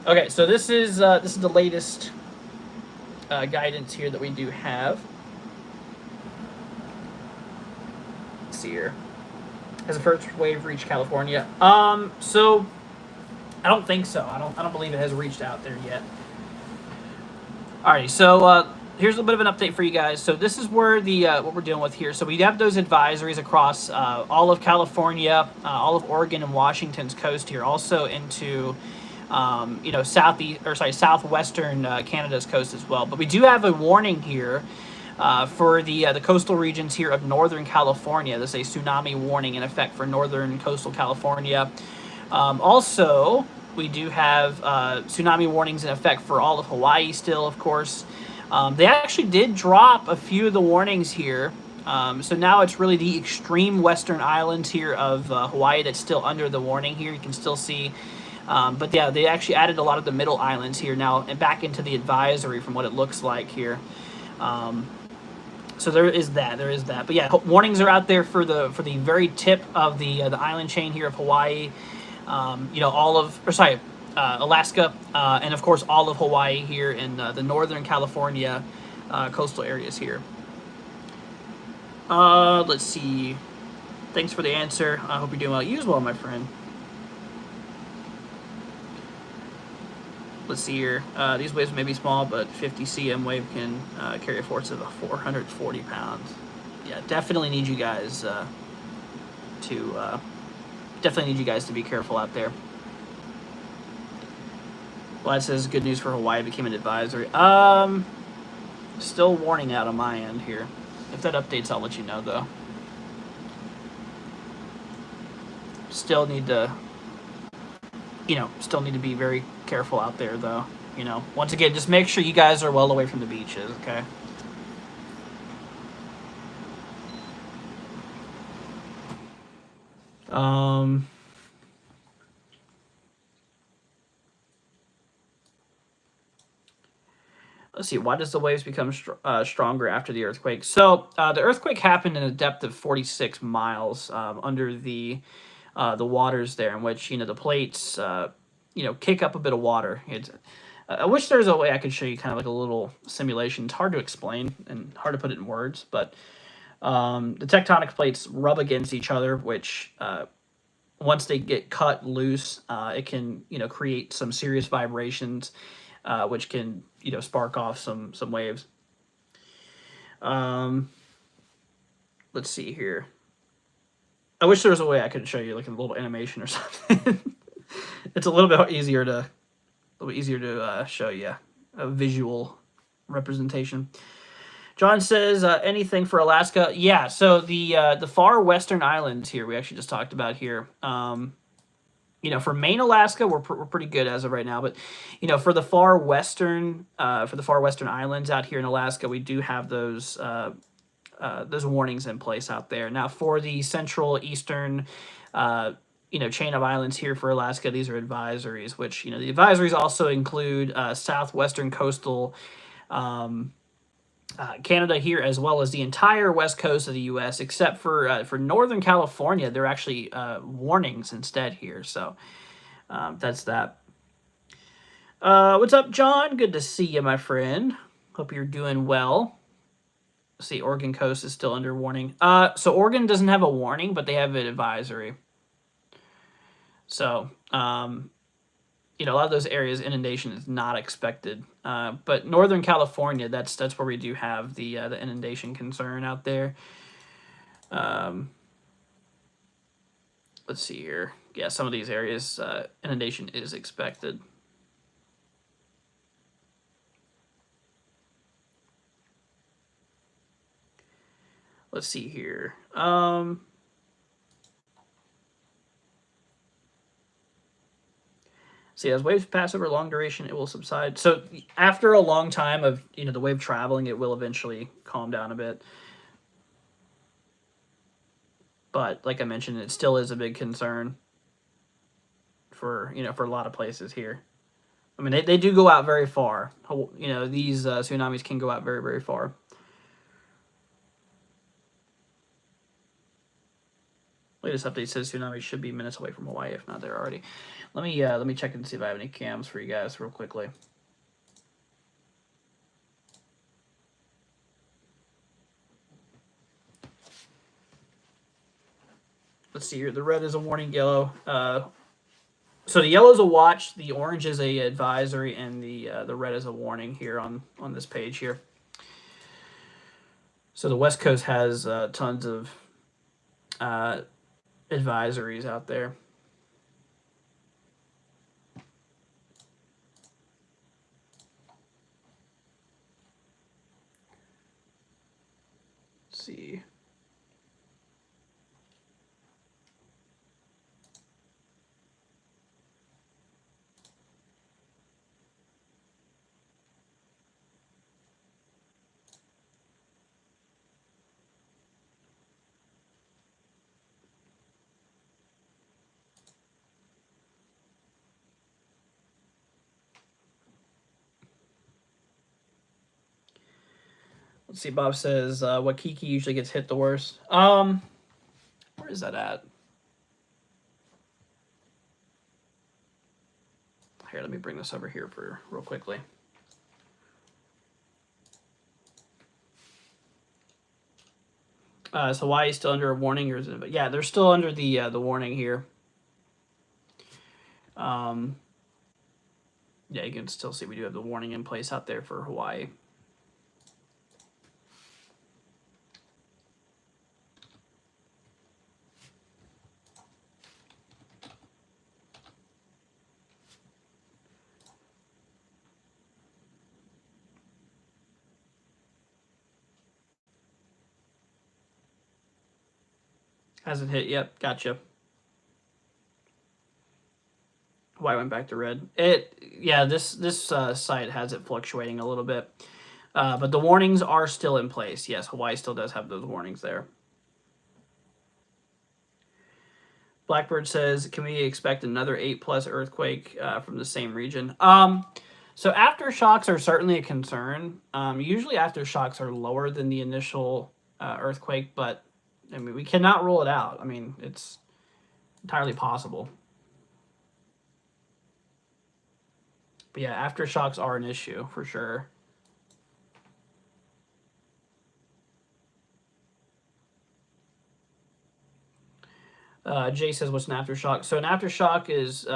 Okay, so this is the latest guidance here that we do have. Let's see here. Has the first wave reached California? So I don't think so. I don't believe it has reached out there yet. Alrighty, so here's a bit of an update for you guys. So this is where the what we're dealing with here. So we have those advisories across all of California, all of Oregon and Washington's coast here, also into southwestern Canada's coast as well. But we do have a warning here. For the coastal regions here of Northern California. There's a tsunami warning in effect for Northern coastal California. Also, we do have tsunami warnings in effect for all of Hawaii still, of course. They actually did drop a few of the warnings here. So now it's really the extreme western islands here of Hawaii that's still under the warning here. You can still see. But yeah, they actually added a lot of the middle islands here now and back into the advisory from what it looks like here. So there is that. But yeah, warnings are out there for the very tip of the island chain here of Hawaii. Alaska, and of course all of Hawaii here in the Northern California coastal areas here. Let's see. Thanks for the answer. I hope you're doing well. You as well, my friend. Let's see here. These waves may be small, but 50 cm wave can carry a force of 440 pounds. Yeah, definitely need you guys to be careful out there. Vlad says good news for Hawaii became an advisory. Still warning out on my end here. If that updates, I'll let you know though. Still need to be very careful out there though. Once again, just make sure you guys are well away from the beaches, okay? Let's see. Why does the waves become stronger after the earthquake? So the earthquake happened in a depth of 46 miles under the waters there, in which the plates kick up a bit of water. I wish there was a way I could show you kind of like a little simulation. It's hard to explain and hard to put it in words, but the tectonic plates rub against each other, which once they get cut loose, it can create some serious vibrations, which can spark off some waves. Let's see here. I wish there was a way I could show you like a little animation or something. It's a little bit easier to show you a visual representation. John says anything for Alaska. Yeah, so the far western islands here we actually just talked about here. For Maine, Alaska, we're pretty good as of right now. But for the far western islands out here in Alaska, we do have those warnings in place out there. Now for the central eastern chain of islands here for Alaska, these are advisories, which the advisories also include southwestern coastal Canada here, as well as the entire west coast of the U.S., except for Northern California. They're actually warnings instead here. So that's that. What's up, John? Good to see you, my friend. Hope you're doing well. Let's see, Oregon coast is still under warning. So Oregon doesn't have a warning, but they have an advisory. So, you know, a lot of those areas, inundation is not expected. But Northern California, that's where we do have the inundation concern out there. Let's see here. Yeah, some of these areas, inundation is expected. Let's see here. See, as waves pass over long duration, it will subside. So after a long time of, you know, the wave traveling, it will eventually calm down a bit. But like I mentioned, it still is a big concern for, you know, for a lot of places here. I mean, they do go out very far. You know, these tsunamis can go out very, very far. Latest update says tsunami should be minutes away from Hawaii, if not there already. Let me check and see if I have any cams for you guys real quickly. Let's see here. The red is a warning, yellow. So the yellow is a watch, the orange is a advisory, and the red is a warning here on this page here. So the West Coast has tons of advisories out there. Let's see. Let's see, Bob says, Waikiki usually gets hit the worst. Where is that at? Here, let me bring this over here for real quickly. Is Hawaii still under a warning, or is it? Yeah, they're still under the warning here. Yeah, you can still see we do have the warning in place out there for Hawaii. Hasn't hit yet. Gotcha. Why went back to red? Yeah, this site has it fluctuating a little bit, but the warnings are still in place. Yes, Hawaii still does have those warnings there. Blackbird says, "Can we expect another 8+ earthquake from the same region?" So aftershocks are certainly a concern. Usually aftershocks are lower than the initial earthquake, but I mean, we cannot rule it out. I mean, it's entirely possible. But yeah, aftershocks are an issue for sure. Jay says, what's an aftershock? So an aftershock is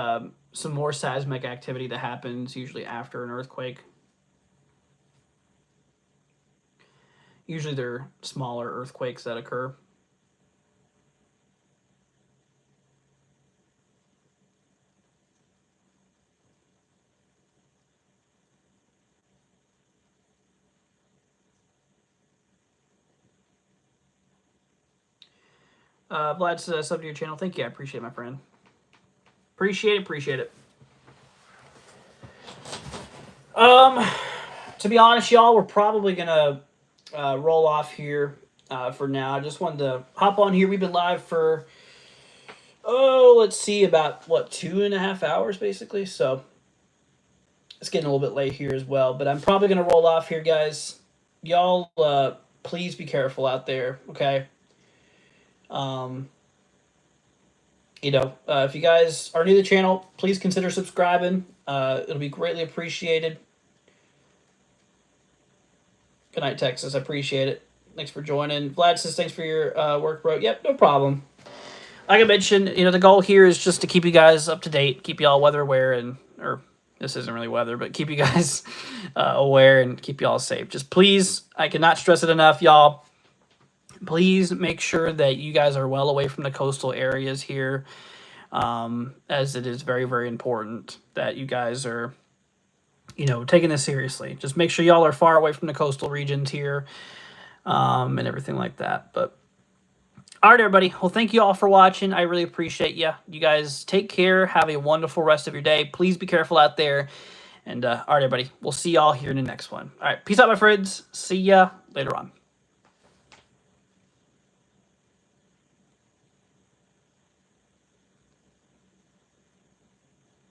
some more seismic activity that happens usually after an earthquake. Usually they're smaller earthquakes that occur. Vlad says, sub to your channel. Thank you. I appreciate it, my friend. Appreciate it. To be honest, y'all, we're probably gonna roll off here for now. I just wanted to hop on here. We've been live for let's see, about what, 2.5 hours basically. So it's getting a little bit late here as well. But I'm probably gonna roll off here, guys. Y'all, please be careful out there, okay? You know, if you guys are new to the channel, please consider subscribing. It'll be greatly appreciated. Good night, Texas. I appreciate it. Thanks for joining. Vlad says thanks for your work, bro. Yep, no problem. Like I mentioned, the goal here is just to keep you guys up to date, keep you all weather aware, or this isn't really weather, but keep you guys aware and keep you all safe. Just please, I cannot stress it enough, y'all. Please make sure that you guys are well away from the coastal areas here, as it is very, very important that you guys are, taking this seriously. Just make sure y'all are far away from the coastal regions here, and everything like that. But all right, everybody. Well, thank you all for watching. I really appreciate you. You guys take care. Have a wonderful rest of your day. Please be careful out there. And all right, everybody. We'll see y'all here in the next one. All right. Peace out, my friends. See ya later on.